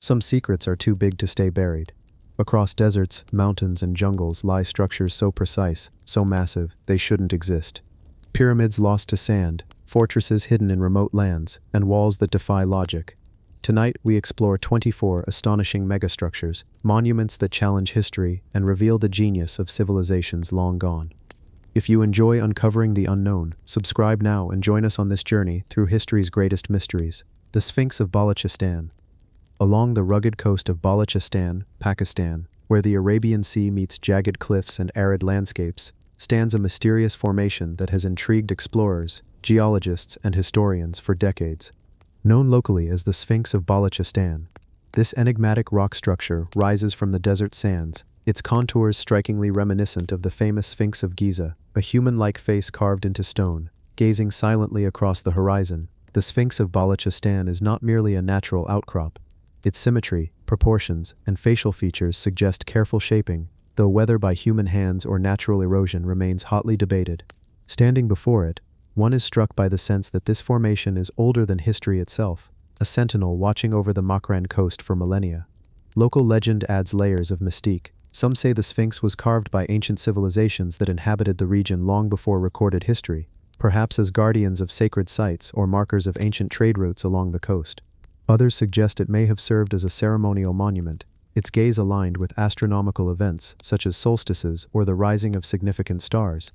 Some secrets are too big to stay buried. Across deserts, mountains, and jungles lie structures so precise, so massive, they shouldn't exist. Pyramids lost to sand, fortresses hidden in remote lands, and walls that defy logic. Tonight, we explore 24 astonishing megastructures, monuments that challenge history and reveal the genius of civilizations long gone. If you enjoy uncovering the unknown, subscribe now and join us on this journey through history's greatest mysteries. The Sphinx of Balochistan. Along the rugged coast of Balochistan, Pakistan, where the Arabian Sea meets jagged cliffs and arid landscapes, stands a mysterious formation that has intrigued explorers, geologists, and historians for decades. Known locally as the Sphinx of Balochistan, this enigmatic rock structure rises from the desert sands, its contours strikingly reminiscent of the famous Sphinx of Giza, a human-like face carved into stone, gazing silently across the horizon. The Sphinx of Balochistan is not merely a natural outcrop. Its symmetry, proportions, and facial features suggest careful shaping, though whether by human hands or natural erosion remains hotly debated. Standing before it, one is struck by the sense that this formation is older than history itself, a sentinel watching over the Makran coast for millennia. Local legend adds layers of mystique. Some say the Sphinx was carved by ancient civilizations that inhabited the region long before recorded history, perhaps as guardians of sacred sites or markers of ancient trade routes along the coast. Others suggest it may have served as a ceremonial monument, its gaze aligned with astronomical events such as solstices or the rising of significant stars.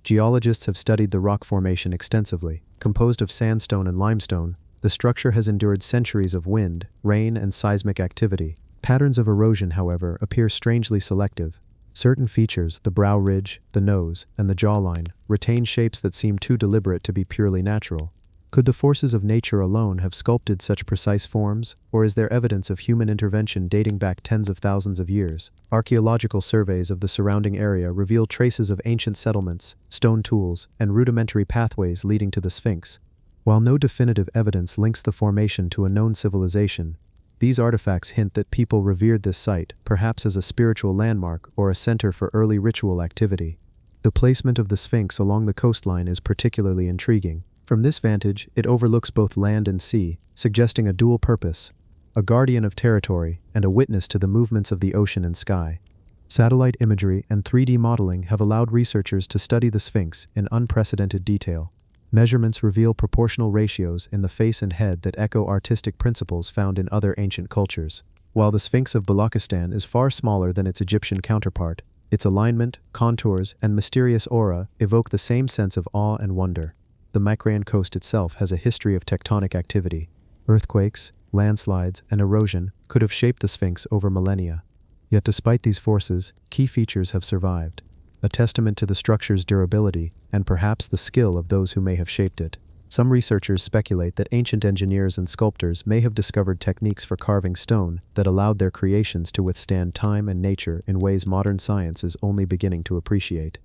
Geologists have studied the rock formation extensively. Composed of sandstone and limestone, the structure has endured centuries of wind, rain, and seismic activity. Patterns of erosion, however, appear strangely selective. Certain features, the brow ridge, the nose, and the jawline, retain shapes that seem too deliberate to be purely natural. Could the forces of nature alone have sculpted such precise forms, or is there evidence of human intervention dating back tens of thousands of years? Archaeological surveys of the surrounding area reveal traces of ancient settlements, stone tools, and rudimentary pathways leading to the Sphinx. While no definitive evidence links the formation to a known civilization, these artifacts hint that people revered this site, perhaps as a spiritual landmark or a center for early ritual activity. The placement of the Sphinx along the coastline is particularly intriguing. From this vantage, it overlooks both land and sea, suggesting a dual purpose: a guardian of territory and a witness to the movements of the ocean and sky. Satellite imagery and 3D modeling have allowed researchers to study the Sphinx in unprecedented detail. Measurements reveal proportional ratios in the face and head that echo artistic principles found in other ancient cultures. While the Sphinx of Balochistan is far smaller than its Egyptian counterpart, its alignment, contours, and mysterious aura evoke the same sense of awe and wonder. The Makran coast itself has a history of tectonic activity. Earthquakes, landslides, and erosion could have shaped the Sphinx over millennia. Yet despite these forces, key features have survived, a testament to the structure's durability and perhaps the skill of those who may have shaped it. Some researchers speculate that ancient engineers and sculptors may have discovered techniques for carving stone that allowed their creations to withstand time and nature in ways modern science is only beginning to appreciate.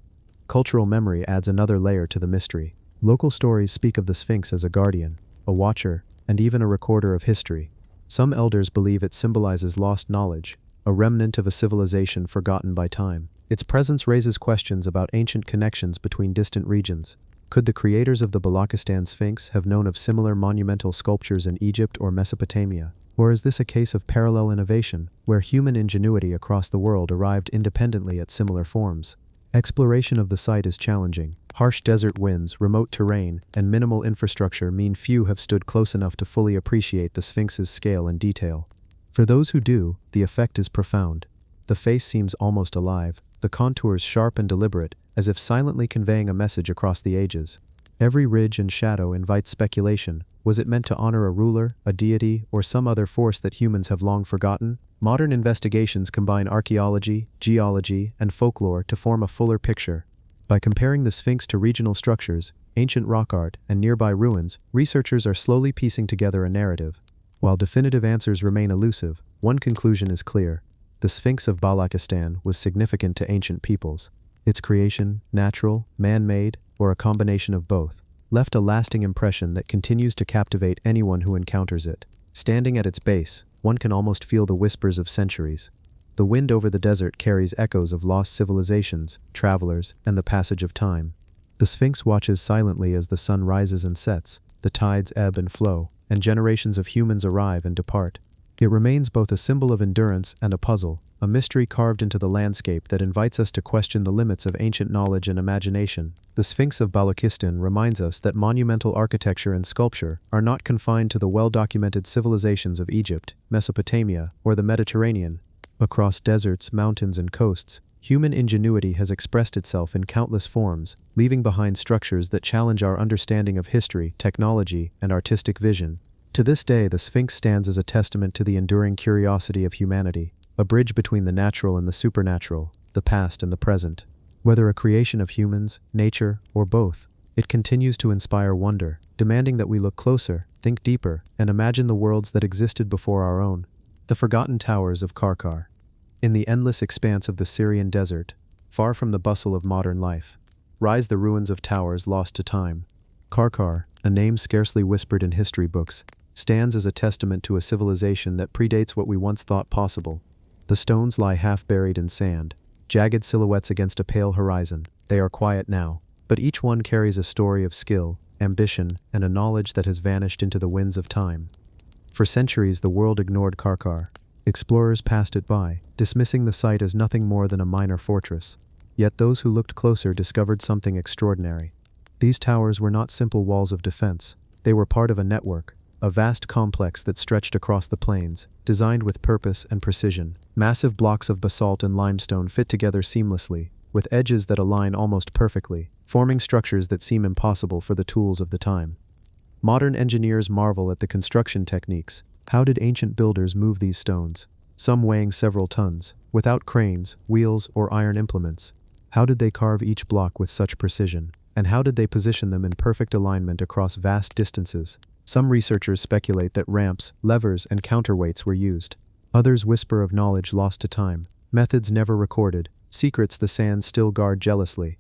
Cultural memory adds another layer to the mystery. Local stories speak of the Sphinx as a guardian, a watcher, and even a recorder of history. Some elders believe it symbolizes lost knowledge, a remnant of a civilization forgotten by time. Its presence raises questions about ancient connections between distant regions. Could the creators of the Balochistan Sphinx have known of similar monumental sculptures in Egypt or Mesopotamia? Or is this a case of parallel innovation, where human ingenuity across the world arrived independently at similar forms? Exploration of the site is challenging. Harsh desert winds, remote terrain, and minimal infrastructure mean few have stood close enough to fully appreciate the Sphinx's scale and detail. For those who do, the effect is profound. The face seems almost alive, the contours sharp and deliberate, as if silently conveying a message across the ages. Every ridge and shadow invites speculation. Was it meant to honor a ruler, a deity, or some other force that humans have long forgotten? Modern investigations combine archaeology, geology, and folklore to form a fuller picture. By comparing the Sphinx to regional structures, ancient rock art, and nearby ruins, researchers are slowly piecing together a narrative. While definitive answers remain elusive, one conclusion is clear: the Sphinx of Balochistan was significant to ancient peoples. Its creation, natural, man-made, or a combination of both, left a lasting impression that continues to captivate anyone who encounters it. Standing at its base, one can almost feel the whispers of centuries. The wind over the desert carries echoes of lost civilizations, travelers, and the passage of time. The Sphinx watches silently as the sun rises and sets, the tides ebb and flow, and generations of humans arrive and depart. It remains both a symbol of endurance and a puzzle, a mystery carved into the landscape that invites us to question the limits of ancient knowledge and imagination. The Sphinx of Balochistan reminds us that monumental architecture and sculpture are not confined to the well-documented civilizations of Egypt, Mesopotamia, or the Mediterranean. Across deserts, mountains, and coasts, human ingenuity has expressed itself in countless forms, leaving behind structures that challenge our understanding of history, technology, and artistic vision. To this day, the Sphinx stands as a testament to the enduring curiosity of humanity, a bridge between the natural and the supernatural, the past and the present. Whether a creation of humans, nature, or both, it continues to inspire wonder, demanding that we look closer, think deeper, and imagine the worlds that existed before our own. The Forgotten Towers of Karkar. In the endless expanse of the Syrian desert, far from the bustle of modern life, rise the ruins of towers lost to time. Karkar, a name scarcely whispered in history books, stands as a testament to a civilization that predates what we once thought possible. The stones lie half buried in sand, jagged silhouettes against a pale horizon. They are quiet now, but each one carries a story of skill, ambition, and a knowledge that has vanished into the winds of time. For centuries the world ignored Karkar. Explorers passed it by, dismissing the site as nothing more than a minor fortress. Yet those who looked closer discovered something extraordinary. These towers were not simple walls of defense. They were part of a network, a vast complex that stretched across the plains, designed with purpose and precision. Massive blocks of basalt and limestone fit together seamlessly, with edges that align almost perfectly, forming structures that seem impossible for the tools of the time. Modern engineers marvel at the construction techniques. How did ancient builders move these stones, some weighing several tons, without cranes, wheels, or iron implements? How did they carve each block with such precision? And how did they position them in perfect alignment across vast distances? Some researchers speculate that ramps, levers, and counterweights were used. Others whisper of knowledge lost to time, methods never recorded, secrets the sands still guard jealously.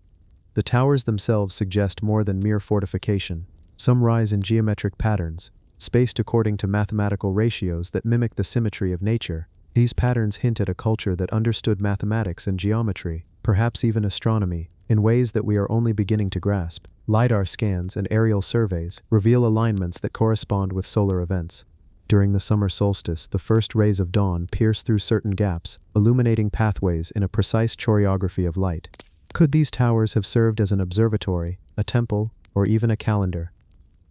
The towers themselves suggest more than mere fortification. Some rise in geometric patterns, spaced according to mathematical ratios that mimic the symmetry of nature. These patterns hint at a culture that understood mathematics and geometry, perhaps even astronomy, in ways that we are only beginning to grasp. LiDAR scans and aerial surveys reveal alignments that correspond with solar events. During the summer solstice, the first rays of dawn pierce through certain gaps, illuminating pathways in a precise choreography of light. Could these towers have served as an observatory, a temple, or even a calendar?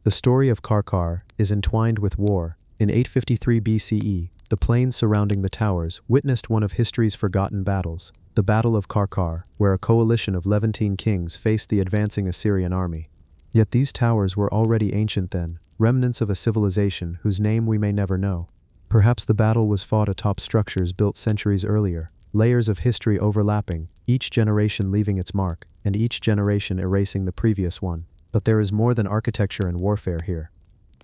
The story of Karkar is entwined with war. In 853 BCE, the plains surrounding the towers witnessed one of history's forgotten battles, the Battle of Karkar, where a coalition of Levantine kings faced the advancing Assyrian army. Yet these towers were already ancient then, remnants of a civilization whose name we may never know. Perhaps the battle was fought atop structures built centuries earlier, layers of history overlapping, each generation leaving its mark, and each generation erasing the previous one. But there is more than architecture and warfare here.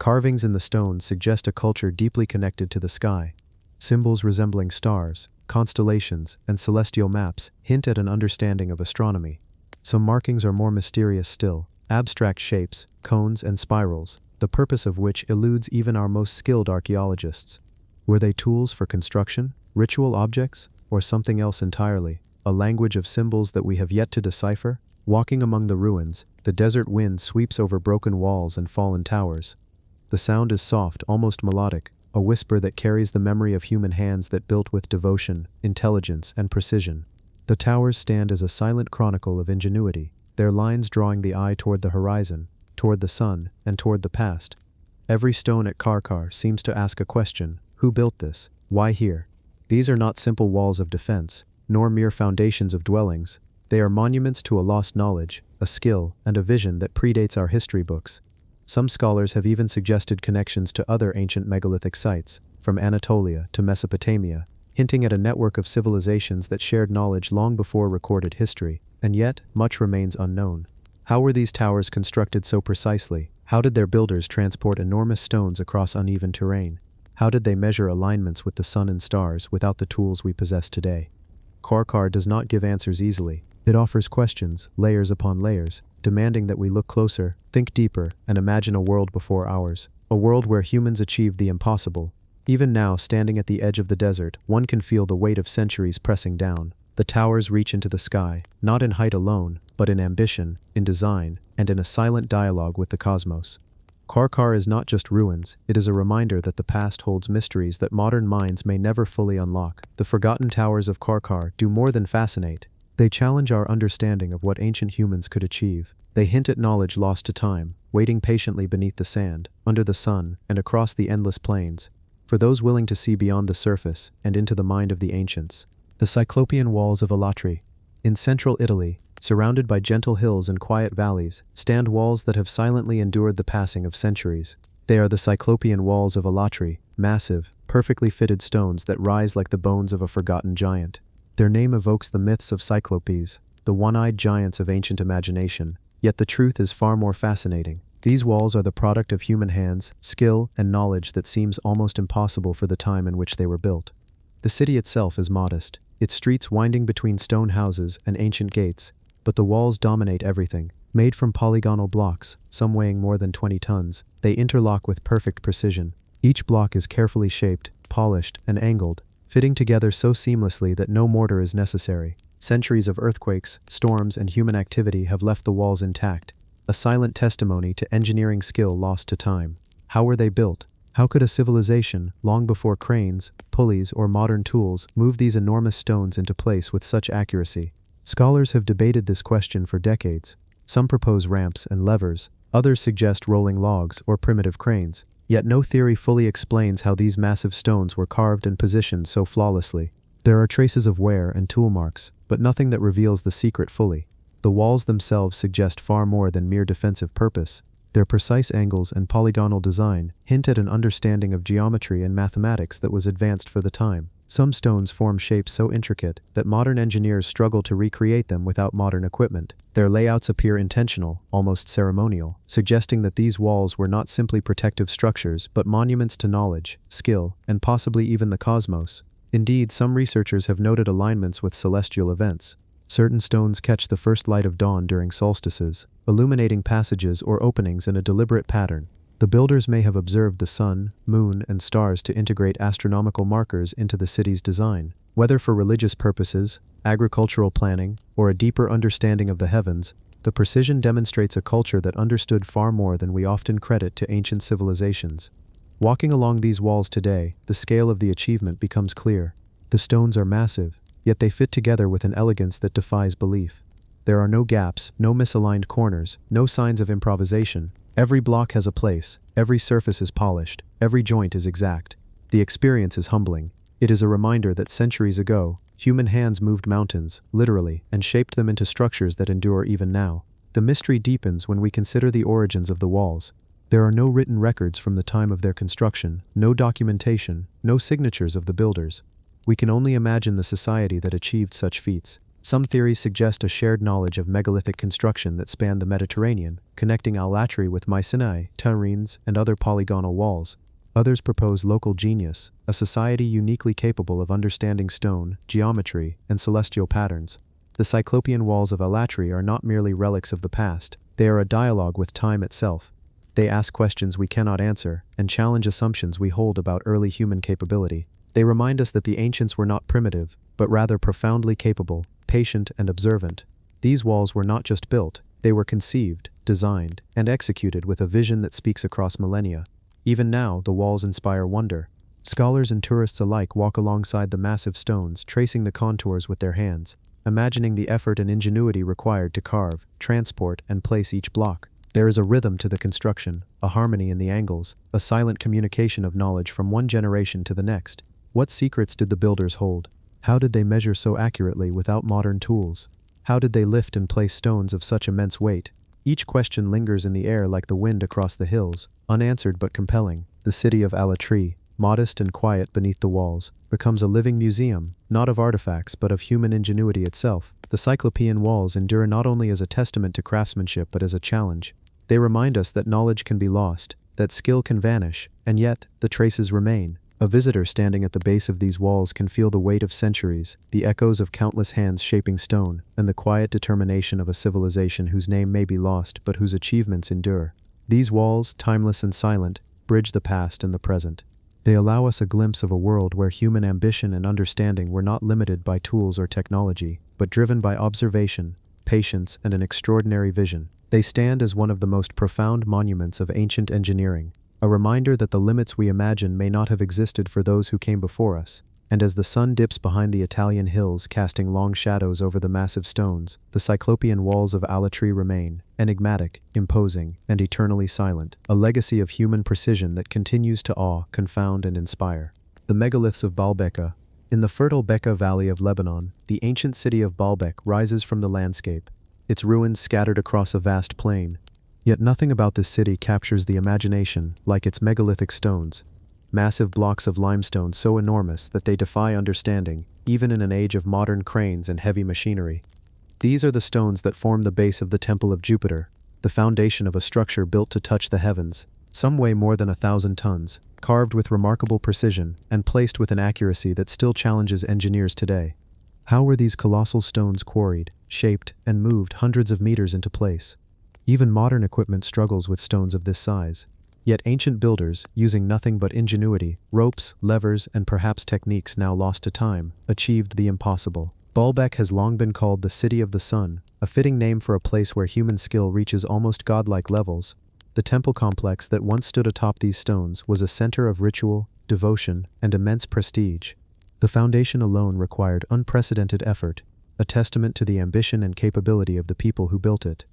Carvings in the stones suggest a culture deeply connected to the sky. Symbols resembling stars, constellations, and celestial maps hint at an understanding of astronomy. Some markings are more mysterious still, abstract shapes, cones, and spirals, the purpose of which eludes even our most skilled archaeologists. Were they tools for construction, ritual objects, or something else entirely? A language of symbols that we have yet to decipher? Walking among the ruins, the desert wind sweeps over broken walls and fallen towers. The sound is soft, almost melodic, a whisper that carries the memory of human hands that built with devotion, intelligence, and precision. The towers stand as a silent chronicle of ingenuity, their lines drawing the eye toward the horizon, toward the sun, and toward the past. Every stone at Karkar seems to ask a question: who built this? Why here? These are not simple walls of defense, nor mere foundations of dwellings. They are monuments to a lost knowledge, a skill, and a vision that predates our history books. Some scholars have even suggested connections to other ancient megalithic sites, from Anatolia to Mesopotamia, hinting at a network of civilizations that shared knowledge long before recorded history. And yet, much remains unknown. How were these towers constructed so precisely? How did their builders transport enormous stones across uneven terrain? How did they measure alignments with the sun and stars without the tools we possess today? Karkar does not give answers easily. It offers questions, layers upon layers, demanding that we look closer, think deeper, and imagine a world before ours. A world where humans achieved the impossible. Even now, standing at the edge of the desert, one can feel the weight of centuries pressing down. The towers reach into the sky, not in height alone, but in ambition, in design, and in a silent dialogue with the cosmos. Karkar is not just ruins, it is a reminder that the past holds mysteries that modern minds may never fully unlock. The forgotten towers of Karkar do more than fascinate. They challenge our understanding of what ancient humans could achieve. They hint at knowledge lost to time, waiting patiently beneath the sand, under the sun, and across the endless plains. For those willing to see beyond the surface and into the mind of the ancients. The Cyclopean walls of Alatri. In central Italy, surrounded by gentle hills and quiet valleys, stand walls that have silently endured the passing of centuries. They are the Cyclopean walls of Alatri, massive, perfectly fitted stones that rise like the bones of a forgotten giant. Their name evokes the myths of Cyclopes, the one-eyed giants of ancient imagination, yet the truth is far more fascinating. These walls are the product of human hands, skill, and knowledge that seems almost impossible for the time in which they were built. The city itself is modest, its streets winding between stone houses and ancient gates, but the walls dominate everything. Made from polygonal blocks, some weighing more than 20 tons, they interlock with perfect precision. Each block is carefully shaped, polished, and angled, fitting together so seamlessly that no mortar is necessary. Centuries of earthquakes, storms, and human activity have left the walls intact, a silent testimony to engineering skill lost to time. How were they built? How could a civilization, long before cranes, pulleys, or modern tools, move these enormous stones into place with such accuracy? Scholars have debated this question for decades. Some propose ramps and levers, others suggest rolling logs or primitive cranes, yet no theory fully explains how these massive stones were carved and positioned so flawlessly. There are traces of wear and tool marks, but nothing that reveals the secret fully. The walls themselves suggest far more than mere defensive purpose. Their precise angles and polygonal design hint at an understanding of geometry and mathematics that was advanced for the time. Some stones form shapes so intricate that modern engineers struggle to recreate them without modern equipment. Their layouts appear intentional, almost ceremonial, suggesting that these walls were not simply protective structures but monuments to knowledge, skill, and possibly even the cosmos. Indeed, some researchers have noted alignments with celestial events. Certain stones catch the first light of dawn during solstices, illuminating passages or openings in a deliberate pattern. The builders may have observed the sun, moon, and stars to integrate astronomical markers into the city's design. Whether for religious purposes, agricultural planning, or a deeper understanding of the heavens, the precision demonstrates a culture that understood far more than we often credit to ancient civilizations. Walking along these walls today, the scale of the achievement becomes clear. The stones are massive, yet they fit together with an elegance that defies belief. There are no gaps, no misaligned corners, no signs of improvisation. Every block has a place, every surface is polished, every joint is exact. The experience is humbling. It is a reminder that centuries ago, human hands moved mountains, literally, and shaped them into structures that endure even now. The mystery deepens when we consider the origins of the walls. There are no written records from the time of their construction, no documentation, no signatures of the builders. We can only imagine the society that achieved such feats. Some theories suggest a shared knowledge of megalithic construction that spanned the Mediterranean, connecting Alatri with Mycenae, Tyrrhenes, and other polygonal walls. Others propose local genius, a society uniquely capable of understanding stone, geometry, and celestial patterns. The Cyclopean walls of Alatri are not merely relics of the past, they are a dialogue with time itself. They ask questions we cannot answer, and challenge assumptions we hold about early human capability. They remind us that the ancients were not primitive, but rather profoundly capable, patient, and observant. These walls were not just built, they were conceived, designed, and executed with a vision that speaks across millennia. Even now, the walls inspire wonder. Scholars and tourists alike walk alongside the massive stones, tracing the contours with their hands, imagining the effort and ingenuity required to carve, transport, and place each block. There is a rhythm to the construction, a harmony in the angles, a silent communication of knowledge from one generation to the next. What secrets did the builders hold? How did they measure so accurately without modern tools? How did they lift and place stones of such immense weight? Each question lingers in the air like the wind across the hills, unanswered but compelling. The city of Alatri, modest and quiet beneath the walls, becomes a living museum, not of artifacts but of human ingenuity itself. The Cyclopean walls endure not only as a testament to craftsmanship but as a challenge. They remind us that knowledge can be lost, that skill can vanish, and yet, the traces remain. A visitor standing at the base of these walls can feel the weight of centuries, the echoes of countless hands shaping stone, and the quiet determination of a civilization whose name may be lost but whose achievements endure. These walls, timeless and silent, bridge the past and the present. They allow us a glimpse of a world where human ambition and understanding were not limited by tools or technology, but driven by observation, patience, and an extraordinary vision. They stand as one of the most profound monuments of ancient engineering, a reminder that the limits we imagine may not have existed for those who came before us. And as the sun dips behind the Italian hills casting long shadows over the massive stones, the cyclopean walls of Alatri remain, enigmatic, imposing, and eternally silent, a legacy of human precision that continues to awe, confound, and inspire. The megaliths of Baalbeka. In the fertile Bekaa Valley of Lebanon, the ancient city of Baalbek rises from the landscape, its ruins scattered across a vast plain. Yet nothing about this city captures the imagination like its megalithic stones. Massive blocks of limestone so enormous that they defy understanding, even in an age of modern cranes and heavy machinery. These are the stones that form the base of the Temple of Jupiter, the foundation of a structure built to touch the heavens. Some weigh more than 1,000 tons, carved with remarkable precision and placed with an accuracy that still challenges engineers today. How were these colossal stones quarried, shaped, and moved hundreds of meters into place? Even modern equipment struggles with stones of this size. Yet ancient builders, using nothing but ingenuity, ropes, levers, and perhaps techniques now lost to time, achieved the impossible. Baalbek has long been called the City of the Sun, a fitting name for a place where human skill reaches almost godlike levels. The temple complex that once stood atop these stones was a center of ritual, devotion, and immense prestige. The foundation alone required unprecedented effort, a testament to the ambition and capability of the people who built it.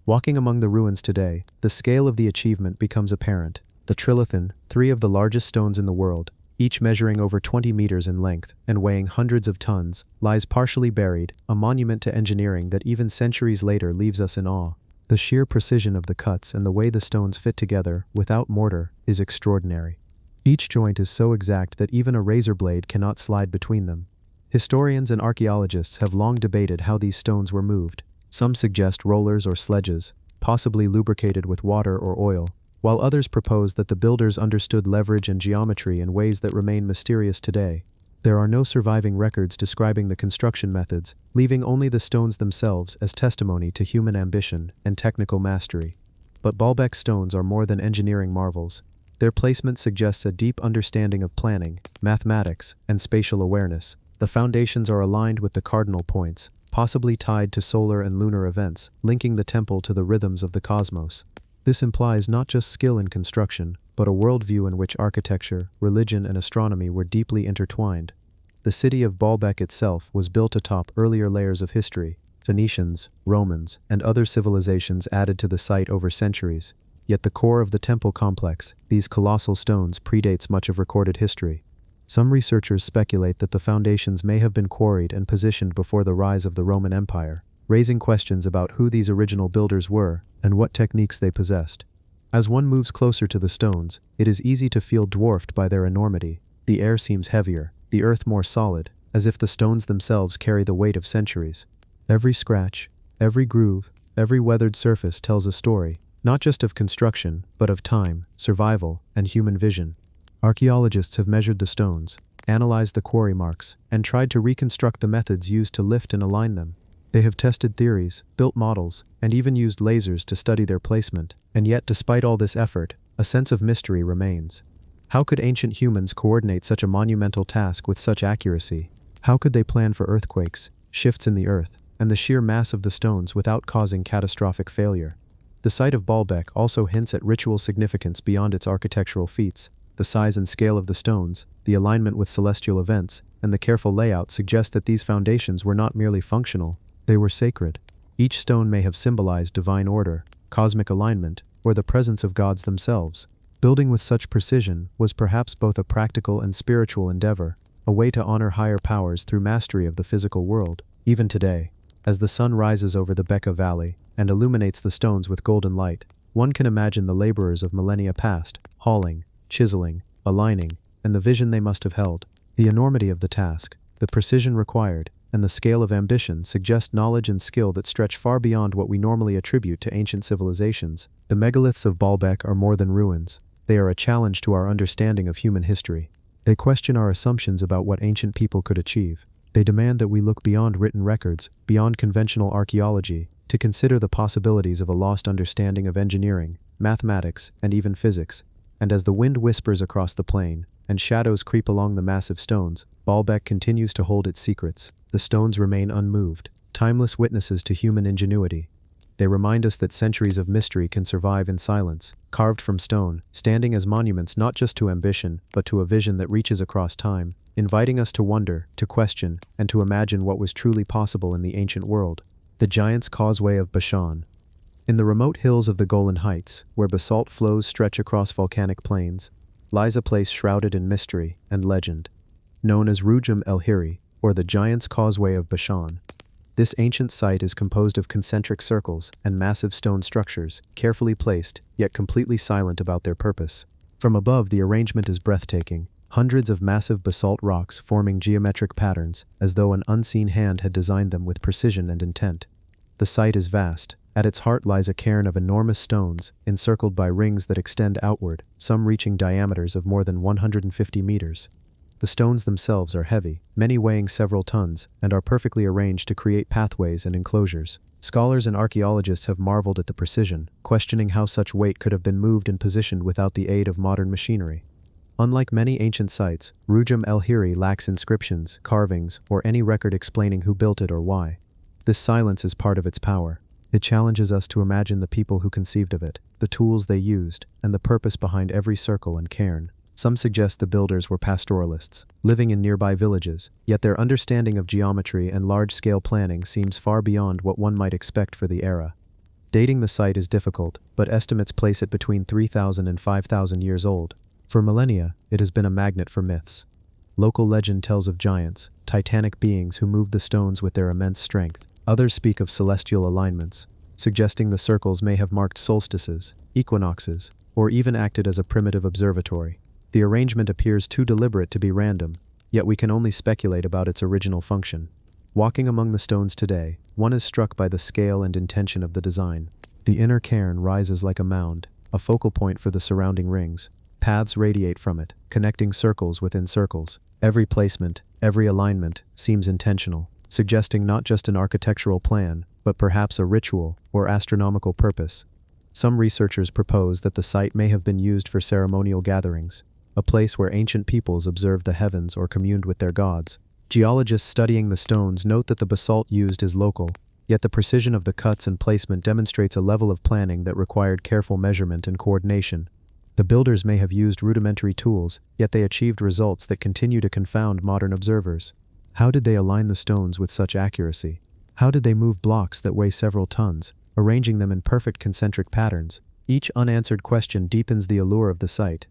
Walking among the ruins today, the scale of the achievement becomes apparent. The trilithon, 3 of the largest stones in the world, each measuring over 20 meters in length and weighing hundreds of tons, lies partially buried, a monument to engineering that even centuries later leaves us in awe. The sheer precision of the cuts and the way the stones fit together, without mortar, is extraordinary. Each joint is so exact that even a razor blade cannot slide between them. Historians and archaeologists have long debated how these stones were moved. Some suggest rollers or sledges, possibly lubricated with water or oil, while others propose that the builders understood leverage and geometry in ways that remain mysterious today. There are no surviving records describing the construction methods, leaving only the stones themselves as testimony to human ambition and technical mastery. But Baalbek stones are more than engineering marvels. Their placement suggests a deep understanding of planning, mathematics, and spatial awareness. The foundations are aligned with the cardinal points, possibly tied to solar and lunar events, linking the temple to the rhythms of the cosmos. This implies not just skill in construction, but a worldview in which architecture, religion, and astronomy were deeply intertwined. The city of Baalbek itself was built atop earlier layers of history. Phoenicians, Romans, and other civilizations added to the site over centuries. Yet the core of the temple complex, these colossal stones, predates much of recorded history. Some researchers speculate that the foundations may have been quarried and positioned before the rise of the Roman Empire, raising questions about who these original builders were and what techniques they possessed. As one moves closer to the stones, it is easy to feel dwarfed by their enormity. The air seems heavier, the earth more solid, as if the stones themselves carry the weight of centuries. Every scratch, every groove, every weathered surface tells a story, not just of construction, but of time, survival, and human vision. Archaeologists have measured the stones, analyzed the quarry marks, and tried to reconstruct the methods used to lift and align them. They have tested theories, built models, and even used lasers to study their placement. And yet, despite all this effort, a sense of mystery remains. How could ancient humans coordinate such a monumental task with such accuracy? How could they plan for earthquakes, shifts in the earth, and the sheer mass of the stones without causing catastrophic failure? The site of Baalbek also hints at ritual significance beyond its architectural feats. The size and scale of the stones, the alignment with celestial events, and the careful layout suggest that these foundations were not merely functional, they were sacred. Each stone may have symbolized divine order, cosmic alignment, or the presence of gods themselves. Building with such precision was perhaps both a practical and spiritual endeavor, a way to honor higher powers through mastery of the physical world. Even today, as the sun rises over the Bekaa Valley and illuminates the stones with golden light, one can imagine the laborers of millennia past, hauling, chiseling, aligning, and the vision they must have held. The enormity of the task, the precision required, and the scale of ambition suggest knowledge and skill that stretch far beyond what we normally attribute to ancient civilizations. The megaliths of Baalbek are more than ruins. They are a challenge to our understanding of human history. They question our assumptions about what ancient people could achieve. They demand that we look beyond written records, beyond conventional archaeology, to consider the possibilities of a lost understanding of engineering, mathematics, and even physics. And as the wind whispers across the plain, and shadows creep along the massive stones, Baalbek continues to hold its secrets. The stones remain unmoved, timeless witnesses to human ingenuity. They remind us that centuries of mystery can survive in silence, carved from stone, standing as monuments not just to ambition, but to a vision that reaches across time, inviting us to wonder, to question, and to imagine what was truly possible in the ancient world. The Giant's Causeway of Bashan. In the remote hills of the Golan Heights, where basalt flows stretch across volcanic plains, lies a place shrouded in mystery and legend, known as Rujum el-Hiri, or the Giant's Causeway of Bashan. This ancient site is composed of concentric circles and massive stone structures, carefully placed, yet completely silent about their purpose. From above, the arrangement is breathtaking, hundreds of massive basalt rocks forming geometric patterns, as though an unseen hand had designed them with precision and intent. The site is vast. At its heart lies a cairn of enormous stones, encircled by rings that extend outward, some reaching diameters of more than 150 meters. The stones themselves are heavy, many weighing several tons, and are perfectly arranged to create pathways and enclosures. Scholars and archaeologists have marveled at the precision, questioning how such weight could have been moved and positioned without the aid of modern machinery. Unlike many ancient sites, Rujum el-Hiri lacks inscriptions, carvings, or any record explaining who built it or why. This silence is part of its power. It challenges us to imagine the people who conceived of it, the tools they used, and the purpose behind every circle and cairn. Some suggest the builders were pastoralists, living in nearby villages, yet their understanding of geometry and large-scale planning seems far beyond what one might expect for the era. Dating the site is difficult, but estimates place it between 3,000 and 5,000 years old. For millennia, it has been a magnet for myths. Local legend tells of giants, titanic beings who moved the stones with their immense strength. Others speak of celestial alignments, suggesting the circles may have marked solstices, equinoxes, or even acted as a primitive observatory. The arrangement appears too deliberate to be random, yet we can only speculate about its original function. Walking among the stones today, one is struck by the scale and intention of the design. The inner cairn rises like a mound, a focal point for the surrounding rings. Paths radiate from it, connecting circles within circles. Every placement, every alignment, seems intentional, suggesting not just an architectural plan, but perhaps a ritual or astronomical purpose. Some researchers propose that the site may have been used for ceremonial gatherings, a place where ancient peoples observed the heavens or communed with their gods. Geologists studying the stones note that the basalt used is local, yet the precision of the cuts and placement demonstrates a level of planning that required careful measurement and coordination. The builders may have used rudimentary tools, yet they achieved results that continue to confound modern observers. How did they align the stones with such accuracy? How did they move blocks that weigh several tons, arranging them in perfect concentric patterns? Each unanswered question deepens the allure of the site.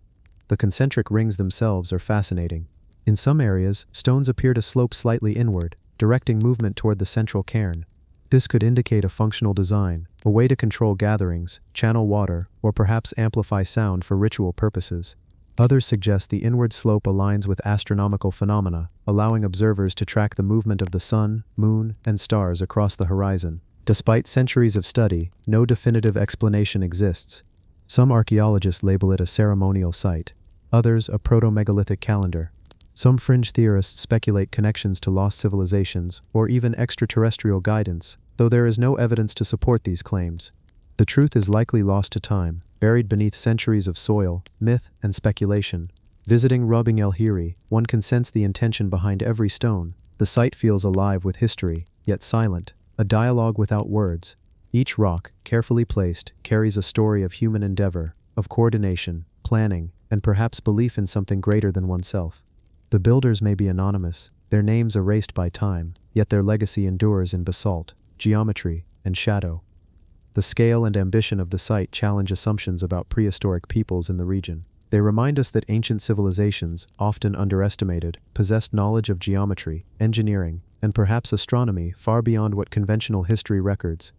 The concentric rings themselves are fascinating. In some areas, stones appear to slope slightly inward, directing movement toward the central cairn. This could indicate a functional design, a way to control gatherings, channel water, or perhaps amplify sound for ritual purposes. Others suggest the inward slope aligns with astronomical phenomena, allowing observers to track the movement of the sun, moon, and stars across the horizon. Despite centuries of study, no definitive explanation exists. Some archaeologists label it a ceremonial site, others a proto-megalithic calendar. Some fringe theorists speculate connections to lost civilizations or even extraterrestrial guidance, though there is no evidence to support these claims. The truth is likely lost to time, buried beneath centuries of soil, myth, and speculation. Visiting Rujum el-Hiri, one can sense the intention behind every stone. The site feels alive with history, yet silent, a dialogue without words. Each rock, carefully placed, carries a story of human endeavor, of coordination, planning, and perhaps belief in something greater than oneself. The builders may be anonymous, their names erased by time, yet their legacy endures in basalt, geometry, and shadow. The scale and ambition of the site challenge assumptions about prehistoric peoples in the region. They remind us that ancient civilizations, often underestimated, possessed knowledge of geometry, engineering, and perhaps astronomy far beyond what conventional history records.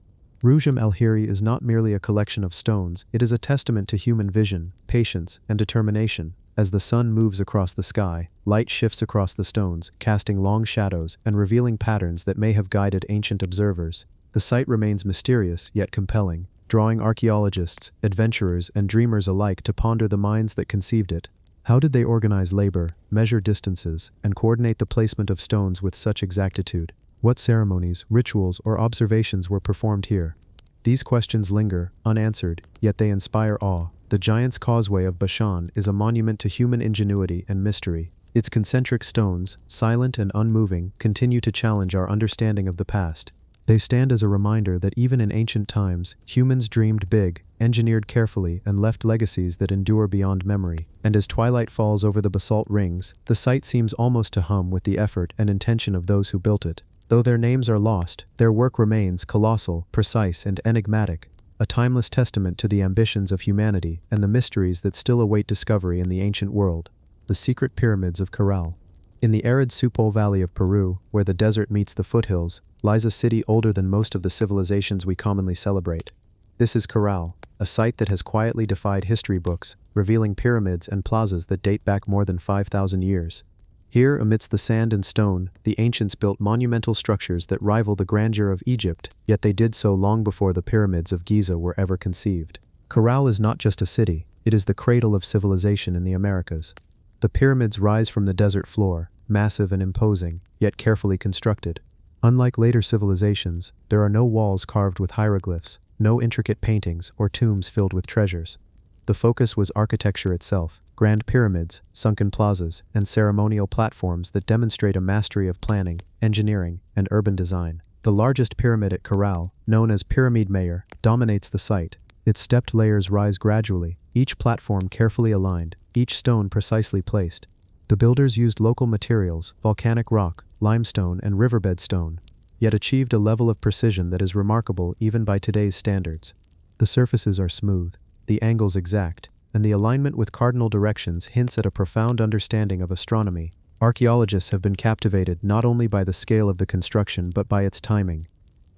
Rujum el-Hiri is not merely a collection of stones, it is a testament to human vision, patience, and determination. As the sun moves across the sky, light shifts across the stones, casting long shadows and revealing patterns that may have guided ancient observers. The site remains mysterious yet compelling, drawing archaeologists, adventurers, and dreamers alike to ponder the minds that conceived it. How did they organize labor, measure distances, and coordinate the placement of stones with such exactitude? What ceremonies, rituals, or observations were performed here? These questions linger, unanswered, yet they inspire awe. The Giant's Causeway of Bashan is a monument to human ingenuity and mystery. Its concentric stones, silent and unmoving, continue to challenge our understanding of the past. They stand as a reminder that even in ancient times, humans dreamed big, engineered carefully, and left legacies that endure beyond memory. And as twilight falls over the basalt rings, the site seems almost to hum with the effort and intention of those who built it. Though their names are lost, their work remains colossal, precise, and enigmatic, a timeless testament to the ambitions of humanity and the mysteries that still await discovery in the ancient world. The secret pyramids of Caral. In the arid Supol Valley of Peru, where the desert meets the foothills, lies a city older than most of the civilizations we commonly celebrate. This is Caral, a site that has quietly defied history books, revealing pyramids and plazas that date back more than 5,000 years. Here, amidst the sand and stone, the ancients built monumental structures that rival the grandeur of Egypt, yet they did so long before the pyramids of Giza were ever conceived. Caral is not just a city, it is the cradle of civilization in the Americas. The pyramids rise from the desert floor, massive and imposing, yet carefully constructed. Unlike later civilizations, there are no walls carved with hieroglyphs, no intricate paintings or tombs filled with treasures. The focus was architecture itself, grand pyramids, sunken plazas, and ceremonial platforms that demonstrate a mastery of planning, engineering, and urban design. The largest pyramid at Caral, known as Pyramid Mayor, dominates the site. Its stepped layers rise gradually, each platform carefully aligned, each stone precisely placed. The builders used local materials, volcanic rock, limestone, and riverbed stone, yet achieved a level of precision that is remarkable even by today's standards. The surfaces are smooth, the angles exact, and the alignment with cardinal directions hints at a profound understanding of astronomy. Archaeologists have been captivated not only by the scale of the construction but by its timing.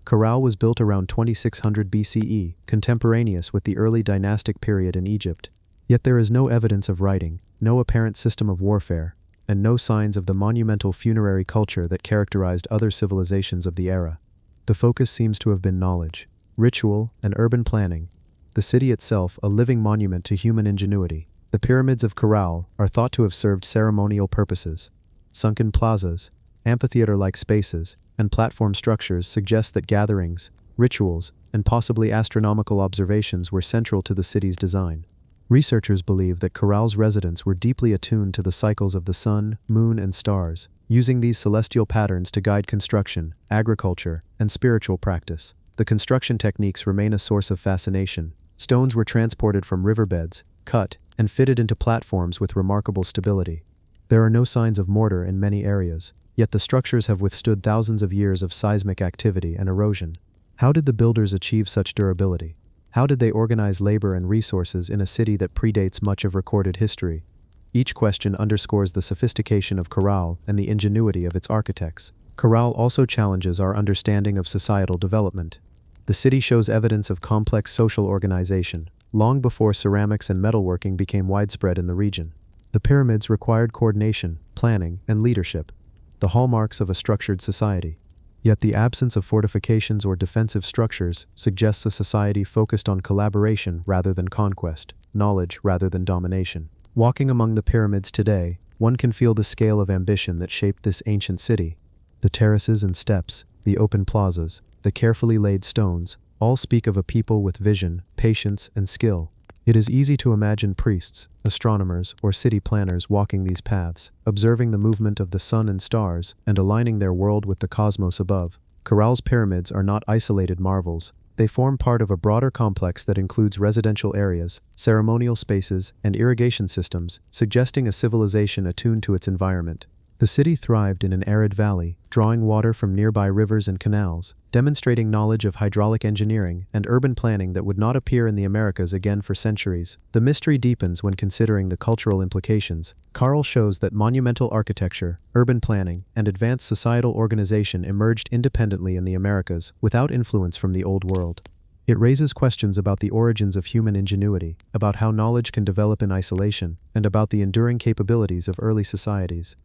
Caral was built around 2600 BCE, contemporaneous with the early dynastic period in Egypt. Yet there is no evidence of writing, no apparent system of warfare, and no signs of the monumental funerary culture that characterized other civilizations of the era. The focus seems to have been knowledge, ritual, and urban planning, the city itself a living monument to human ingenuity. The pyramids of Caral are thought to have served ceremonial purposes. Sunken plazas, amphitheater-like spaces, and platform structures suggest that gatherings, rituals, and possibly astronomical observations were central to the city's design. Researchers believe that Caral's residents were deeply attuned to the cycles of the sun, moon, and stars, using these celestial patterns to guide construction, agriculture, and spiritual practice. The construction techniques remain a source of fascination. Stones were transported from riverbeds, cut, and fitted into platforms with remarkable stability. There are no signs of mortar in many areas, yet the structures have withstood thousands of years of seismic activity and erosion. How did the builders achieve such durability? How did they organize labor and resources in a city that predates much of recorded history? Each question underscores the sophistication of Caral and the ingenuity of its architects. Caral also challenges our understanding of societal development. The city shows evidence of complex social organization, long before ceramics and metalworking became widespread in the region. The pyramids required coordination, planning, and leadership, the hallmarks of a structured society. Yet the absence of fortifications or defensive structures suggests a society focused on collaboration rather than conquest, knowledge rather than domination. Walking among the pyramids today, one can feel the scale of ambition that shaped this ancient city. The terraces and steps, the open plazas, the carefully laid stones, all speak of a people with vision, patience, and skill. It is easy to imagine priests, astronomers, or city planners walking these paths, observing the movement of the sun and stars, and aligning their world with the cosmos above. Caral's pyramids are not isolated marvels. They form part of a broader complex that includes residential areas, ceremonial spaces, and irrigation systems, suggesting a civilization attuned to its environment. The city thrived in an arid valley, drawing water from nearby rivers and canals, demonstrating knowledge of hydraulic engineering and urban planning that would not appear in the Americas again for centuries. The mystery deepens when considering the cultural implications. Caral shows that monumental architecture, urban planning, and advanced societal organization emerged independently in the Americas, without influence from the Old World. It raises questions about the origins of human ingenuity, about how knowledge can develop in isolation, and about the enduring capabilities of early societies.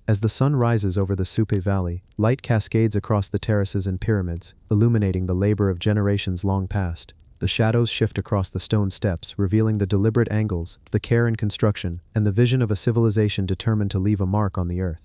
As the sun rises over the Supe Valley, light cascades across the terraces and pyramids, illuminating the labor of generations long past. The shadows shift across the stone steps, revealing the deliberate angles, the care in construction, and the vision of a civilization determined to leave a mark on the earth.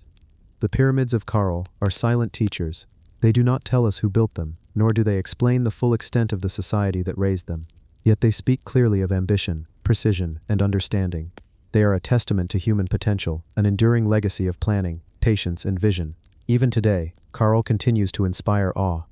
The pyramids of Caral are silent teachers. They do not tell us who built them, nor do they explain the full extent of the society that raised them. Yet they speak clearly of ambition, precision, and understanding. They are a testament to human potential, an enduring legacy of planning, patience, and vision. Even today, Caral continues to inspire awe.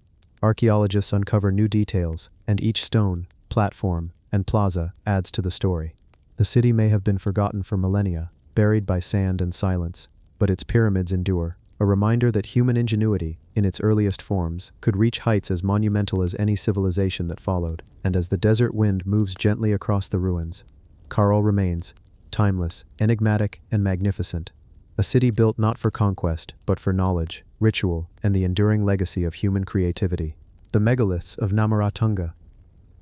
archaeologists uncover new details, and each stone, platform, and plaza adds to the story. The city may have been forgotten for millennia, buried by sand and silence, but its pyramids endure, a reminder that human ingenuity, in its earliest forms, could reach heights as monumental as any civilization that followed. And as the desert wind moves gently across the ruins, Karl remains, timeless, enigmatic, and magnificent. A city built not for conquest, but for knowledge, ritual, and the enduring legacy of human creativity. The megaliths of Namaratunga.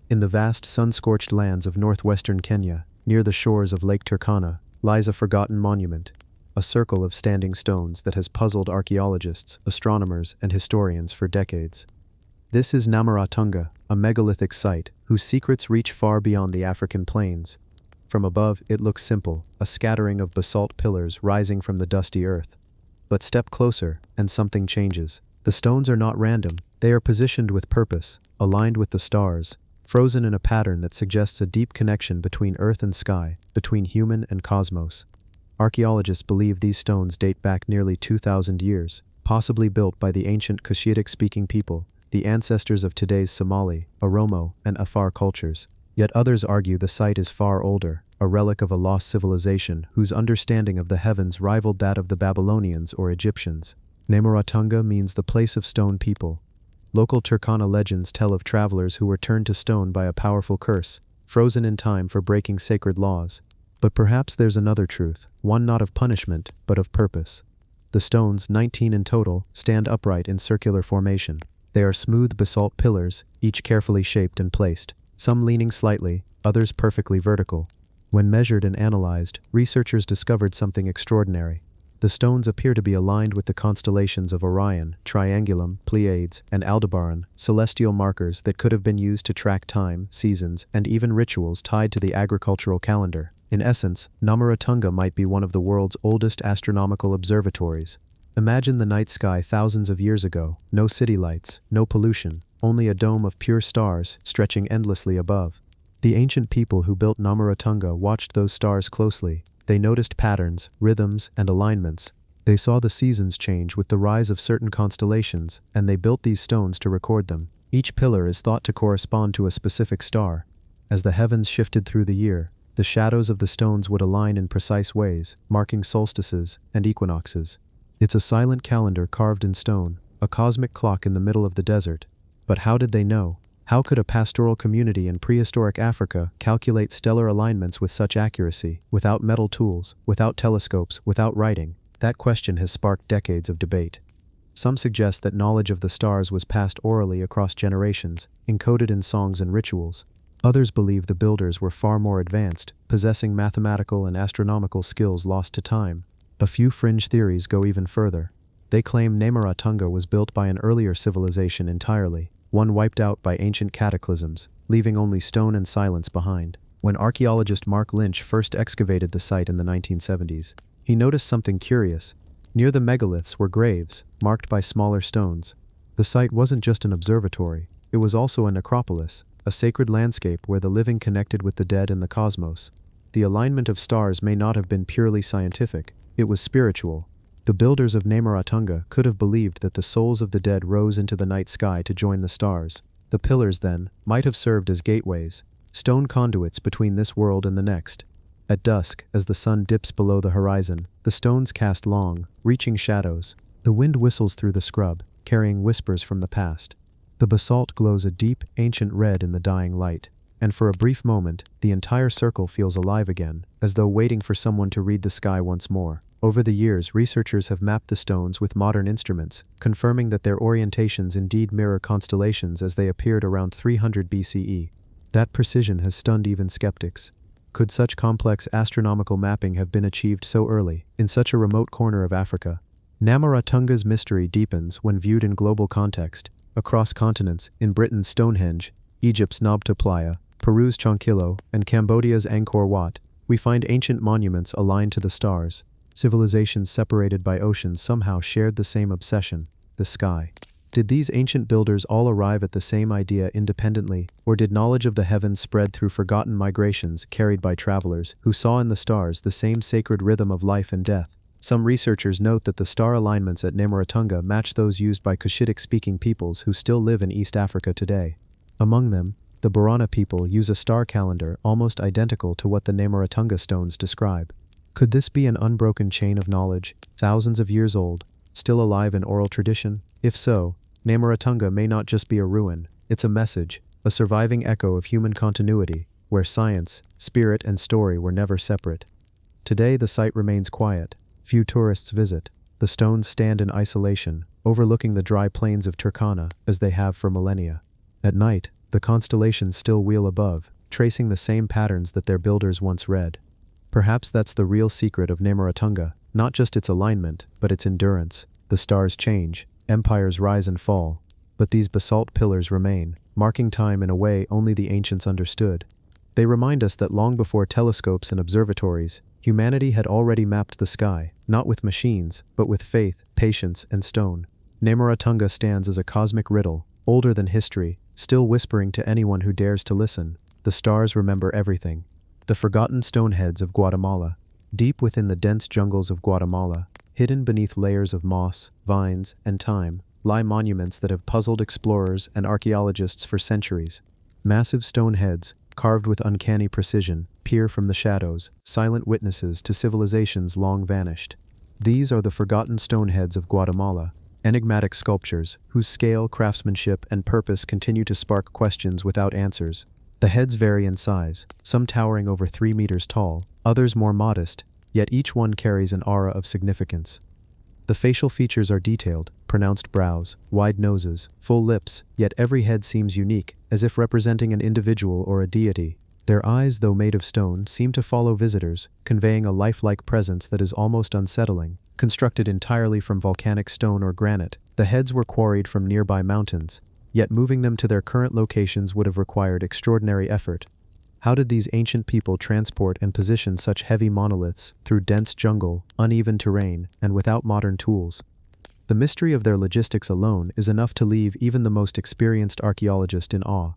In the vast sun-scorched lands of northwestern Kenya, near the shores of Lake Turkana, lies a forgotten monument, a circle of standing stones that has puzzled archaeologists, astronomers, and historians for decades. This is Namaratunga, a megalithic site whose secrets reach far beyond the African plains. From above, it looks simple, a scattering of basalt pillars rising from the dusty earth. But step closer, and something changes. The stones are not random, they are positioned with purpose, aligned with the stars, frozen in a pattern that suggests a deep connection between earth and sky, between human and cosmos. Archaeologists believe these stones date back nearly 2,000 years, possibly built by the ancient Cushitic-speaking people, the ancestors of today's Somali, Oromo, and Afar cultures. Yet others argue the site is far older, a relic of a lost civilization whose understanding of the heavens rivaled that of the Babylonians or Egyptians. Namaratunga means the place of stone people. Local Turkana legends tell of travelers who were turned to stone by a powerful curse, frozen in time for breaking sacred laws. But perhaps there's another truth, one not of punishment, but of purpose. The stones, 19 in total, stand upright in circular formation. They are smooth basalt pillars, each carefully shaped and placed, some leaning slightly, others perfectly vertical. When measured and analyzed, researchers discovered something extraordinary. The stones appear to be aligned with the constellations of Orion, Triangulum, Pleiades, and Aldebaran, celestial markers that could have been used to track time, seasons, and even rituals tied to the agricultural calendar. In essence, Namaratunga might be one of the world's oldest astronomical observatories. Imagine the night sky thousands of years ago, no city lights, no pollution, only a dome of pure stars stretching endlessly above. The ancient people who built Namaratunga watched those stars closely. They noticed patterns, rhythms, and alignments. They saw the seasons change with the rise of certain constellations, and they built these stones to record them. Each pillar is thought to correspond to a specific star. As the heavens shifted through the year, the shadows of the stones would align in precise ways, marking solstices and equinoxes. It's a silent calendar carved in stone, a cosmic clock in the middle of the desert. But how did they know? How could a pastoral community in prehistoric Africa calculate stellar alignments with such accuracy, without metal tools, without telescopes, without writing? That question has sparked decades of debate. Some suggest that knowledge of the stars was passed orally across generations, encoded in songs and rituals. Others believe the builders were far more advanced, possessing mathematical and astronomical skills lost to time. A few fringe theories go even further. They claim Namaratunga was built by an earlier civilization entirely, one wiped out by ancient cataclysms, leaving only stone and silence behind. When archaeologist Mark Lynch first excavated the site in the 1970s, he noticed something curious. Near the megaliths were graves, marked by smaller stones. The site wasn't just an observatory, it was also a necropolis, a sacred landscape where the living connected with the dead and the cosmos. The alignment of stars may not have been purely scientific, it was spiritual. The builders of Namaratunga could have believed that the souls of the dead rose into the night sky to join the stars. The pillars, then, might have served as gateways, stone conduits between this world and the next. At dusk, as the sun dips below the horizon, the stones cast long, reaching shadows. The wind whistles through the scrub, carrying whispers from the past. The basalt glows a deep, ancient red in the dying light, and for a brief moment, the entire circle feels alive again, as though waiting for someone to read the sky once more. Over the years, researchers have mapped the stones with modern instruments, confirming that their orientations indeed mirror constellations as they appeared around 300 BCE. That precision has stunned even skeptics. Could such complex astronomical mapping have been achieved so early, in such a remote corner of Africa? Namaratunga's mystery deepens when viewed in global context. Across continents, in Britain's Stonehenge, Egypt's Nabta Playa, Peru's Chonkilo, and Cambodia's Angkor Wat, we find ancient monuments aligned to the stars. Civilizations separated by oceans somehow shared the same obsession, the sky. Did these ancient builders all arrive at the same idea independently, or did knowledge of the heavens spread through forgotten migrations carried by travelers who saw in the stars the same sacred rhythm of life and death? Some researchers note that the star alignments at Namaratunga match those used by Cushitic-speaking peoples who still live in East Africa today. Among them, the Borana people use a star calendar almost identical to what the Namaratunga stones describe. Could this be an unbroken chain of knowledge, thousands of years old, still alive in oral tradition? If so, Namaratunga may not just be a ruin, it's a message, a surviving echo of human continuity, where science, spirit, and story were never separate. Today the site remains quiet. Few tourists visit. The stones stand in isolation, overlooking the dry plains of Turkana, as they have for millennia. At night, the constellations still wheel above, tracing the same patterns that their builders once read. Perhaps that's the real secret of Namaratunga, not just its alignment, but its endurance. The stars change, empires rise and fall, but these basalt pillars remain, marking time in a way only the ancients understood. They remind us that long before telescopes and observatories, humanity had already mapped the sky, not with machines, but with faith, patience, and stone. Namaratunga stands as a cosmic riddle, older than history, still whispering to anyone who dares to listen. The stars remember everything. The forgotten stoneheads of Guatemala. Deep within the dense jungles of Guatemala, hidden beneath layers of moss, vines, and thyme, lie monuments that have puzzled explorers and archaeologists for centuries. Massive stone heads, carved with uncanny precision, peer from the shadows, silent witnesses to civilizations long vanished. These are the forgotten stoneheads of Guatemala, enigmatic sculptures whose scale, craftsmanship, and purpose continue to spark questions without answers. The heads vary in size, some towering over 3 meters tall, others more modest, yet each one carries an aura of significance. The facial features are detailed, pronounced brows, wide noses, full lips, yet every head seems unique, as if representing an individual or a deity. Their eyes, though made of stone, seem to follow visitors, conveying a lifelike presence that is almost unsettling. Constructed entirely from volcanic stone or granite, the heads were quarried from nearby mountains, yet moving them to their current locations would have required extraordinary effort. How did these ancient people transport and position such heavy monoliths through dense jungle, uneven terrain, and without modern tools? The mystery of their logistics alone is enough to leave even the most experienced archaeologist in awe.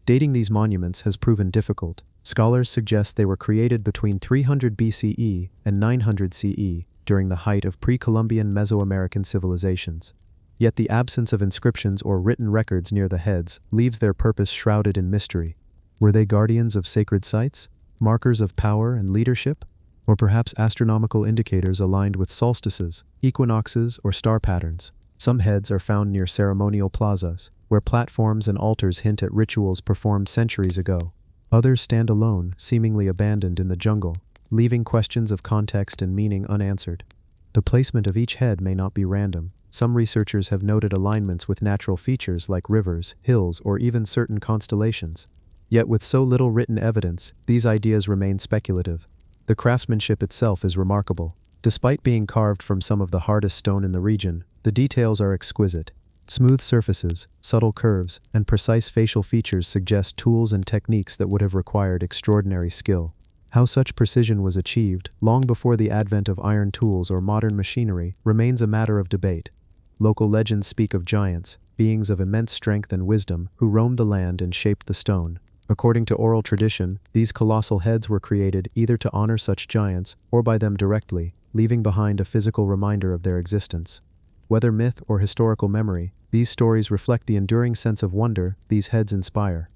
Dating these monuments has proven difficult. Scholars suggest they were created between 300 BCE and 900 CE, during the height of pre-Columbian Mesoamerican civilizations. Yet the absence of inscriptions or written records near the heads leaves their purpose shrouded in mystery. Were they guardians of sacred sites, markers of power and leadership, or perhaps astronomical indicators aligned with solstices, equinoxes, or star patterns? Some heads are found near ceremonial plazas, where platforms and altars hint at rituals performed centuries ago. Others stand alone, seemingly abandoned in the jungle, leaving questions of context and meaning unanswered. The placement of each head may not be random. Some researchers have noted alignments with natural features like rivers, hills, or even certain constellations. Yet with so little written evidence, these ideas remain speculative. The craftsmanship itself is remarkable. Despite being carved from some of the hardest stone in the region, the details are exquisite. Smooth surfaces, subtle curves, and precise facial features suggest tools and techniques that would have required extraordinary skill. How such precision was achieved, long before the advent of iron tools or modern machinery, remains a matter of debate. Local legends speak of giants, beings of immense strength and wisdom, who roamed the land and shaped the stone. According to oral tradition, these colossal heads were created either to honor such giants or by them directly, leaving behind a physical reminder of their existence. Whether myth or historical memory, these stories reflect the enduring sense of wonder these heads inspire.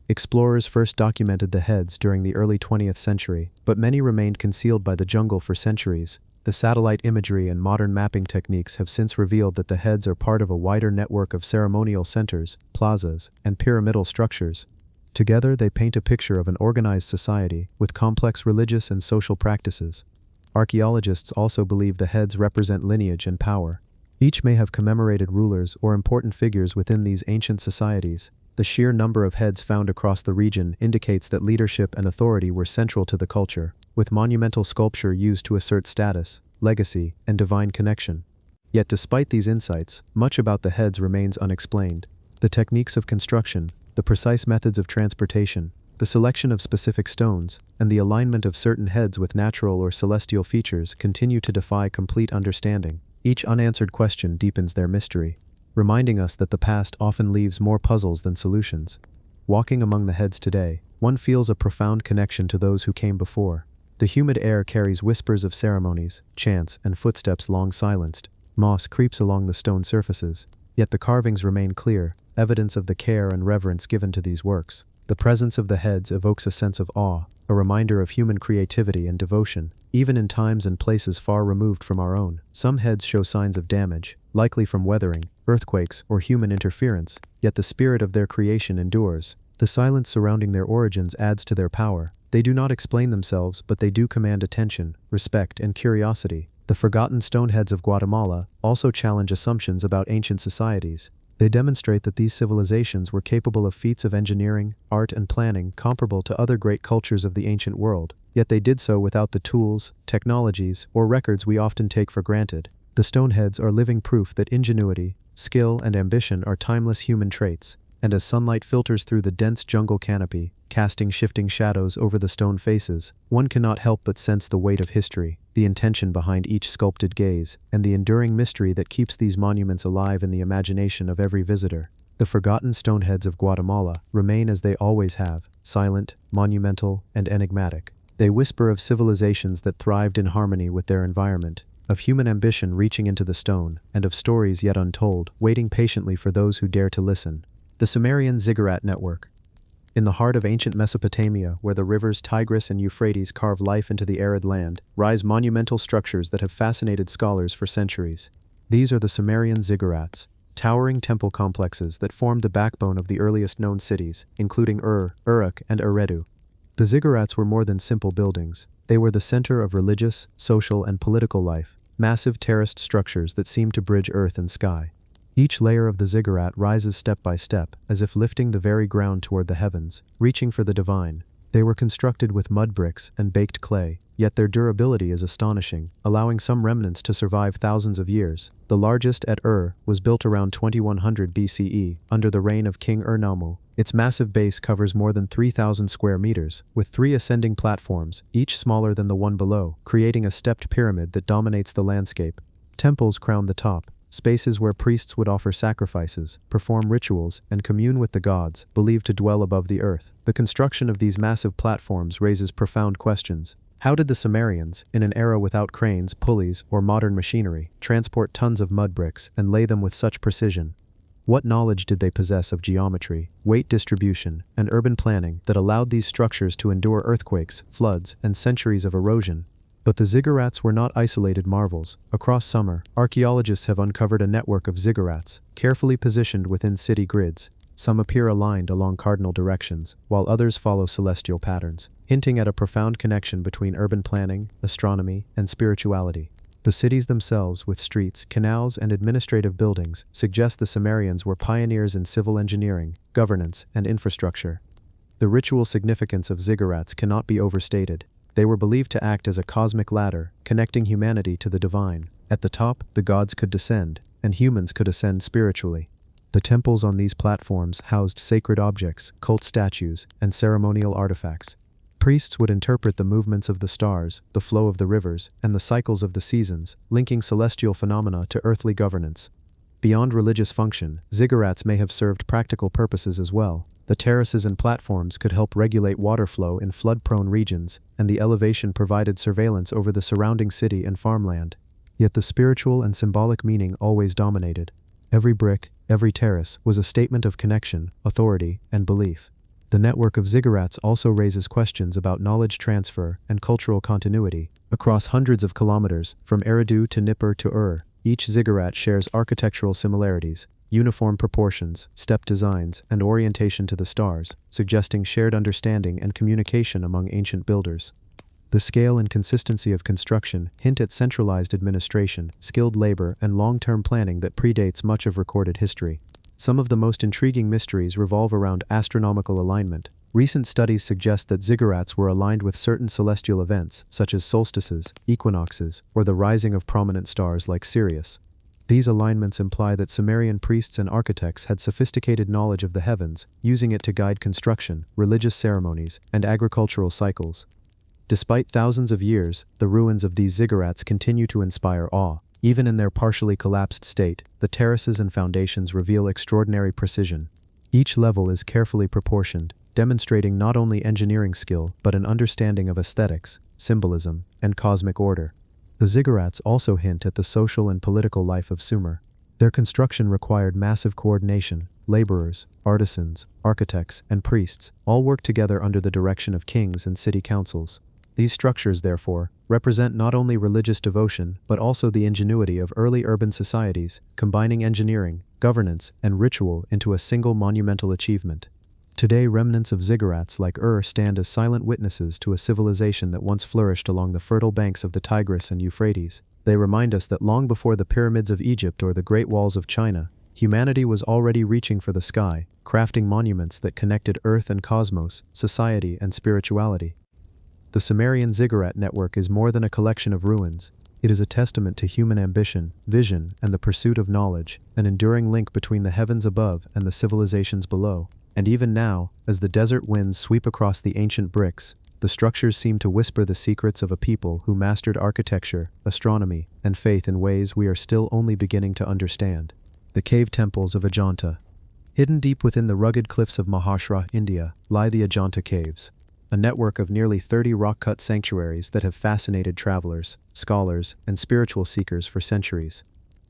Explorers first documented the heads during the early 20th century, but many remained concealed by the jungle for centuries. The satellite imagery and modern mapping techniques have since revealed that the heads are part of a wider network of ceremonial centers, plazas, and pyramidal structures. Together, they paint a picture of an organized society with complex religious and social practices. Archaeologists also believe the heads represent lineage and power. Each may have commemorated rulers or important figures within these ancient societies. The sheer number of heads found across the region indicates that leadership and authority were central to the culture, with monumental sculpture used to assert status, legacy, and divine connection. Yet despite these insights, much about the heads remains unexplained. The techniques of construction, the precise methods of transportation, the selection of specific stones, and the alignment of certain heads with natural or celestial features continue to defy complete understanding. Each unanswered question deepens their mystery, reminding us that the past often leaves more puzzles than solutions. Walking among the heads today, one feels a profound connection to those who came before. The humid air carries whispers of ceremonies, chants, and footsteps long silenced. Moss creeps along the stone surfaces, yet the carvings remain clear, evidence of the care and reverence given to these works. The presence of the heads evokes a sense of awe, a reminder of human creativity and devotion, even in times and places far removed from our own. Some heads show signs of damage, likely from weathering, earthquakes, or human interference, yet the spirit of their creation endures. The silence surrounding their origins adds to their power. They do not explain themselves, but they do command attention, respect, and curiosity. The forgotten stoneheads of Guatemala also challenge assumptions about ancient societies. They demonstrate that these civilizations were capable of feats of engineering, art, and planning comparable to other great cultures of the ancient world, yet they did so without the tools, technologies, or records we often take for granted. The stoneheads are living proof that ingenuity, skill, and ambition are timeless human traits, and as sunlight filters through the dense jungle canopy, casting shifting shadows over the stone faces, one cannot help but sense the weight of history, the intention behind each sculpted gaze, and the enduring mystery that keeps these monuments alive in the imagination of every visitor. The forgotten stoneheads of Guatemala remain as they always have, silent, monumental, and enigmatic. They whisper of civilizations that thrived in harmony with their environment, of human ambition reaching into the stone, and of stories yet untold, waiting patiently for those who dare to listen. The Sumerian Ziggurat Network. In the heart of ancient Mesopotamia, where the rivers Tigris and Euphrates carve life into the arid land, rise monumental structures that have fascinated scholars for centuries. These are the Sumerian ziggurats, towering temple complexes that formed the backbone of the earliest known cities, including Uruk, and Eridu. The ziggurats were more than simple buildings. They were the center of religious, social, and political life, massive terraced structures that seemed to bridge earth and sky. Each layer of the ziggurat rises step by step, as if lifting the very ground toward the heavens, reaching for the divine. They were constructed with mud bricks and baked clay, yet their durability is astonishing, allowing some remnants to survive thousands of years. The largest at was built around 2100 BCE, under the reign of King Ur-Nammu. Its massive base covers more than 3,000 square meters, with 3 ascending platforms, each smaller than the one below, creating a stepped pyramid that dominates the landscape. Temples crown the top, spaces where priests would offer sacrifices, perform rituals, and commune with the gods, believed to dwell above the earth. The construction of these massive platforms raises profound questions. How did the Sumerians, in an era without cranes, pulleys, or modern machinery, transport tons of mud bricks and lay them with such precision? What knowledge did they possess of geometry, weight distribution, and urban planning that allowed these structures to endure earthquakes, floods, and centuries of erosion? But the ziggurats were not isolated marvels. Across summer, archaeologists have uncovered a network of ziggurats, carefully positioned within city grids. Some appear aligned along cardinal directions, while others follow celestial patterns, hinting at a profound connection between urban planning, astronomy, and spirituality. The cities themselves, with streets, canals, and administrative buildings, suggest the Sumerians were pioneers in civil engineering, governance, and infrastructure. The ritual significance of ziggurats cannot be overstated. They were believed to act as a cosmic ladder, connecting humanity to the divine. At the top, the gods could descend, and humans could ascend spiritually. The temples on these platforms housed sacred objects, cult statues, and ceremonial artifacts. Priests would interpret the movements of the stars, the flow of the rivers, and the cycles of the seasons, linking celestial phenomena to earthly governance. Beyond religious function, ziggurats may have served practical purposes as well. The terraces and platforms could help regulate water flow in flood-prone regions, and the elevation provided surveillance over the surrounding city and farmland. Yet the spiritual and symbolic meaning always dominated. Every brick, every terrace, was a statement of connection, authority, and belief. The network of ziggurats also raises questions about knowledge transfer and cultural continuity. Across hundreds of kilometers, from Eridu to Nippur to each ziggurat shares architectural similarities, uniform proportions, step designs, and orientation to the stars, suggesting shared understanding and communication among ancient builders. The scale and consistency of construction hint at centralized administration, skilled labor, and long-term planning that predates much of recorded history. Some of the most intriguing mysteries revolve around astronomical alignment. Recent studies suggest that ziggurats were aligned with certain celestial events, such as solstices, equinoxes, or the rising of prominent stars like Sirius. These alignments imply that Sumerian priests and architects had sophisticated knowledge of the heavens, using it to guide construction, religious ceremonies, and agricultural cycles. Despite thousands of years, the ruins of these ziggurats continue to inspire awe. Even in their partially collapsed state, the terraces and foundations reveal extraordinary precision. Each level is carefully proportioned, demonstrating not only engineering skill but an understanding of aesthetics. symbolism, and cosmic order. The ziggurats also hint at the social and political life of Sumer. Their construction required massive coordination. Laborers, artisans, architects, and priests all worked together under the direction of kings and city councils. These structures, therefore, represent not only religious devotion but also the ingenuity of early urban societies, combining engineering, governance, and ritual into a single monumental achievement. Today, remnants of ziggurats like stand as silent witnesses to a civilization that once flourished along the fertile banks of the Tigris and Euphrates. They remind us that long before the pyramids of Egypt or the Great Walls of China, humanity was already reaching for the sky, crafting monuments that connected earth and cosmos, society and spirituality. The Sumerian ziggurat network is more than a collection of ruins. It is a testament to human ambition, vision, and the pursuit of knowledge, an enduring link between the heavens above and the civilizations below. And even now, as the desert winds sweep across the ancient bricks, the structures seem to whisper the secrets of a people who mastered architecture, astronomy, and faith in ways we are still only beginning to understand. The cave temples of Ajanta. Hidden deep within the rugged cliffs of Maharashtra, India, lie the Ajanta caves, a network of nearly 30 rock-cut sanctuaries that have fascinated travelers, scholars, and spiritual seekers for centuries.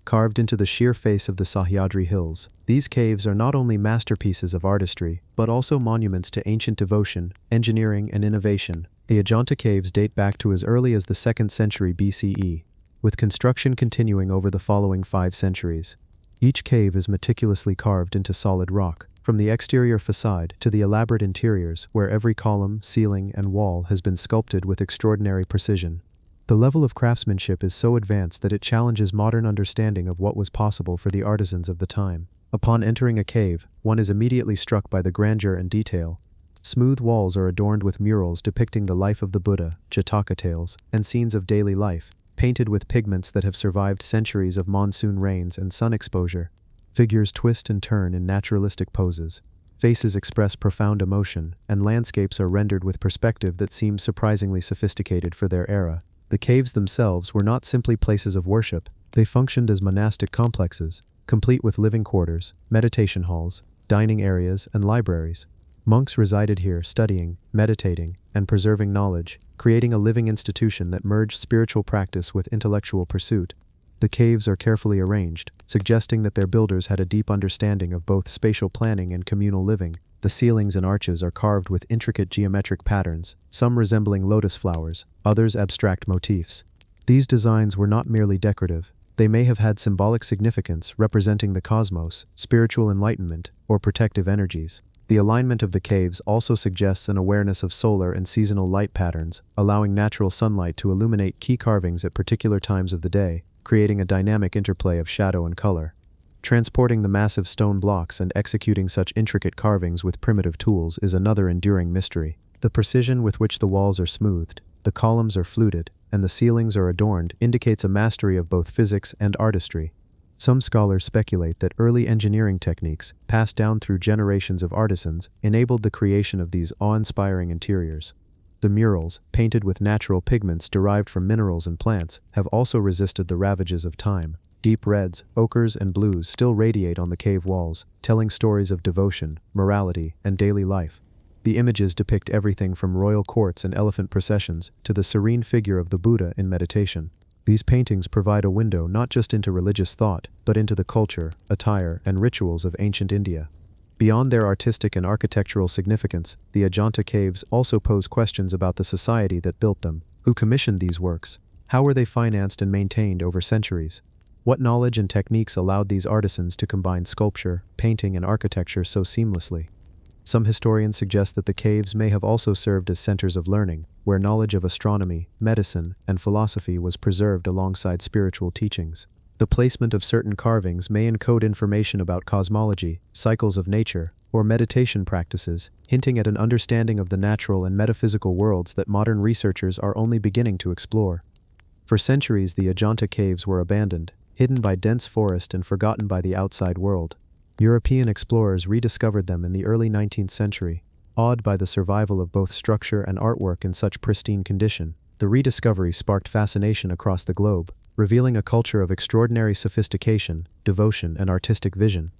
Carved into the sheer face of the Sahyadri Hills, these caves are not only masterpieces of artistry, but also monuments to ancient devotion, engineering, and innovation. The Ajanta caves date back to as early as the 2nd century BCE, with construction continuing over the following 5 centuries. Each cave is meticulously carved into solid rock, from the exterior facade to the elaborate interiors where every column, ceiling, and wall has been sculpted with extraordinary precision. The level of craftsmanship is so advanced that it challenges modern understanding of what was possible for the artisans of the time. Upon entering a cave, one is immediately struck by the grandeur and detail. Smooth walls are adorned with murals depicting the life of the Buddha, Jataka tales, and scenes of daily life, painted with pigments that have survived centuries of monsoon rains and sun exposure. Figures twist and turn in naturalistic poses. Faces express profound emotion, and landscapes are rendered with perspective that seems surprisingly sophisticated for their era. The caves themselves were not simply places of worship, they functioned as monastic complexes, complete with living quarters, meditation halls, dining areas, and libraries. Monks resided here studying, meditating, and preserving knowledge, creating a living institution that merged spiritual practice with intellectual pursuit. The caves are carefully arranged, suggesting that their builders had a deep understanding of both spatial planning and communal living. The ceilings and arches are carved with intricate geometric patterns, some resembling lotus flowers, others abstract motifs. These designs were not merely decorative, they may have had symbolic significance representing the cosmos, spiritual enlightenment, or protective energies. The alignment of the caves also suggests an awareness of solar and seasonal light patterns, allowing natural sunlight to illuminate key carvings at particular times of the day, creating a dynamic interplay of shadow and color. Transporting the massive stone blocks and executing such intricate carvings with primitive tools is another enduring mystery. The precision with which the walls are smoothed, the columns are fluted, and the ceilings are adorned indicates a mastery of both physics and artistry. Some scholars speculate that early engineering techniques, passed down through generations of artisans, enabled the creation of these awe-inspiring interiors. The murals, painted with natural pigments derived from minerals and plants, have also resisted the ravages of time. Deep reds, ochres, and blues still radiate on the cave walls, telling stories of devotion, morality, and daily life. The images depict everything from royal courts and elephant processions to the serene figure of the Buddha in meditation. These paintings provide a window not just into religious thought, but into the culture, attire, and rituals of ancient India. Beyond their artistic and architectural significance, the Ajanta caves also pose questions about the society that built them. Who commissioned these works? How were they financed and maintained over centuries? What knowledge and techniques allowed these artisans to combine sculpture, painting, and architecture so seamlessly? Some historians suggest that the caves may have also served as centers of learning, where knowledge of astronomy, medicine, and philosophy was preserved alongside spiritual teachings. The placement of certain carvings may encode information about cosmology, cycles of nature, or meditation practices, hinting at an understanding of the natural and metaphysical worlds that modern researchers are only beginning to explore. For centuries, the Ajanta caves were abandoned, hidden by dense forest and forgotten by the outside world. European explorers rediscovered them in the early 19th century. Awed by the survival of both structure and artwork in such pristine condition, the rediscovery sparked fascination across the globe, revealing a culture of extraordinary sophistication, devotion, and artistic vision.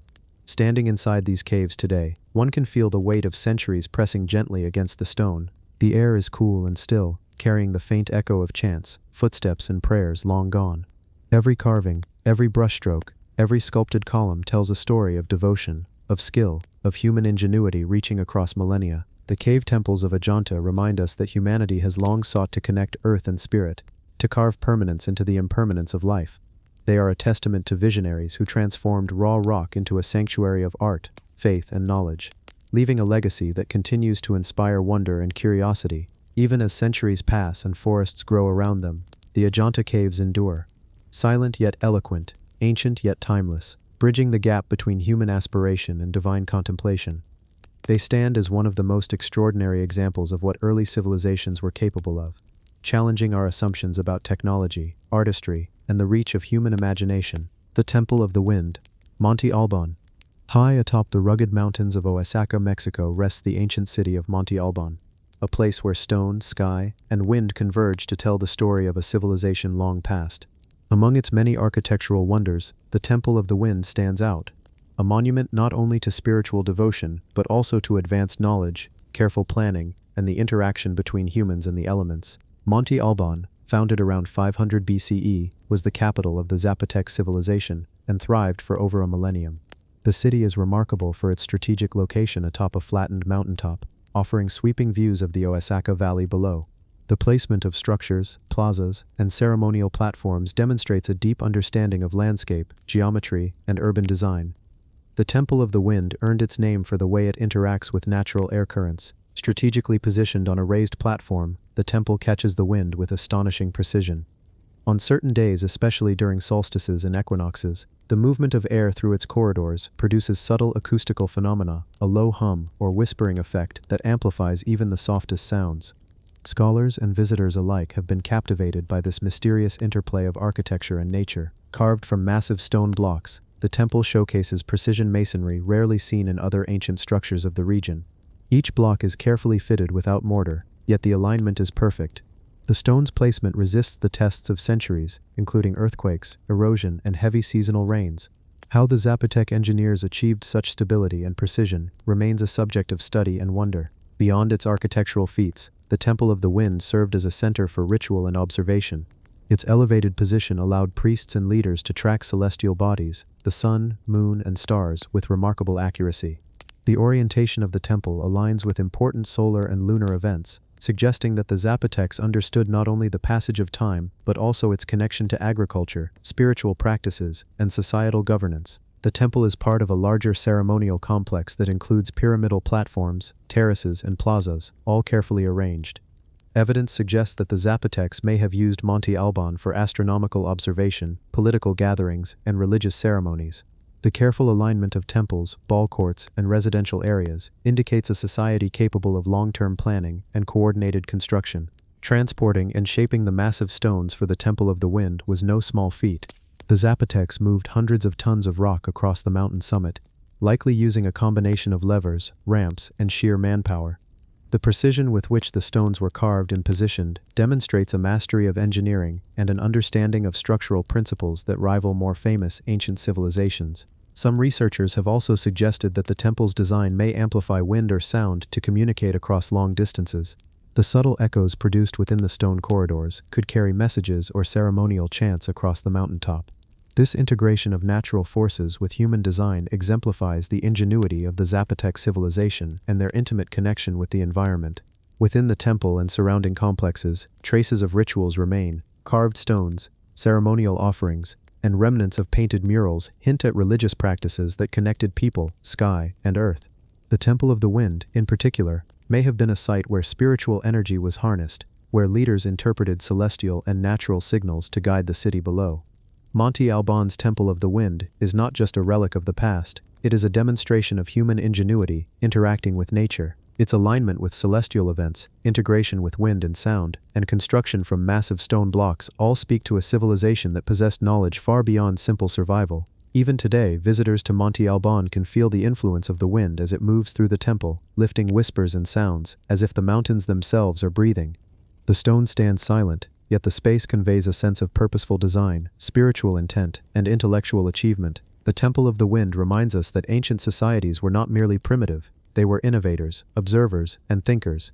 Standing inside these caves today, one can feel the weight of centuries pressing gently against the stone. The air is cool and still, carrying the faint echo of chants, footsteps, and prayers long gone. Every carving, every brushstroke, every sculpted column tells a story of devotion, of skill, of human ingenuity reaching across millennia. The cave temples of Ajanta remind us that humanity has long sought to connect earth and spirit, to carve permanence into the impermanence of life. They are a testament to visionaries who transformed raw rock into a sanctuary of art, faith, and knowledge, leaving a legacy that continues to inspire wonder and curiosity. Even as centuries pass and forests grow around them, the Ajanta caves endure, silent yet eloquent, ancient yet timeless, bridging the gap between human aspiration and divine contemplation. They stand as one of the most extraordinary examples of what early civilizations were capable of, challenging our assumptions about technology, artistry, and the reach of human imagination. The Temple of the Wind, Monte Alban. High atop the rugged mountains of Oaxaca, Mexico, rests the ancient city of Monte Alban, a place where stone, sky, and wind converge to tell the story of a civilization long past. Among its many architectural wonders, the Temple of the Wind stands out, a monument not only to spiritual devotion but also to advanced knowledge, careful planning, and the interaction between humans and the elements. Monte Alban, founded around 500 BCE, was the capital of the Zapotec civilization and thrived for over a millennium. The city is remarkable for its strategic location atop a flattened mountaintop, offering sweeping views of the Oaxaca Valley below. The placement of structures, plazas, and ceremonial platforms demonstrates a deep understanding of landscape, geometry, and urban design. The Temple of the Wind earned its name for the way it interacts with natural air currents. Strategically positioned on a raised platform, the temple catches the wind with astonishing precision. On certain days, especially during solstices and equinoxes, the movement of air through its corridors produces subtle acoustical phenomena, a low hum or whispering effect that amplifies even the softest sounds. Scholars and visitors alike have been captivated by this mysterious interplay of architecture and nature. Carved from massive stone blocks, the temple showcases precision masonry rarely seen in other ancient structures of the region. Each block is carefully fitted without mortar, yet the alignment is perfect. The stone's placement resists the tests of centuries, including earthquakes, erosion, and heavy seasonal rains. How the Zapotec engineers achieved such stability and precision remains a subject of study and wonder. Beyond its architectural feats, the Temple of the Wind served as a center for ritual and observation. Its elevated position allowed priests and leaders to track celestial bodies, the sun, moon, and stars, with remarkable accuracy. The orientation of the temple aligns with important solar and lunar events, suggesting that the Zapotecs understood not only the passage of time but also its connection to agriculture, spiritual practices, and societal governance. The temple is part of a larger ceremonial complex that includes pyramidal platforms, terraces, and plazas, all carefully arranged. Evidence suggests that the Zapotecs may have used Monte Alban for astronomical observation, political gatherings, and religious ceremonies. The careful alignment of temples, ball courts, and residential areas indicates a society capable of long-term planning and coordinated construction. Transporting and shaping the massive stones for the Temple of the Wind was no small feat. The Zapotecs moved hundreds of tons of rock across the mountain summit, likely using a combination of levers, ramps, and sheer manpower. The precision with which the stones were carved and positioned demonstrates a mastery of engineering and an understanding of structural principles that rival more famous ancient civilizations. Some researchers have also suggested that the temple's design may amplify wind or sound to communicate across long distances. The subtle echoes produced within the stone corridors could carry messages or ceremonial chants across the mountaintop. This integration of natural forces with human design exemplifies the ingenuity of the Zapotec civilization and their intimate connection with the environment. Within the temple and surrounding complexes, traces of rituals remain. Carved stones, ceremonial offerings, and remnants of painted murals hint at religious practices that connected people, sky, and earth. The Temple of the Wind, in particular, may have been a site where spiritual energy was harnessed, where leaders interpreted celestial and natural signals to guide the city below. Monte Alban's Temple of the Wind is not just a relic of the past, it is a demonstration of human ingenuity interacting with nature. Its alignment with celestial events, integration with wind and sound, and construction from massive stone blocks all speak to a civilization that possessed knowledge far beyond simple survival. Even today, visitors to Monte Alban can feel the influence of the wind as it moves through the temple, lifting whispers and sounds, as if the mountains themselves are breathing. The stone stands silent, yet the space conveys a sense of purposeful design, spiritual intent, and intellectual achievement. The Temple of the Wind reminds us that ancient societies were not merely primitive, they were innovators, observers, and thinkers.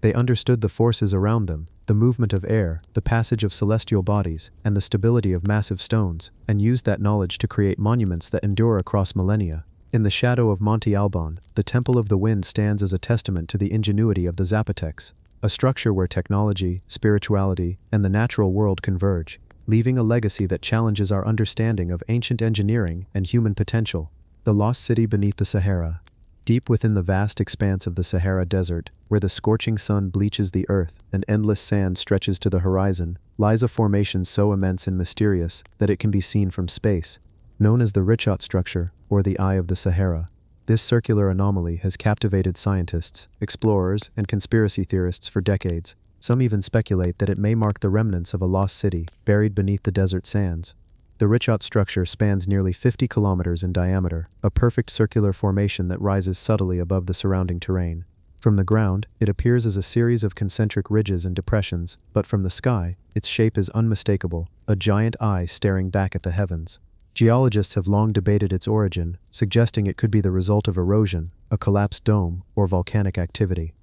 They understood the forces around them, the movement of air, the passage of celestial bodies, and the stability of massive stones, and used that knowledge to create monuments that endure across millennia. In the shadow of Monte Alban, the Temple of the Wind stands as a testament to the ingenuity of the Zapotecs, a structure where technology, spirituality, and the natural world converge, leaving a legacy that challenges our understanding of ancient engineering and human potential. The lost city beneath the Sahara. Deep within the vast expanse of the Sahara Desert, where the scorching sun bleaches the earth and endless sand stretches to the horizon, lies a formation so immense and mysterious that it can be seen from space. Known as the Richat structure, or the Eye of the Sahara, this circular anomaly has captivated scientists, explorers, and conspiracy theorists for decades. Some even speculate that it may mark the remnants of a lost city buried beneath the desert sands. The Richat structure spans nearly 50 kilometers in diameter, a perfect circular formation that rises subtly above the surrounding terrain. From the ground, it appears as a series of concentric ridges and depressions, but from the sky, its shape is unmistakable, a giant eye staring back at the heavens. Geologists have long debated its origin, suggesting it could be the result of erosion, a collapsed dome, or volcanic activity.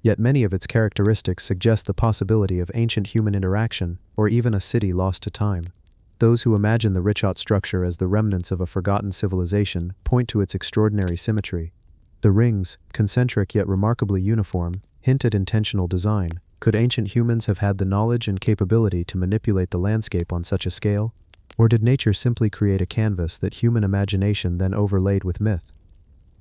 Yet many of its characteristics suggest the possibility of ancient human interaction, or even a city lost to time. Those who imagine the Richat structure as the remnants of a forgotten civilization point to its extraordinary symmetry. The rings, concentric yet remarkably uniform, hint at intentional design. Could ancient humans have had the knowledge and capability to manipulate the landscape on such a scale? Or did nature simply create a canvas that human imagination then overlaid with myth?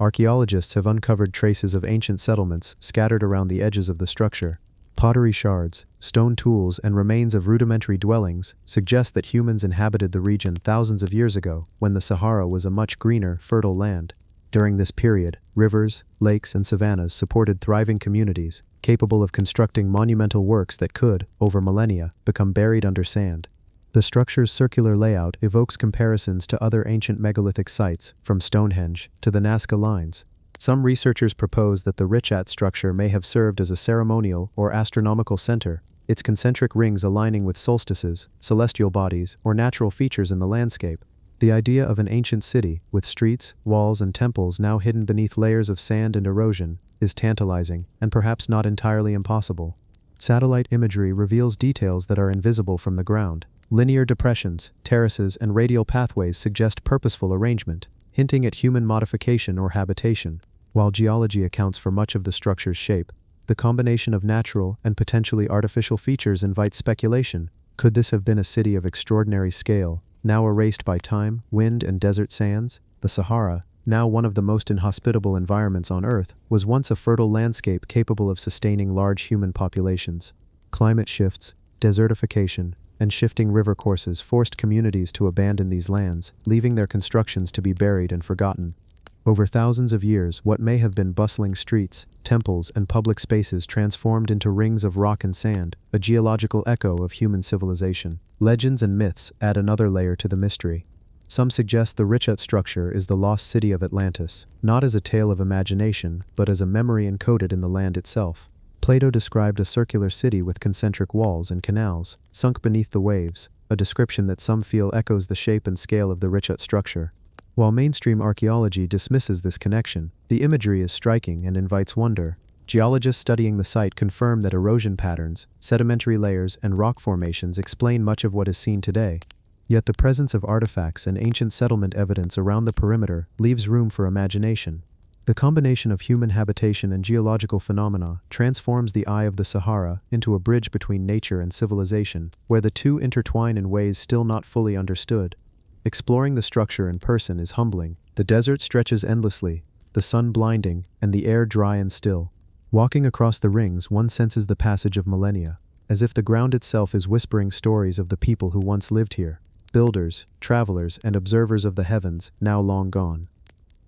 Archaeologists have uncovered traces of ancient settlements scattered around the edges of the structure. Pottery shards, stone tools, and remains of rudimentary dwellings suggest that humans inhabited the region thousands of years ago, when the Sahara was a much greener, fertile land. During this period, rivers, lakes, and savannas supported thriving communities, capable of constructing monumental works that could, over millennia, become buried under sand. The structure's circular layout evokes comparisons to other ancient megalithic sites, from Stonehenge to the Nazca Lines. Some researchers propose that the Richat structure may have served as a ceremonial or astronomical center, its concentric rings aligning with solstices, celestial bodies, or natural features in the landscape. The idea of an ancient city, with streets, walls, and temples now hidden beneath layers of sand and erosion, is tantalizing, and perhaps not entirely impossible. Satellite imagery reveals details that are invisible from the ground. Linear depressions, terraces, and radial pathways suggest purposeful arrangement, hinting at human modification or habitation. While geology accounts for much of the structure's shape, the combination of natural and potentially artificial features invites speculation. Could this have been a city of extraordinary scale, now erased by time, wind, and desert sands? The Sahara, now one of the most inhospitable environments on Earth, was once a fertile landscape capable of sustaining large human populations. Climate shifts, desertification, and shifting river courses forced communities to abandon these lands, leaving their constructions to be buried and forgotten. Over thousands of years, what may have been bustling streets, temples, and public spaces transformed into rings of rock and sand, a geological echo of human civilization. Legends and myths add another layer to the mystery. Some suggest the Richat structure is the lost city of Atlantis, not as a tale of imagination, but as a memory encoded in the land itself. Plato described a circular city with concentric walls and canals, sunk beneath the waves, a description that some feel echoes the shape and scale of the Richat structure. While mainstream archaeology dismisses this connection, the imagery is striking and invites wonder. Geologists studying the site confirm that erosion patterns, sedimentary layers, and rock formations explain much of what is seen today. Yet the presence of artifacts and ancient settlement evidence around the perimeter leaves room for imagination. The combination of human habitation and geological phenomena transforms the Eye of the Sahara into a bridge between nature and civilization, where the two intertwine in ways still not fully understood. Exploring the structure in person is humbling. The desert stretches endlessly, the sun blinding, and the air dry and still. Walking across the rings, one senses the passage of millennia, as if the ground itself is whispering stories of the people who once lived here. Builders, travelers, and observers of the heavens, now long gone.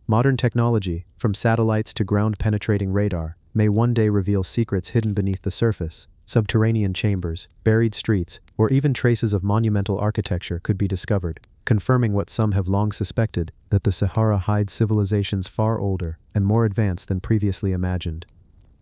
Modern technology, from satellites to ground-penetrating radar, may one day reveal secrets hidden beneath the surface. Subterranean chambers, buried streets, or even traces of monumental architecture could be discovered, confirming what some have long suspected, that the Sahara hides civilizations far older and more advanced than previously imagined.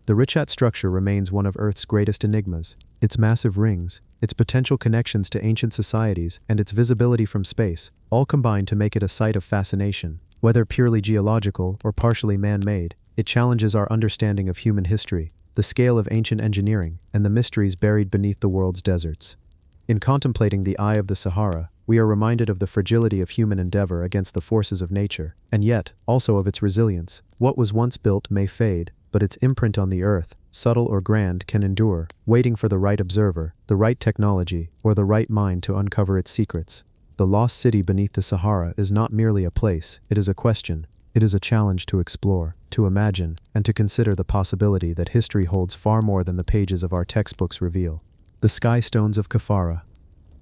The Richat structure remains one of Earth's greatest enigmas. Its massive rings, its potential connections to ancient societies, and its visibility from space, all combine to make it a site of fascination. Whether purely geological or partially man-made, it challenges our understanding of human history. the scale of ancient engineering, and the mysteries buried beneath the world's deserts. In contemplating the Eye of the Sahara, we are reminded of the fragility of human endeavor against the forces of nature, and yet, also of its resilience. What was once built may fade, but its imprint on the earth, subtle or grand, can endure, waiting for the right observer, the right technology, or the right mind to uncover its secrets. The lost city beneath the Sahara is not merely a place, it is a question. It is a challenge to explore, to imagine, and to consider the possibility that history holds far more than the pages of our textbooks reveal. The Sky Stones of Khafra.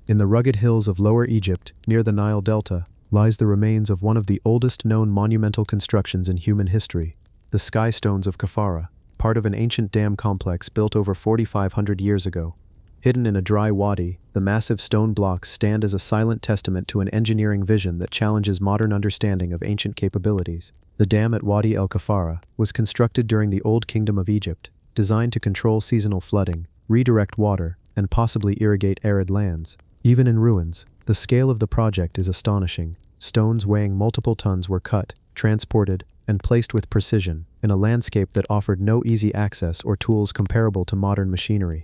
In the rugged hills of Lower Egypt, near the Nile Delta, lies the remains of one of the oldest known monumental constructions in human history, the Sky Stones of Khafra, part of an ancient dam complex built over 4,500 years ago. Hidden in a dry wadi, the massive stone blocks stand as a silent testament to an engineering vision that challenges modern understanding of ancient capabilities. The dam at Wadi el Khafra was constructed during the Old Kingdom of Egypt, designed to control seasonal flooding, redirect water, and possibly irrigate arid lands. Even in ruins, the scale of the project is astonishing. Stones weighing multiple tons were cut, transported, and placed with precision, in a landscape that offered no easy access or tools comparable to modern machinery.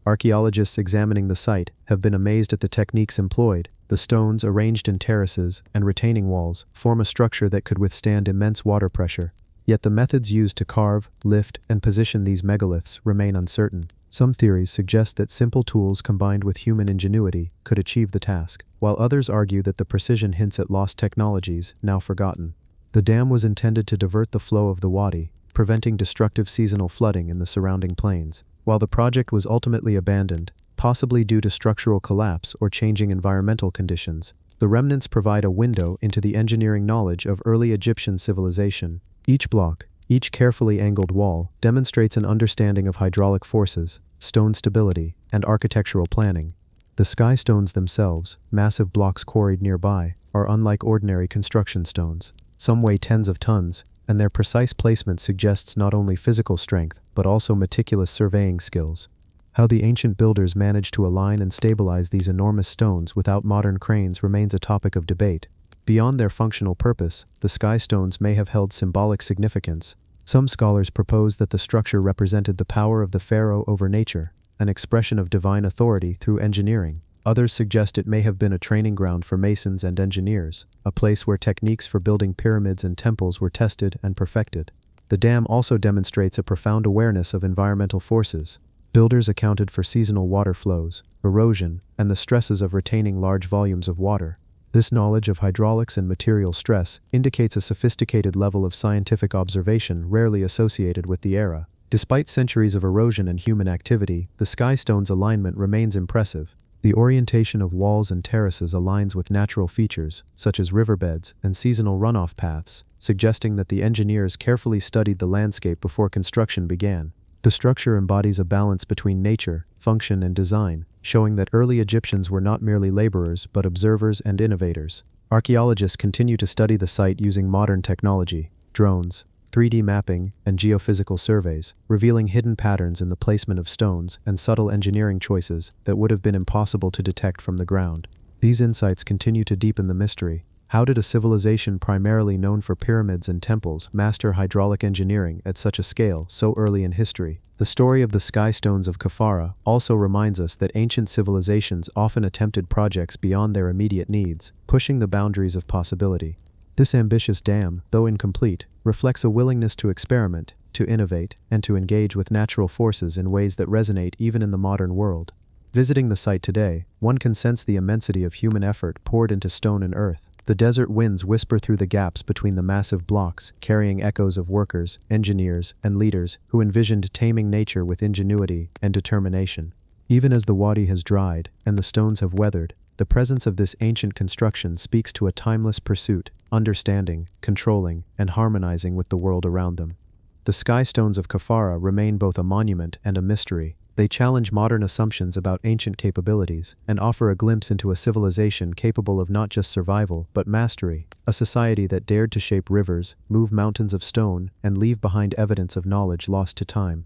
Archaeologists examining the site have been amazed at the techniques employed. The stones, arranged in terraces and retaining walls, form a structure that could withstand immense water pressure. Yet the methods used to carve, lift, and position these megaliths remain uncertain. Some theories suggest that simple tools combined with human ingenuity could achieve the task, while others argue that the precision hints at lost technologies, now forgotten. The dam was intended to divert the flow of the wadi, preventing destructive seasonal flooding in the surrounding plains. While the project was ultimately abandoned, possibly due to structural collapse or changing environmental conditions, the remnants provide a window into the engineering knowledge of early Egyptian civilization. Each block, each carefully angled wall, demonstrates an understanding of hydraulic forces, stone stability, and architectural planning. The sky stones themselves, massive blocks quarried nearby, are unlike ordinary construction stones. Some weigh tens of tons, and their precise placement suggests not only physical strength, but also meticulous surveying skills. How the ancient builders managed to align and stabilize these enormous stones without modern cranes remains a topic of debate. Beyond their functional purpose, the sky stones may have held symbolic significance. Some scholars propose that the structure represented the power of the pharaoh over nature, an expression of divine authority through engineering. Others suggest it may have been a training ground for masons and engineers, a place where techniques for building pyramids and temples were tested and perfected. The dam also demonstrates a profound awareness of environmental forces. Builders accounted for seasonal water flows, erosion, and the stresses of retaining large volumes of water. This knowledge of hydraulics and material stress indicates a sophisticated level of scientific observation rarely associated with the era. Despite centuries of erosion and human activity, the sky stone's alignment remains impressive. The orientation of walls and terraces aligns with natural features, such as riverbeds and seasonal runoff paths, suggesting that the engineers carefully studied the landscape before construction began. The structure embodies a balance between nature, function, and design, showing that early Egyptians were not merely laborers but observers and innovators. Archaeologists continue to study the site using modern technology, drones, 3D mapping, and geophysical surveys, revealing hidden patterns in the placement of stones and subtle engineering choices that would have been impossible to detect from the ground. These insights continue to deepen the mystery. How did a civilization primarily known for pyramids and temples master hydraulic engineering at such a scale so early in history? The story of the sky stones of Khafra also reminds us that ancient civilizations often attempted projects beyond their immediate needs, pushing the boundaries of possibility. This ambitious dam, though incomplete, reflects a willingness to experiment, to innovate, and to engage with natural forces in ways that resonate even in the modern world. Visiting the site today, one can sense the immensity of human effort poured into stone and earth. The desert winds whisper through the gaps between the massive blocks, carrying echoes of workers, engineers, and leaders who envisioned taming nature with ingenuity and determination. Even as the wadi has dried and the stones have weathered, the presence of this ancient construction speaks to a timeless pursuit, understanding, controlling, and harmonizing with the world around them. The sky stones of Khafra remain both a monument and a mystery. They challenge modern assumptions about ancient capabilities and offer a glimpse into a civilization capable of not just survival but mastery, a society that dared to shape rivers, move mountains of stone, and leave behind evidence of knowledge lost to time.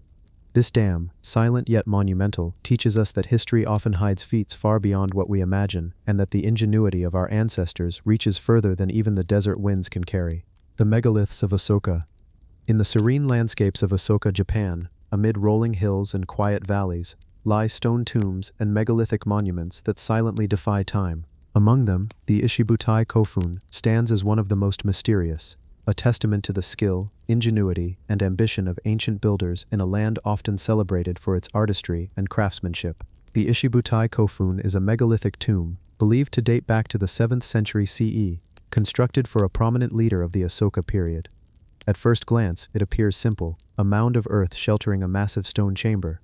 This dam, silent yet monumental, teaches us that history often hides feats far beyond what we imagine, and that the ingenuity of our ancestors reaches further than even the desert winds can carry. The megaliths of Asoka. In the serene landscapes of Asoka, Japan, amid rolling hills and quiet valleys, lie stone tombs and megalithic monuments that silently defy time. Among them, the Ishibutai Kofun stands as one of the most mysterious, a testament to the skill, ingenuity, and ambition of ancient builders in a land often celebrated for its artistry and craftsmanship. The Ishibutai Kofun is a megalithic tomb, believed to date back to the 7th century CE, constructed for a prominent leader of the Asoka period. At first glance, it appears simple, a mound of earth sheltering a massive stone chamber.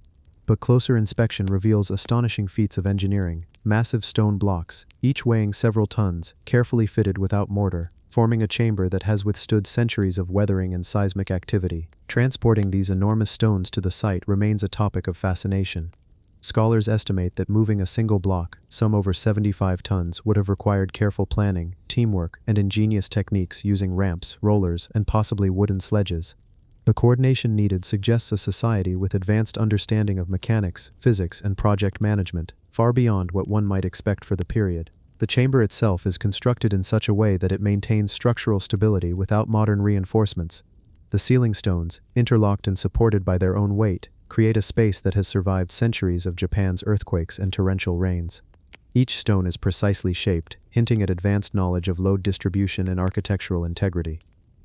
But closer inspection reveals astonishing feats of engineering: massive stone blocks, each weighing several tons, carefully fitted without mortar, forming a chamber that has withstood centuries of weathering and seismic activity. Transporting these enormous stones to the site remains a topic of fascination. Scholars estimate that moving a single block, some over 75 tons, would have required careful planning, teamwork, and ingenious techniques using ramps, rollers, and possibly wooden sledges. The coordination needed suggests a society with advanced understanding of mechanics, physics, and project management, far beyond what one might expect for the period. The chamber itself is constructed in such a way that it maintains structural stability without modern reinforcements. The ceiling stones, interlocked and supported by their own weight, create a space that has survived centuries of Japan's earthquakes and torrential rains. Each stone is precisely shaped, hinting at advanced knowledge of load distribution and architectural integrity.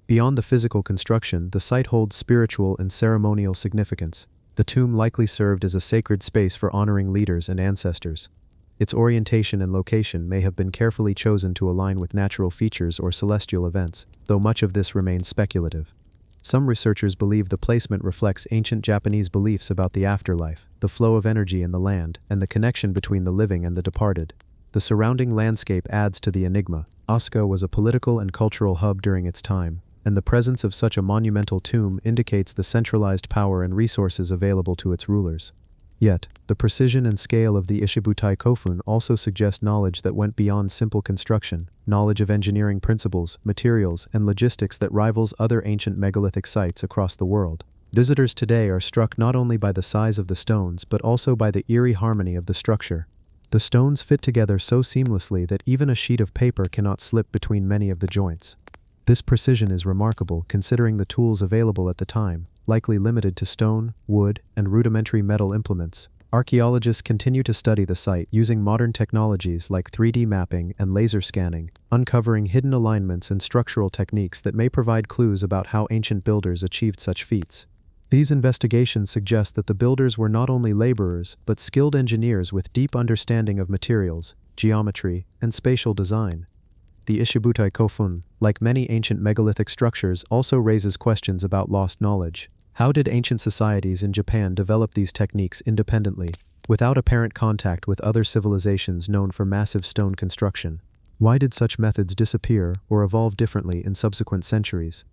Beyond the physical construction, the site holds spiritual and ceremonial significance. The tomb likely served as a sacred space for honoring leaders and ancestors. Its orientation and location may have been carefully chosen to align with natural features or celestial events, though much of this remains speculative. Some researchers believe the placement reflects ancient Japanese beliefs about the afterlife, the flow of energy in the land, and the connection between the living and the departed. The surrounding landscape adds to the enigma. Asuka was a political and cultural hub during its time, and the presence of such a monumental tomb indicates the centralized power and resources available to its rulers. Yet, the precision and scale of the Ishibutai Kofun also suggest knowledge that went beyond simple construction, knowledge of engineering principles, materials, and logistics that rivals other ancient megalithic sites across the world. Visitors today are struck not only by the size of the stones but also by the eerie harmony of the structure. The stones fit together so seamlessly that even a sheet of paper cannot slip between many of the joints. This precision is remarkable considering the tools available at the time, likely limited to stone, wood, and rudimentary metal implements. Archaeologists continue to study the site using modern technologies like 3D mapping and laser scanning, uncovering hidden alignments and structural techniques that may provide clues about how ancient builders achieved such feats. These investigations suggest that the builders were not only laborers but skilled engineers with deep understanding of materials, geometry, and spatial design. The Ishibutai Kofun, like many ancient megalithic structures, also raises questions about lost knowledge. How did ancient societies in Japan develop these techniques independently, without apparent contact with other civilizations known for massive stone construction? Why did such methods disappear or evolve differently in subsequent centuries?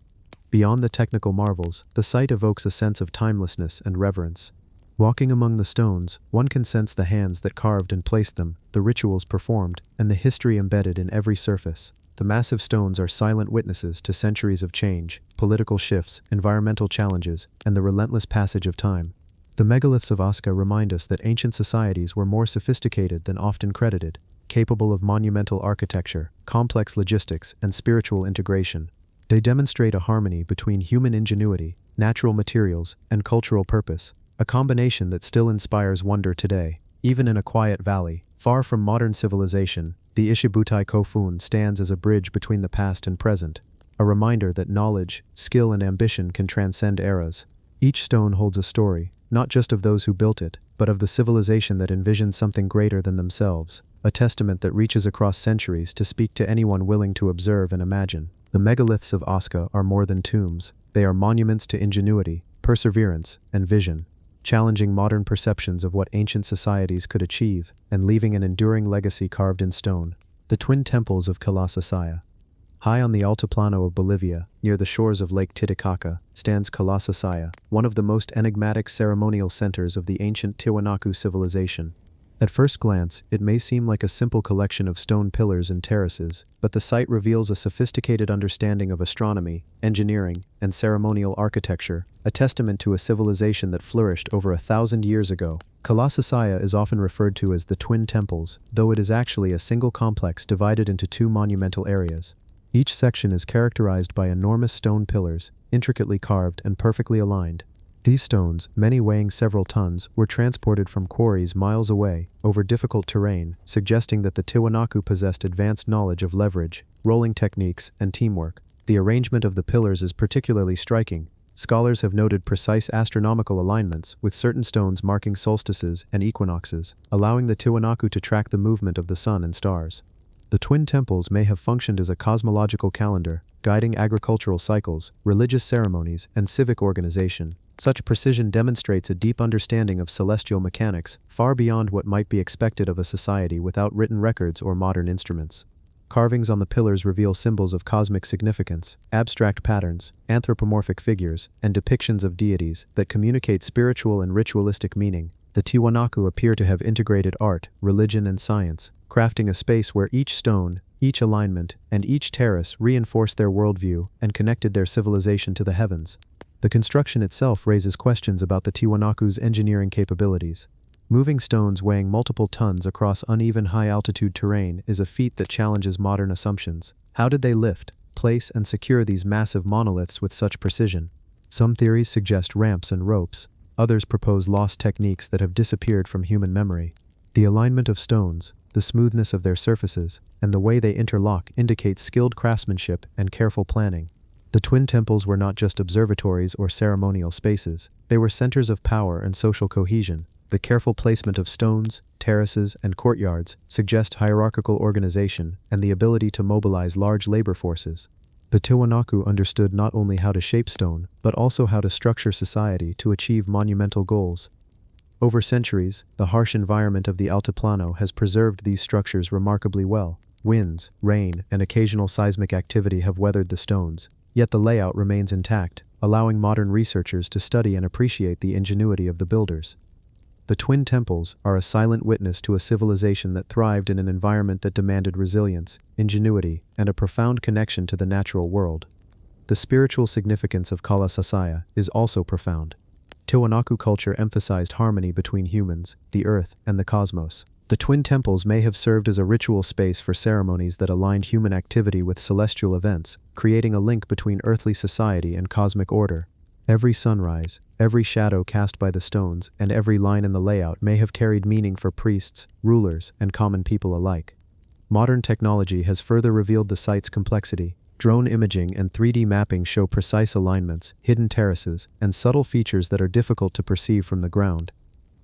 Beyond the technical marvels, the site evokes a sense of timelessness and reverence. Walking among the stones, one can sense the hands that carved and placed them, the rituals performed, and the history embedded in every surface. The massive stones are silent witnesses to centuries of change, political shifts, environmental challenges, and the relentless passage of time. The megaliths of Asuka remind us that ancient societies were more sophisticated than often credited, capable of monumental architecture, complex logistics, and spiritual integration. They demonstrate a harmony between human ingenuity, natural materials, and cultural purpose, a combination that still inspires wonder today. Even in a quiet valley, far from modern civilization, the Ishibutai Kofun stands as a bridge between the past and present, a reminder that knowledge, skill, and ambition can transcend eras. Each stone holds a story, not just of those who built it, but of the civilization that envisioned something greater than themselves, a testament that reaches across centuries to speak to anyone willing to observe and imagine. The megaliths of Asuka are more than tombs. They are monuments to ingenuity, perseverance, and vision, challenging modern perceptions of what ancient societies could achieve and leaving an enduring legacy carved in stone. The twin temples of Kalasasaya. High on the altiplano of Bolivia, near the shores of Lake Titicaca, stands Kalasasaya, one of the most enigmatic ceremonial centers of the ancient Tiwanaku civilization. At first glance, it may seem like a simple collection of stone pillars and terraces, but the site reveals a sophisticated understanding of astronomy, engineering, and ceremonial architecture, a testament to a civilization that flourished over 1,000 years ago. Kalasasaya is often referred to as the Twin Temples, though it is actually a single complex divided into two monumental areas. Each section is characterized by enormous stone pillars, intricately carved and perfectly aligned. These stones, many weighing several tons, were transported from quarries miles away, over difficult terrain, suggesting that the Tiwanaku possessed advanced knowledge of leverage, rolling techniques, and teamwork. The arrangement of the pillars is particularly striking. Scholars have noted precise astronomical alignments, with certain stones marking solstices and equinoxes, allowing the Tiwanaku to track the movement of the sun and stars. The twin temples may have functioned as a cosmological calendar, guiding agricultural cycles, religious ceremonies, and civic organization. Such precision demonstrates a deep understanding of celestial mechanics, far beyond what might be expected of a society without written records or modern instruments. Carvings on the pillars reveal symbols of cosmic significance, abstract patterns, anthropomorphic figures, and depictions of deities that communicate spiritual and ritualistic meaning. The Tiwanaku appear to have integrated art, religion, and science, crafting a space where each stone, each alignment, and each terrace reinforced their worldview and connected their civilization to the heavens. The construction itself raises questions about the Tiwanaku's engineering capabilities. Moving stones weighing multiple tons across uneven high-altitude terrain is a feat that challenges modern assumptions. How did they lift, place, and secure these massive monoliths with such precision? Some theories suggest ramps and ropes. Others propose lost techniques that have disappeared from human memory. The alignment of stones, the smoothness of their surfaces, and the way they interlock indicate skilled craftsmanship and careful planning. The twin temples were not just observatories or ceremonial spaces. They were centers of power and social cohesion. The careful placement of stones, terraces, and courtyards suggest hierarchical organization and the ability to mobilize large labor forces. The Tiwanaku understood not only how to shape stone, but also how to structure society to achieve monumental goals. Over centuries, the harsh environment of the Altiplano has preserved these structures remarkably well. Winds, rain, and occasional seismic activity have weathered the stones, yet the layout remains intact, allowing modern researchers to study and appreciate the ingenuity of the builders. The twin temples are a silent witness to a civilization that thrived in an environment that demanded resilience, ingenuity, and a profound connection to the natural world. The spiritual significance of Kalasasaya is also profound. Tiwanaku culture emphasized harmony between humans, the earth, and the cosmos. The twin temples may have served as a ritual space for ceremonies that aligned human activity with celestial events, creating a link between earthly society and cosmic order. Every sunrise, every shadow cast by the stones, and every line in the layout may have carried meaning for priests, rulers, and common people alike. Modern technology has further revealed the site's complexity. Drone imaging and 3D mapping show precise alignments, hidden terraces, and subtle features that are difficult to perceive from the ground.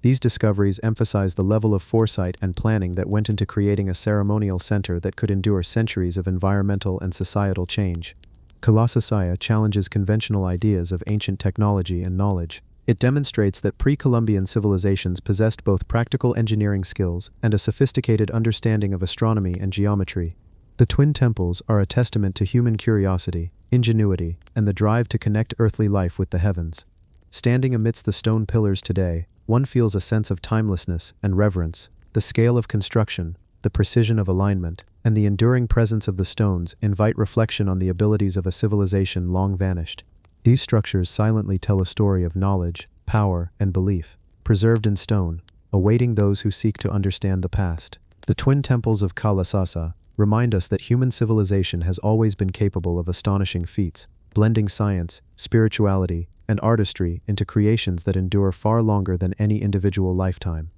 These discoveries emphasize the level of foresight and planning that went into creating a ceremonial center that could endure centuries of environmental and societal change. Kalasasaya challenges conventional ideas of ancient technology and knowledge. It demonstrates that pre-Columbian civilizations possessed both practical engineering skills and a sophisticated understanding of astronomy and geometry. The twin temples are a testament to human curiosity, ingenuity, and the drive to connect earthly life with the heavens. Standing amidst the stone pillars today, one feels a sense of timelessness and reverence. The scale of construction, the precision of alignment, and the enduring presence of the stones invite reflection on the abilities of a civilization long vanished. These structures silently tell a story of knowledge, power, and belief, preserved in stone, awaiting those who seek to understand the past. The twin temples of Kalasasa remind us that human civilization has always been capable of astonishing feats, blending science, spirituality, and artistry into creations that endure far longer than any individual lifetime.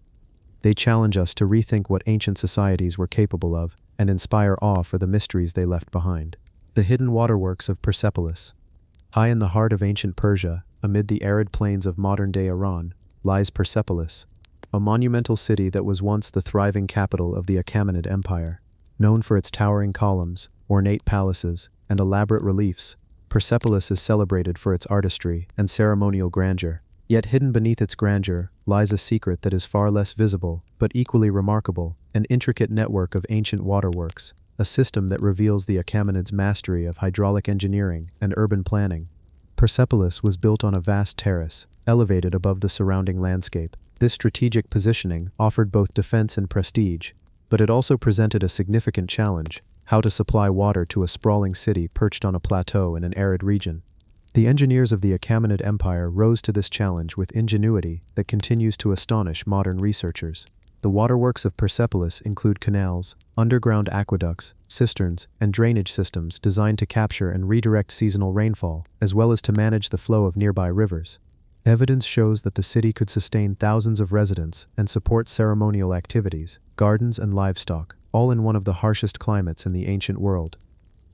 They challenge us to rethink what ancient societies were capable of and inspire awe for the mysteries they left behind. The hidden waterworks of Persepolis. High in the heart of ancient Persia, amid the arid plains of modern-day Iran, lies Persepolis, a monumental city that was once the thriving capital of the Achaemenid Empire. Known for its towering columns, ornate palaces, and elaborate reliefs, Persepolis is celebrated for its artistry and ceremonial grandeur. Yet hidden beneath its grandeur lies a secret that is far less visible, but equally remarkable: an intricate network of ancient waterworks, a system that reveals the Achaemenids' mastery of hydraulic engineering and urban planning. Persepolis was built on a vast terrace, elevated above the surrounding landscape. This strategic positioning offered both defense and prestige, but it also presented a significant challenge: how to supply water to a sprawling city perched on a plateau in an arid region. The engineers of the Achaemenid Empire rose to this challenge with ingenuity that continues to astonish modern researchers. The waterworks of Persepolis include canals, underground aqueducts, cisterns, and drainage systems designed to capture and redirect seasonal rainfall, as well as to manage the flow of nearby rivers. Evidence shows that the city could sustain thousands of residents and support ceremonial activities, gardens and livestock, all in one of the harshest climates in the ancient world.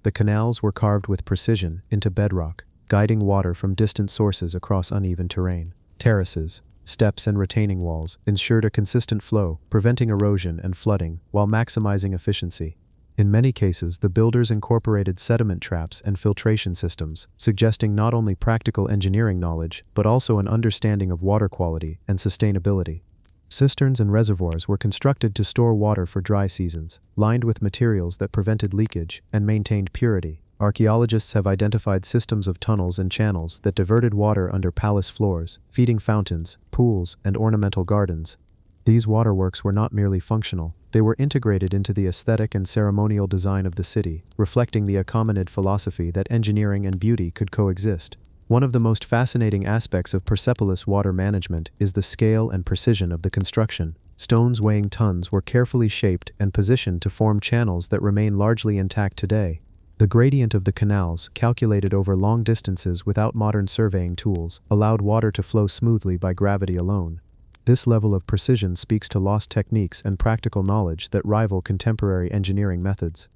The canals were carved with precision into bedrock, guiding water from distant sources across uneven terrain. Terraces, steps and retaining walls ensured a consistent flow, preventing erosion and flooding while maximizing efficiency. In many cases, the builders incorporated sediment traps and filtration systems, suggesting not only practical engineering knowledge, but also an understanding of water quality and sustainability. Cisterns and reservoirs were constructed to store water for dry seasons, lined with materials that prevented leakage and maintained purity. Archaeologists have identified systems of tunnels and channels that diverted water under palace floors, feeding fountains, pools, and ornamental gardens. These waterworks were not merely functional, they were integrated into the aesthetic and ceremonial design of the city, reflecting the Achaemenid philosophy that engineering and beauty could coexist. One of the most fascinating aspects of Persepolis water management is the scale and precision of the construction. Stones weighing tons were carefully shaped and positioned to form channels that remain largely intact today. The gradient of the canals, calculated over long distances without modern surveying tools, allowed water to flow smoothly by gravity alone. This level of precision speaks to lost techniques and practical knowledge that rival contemporary engineering methods.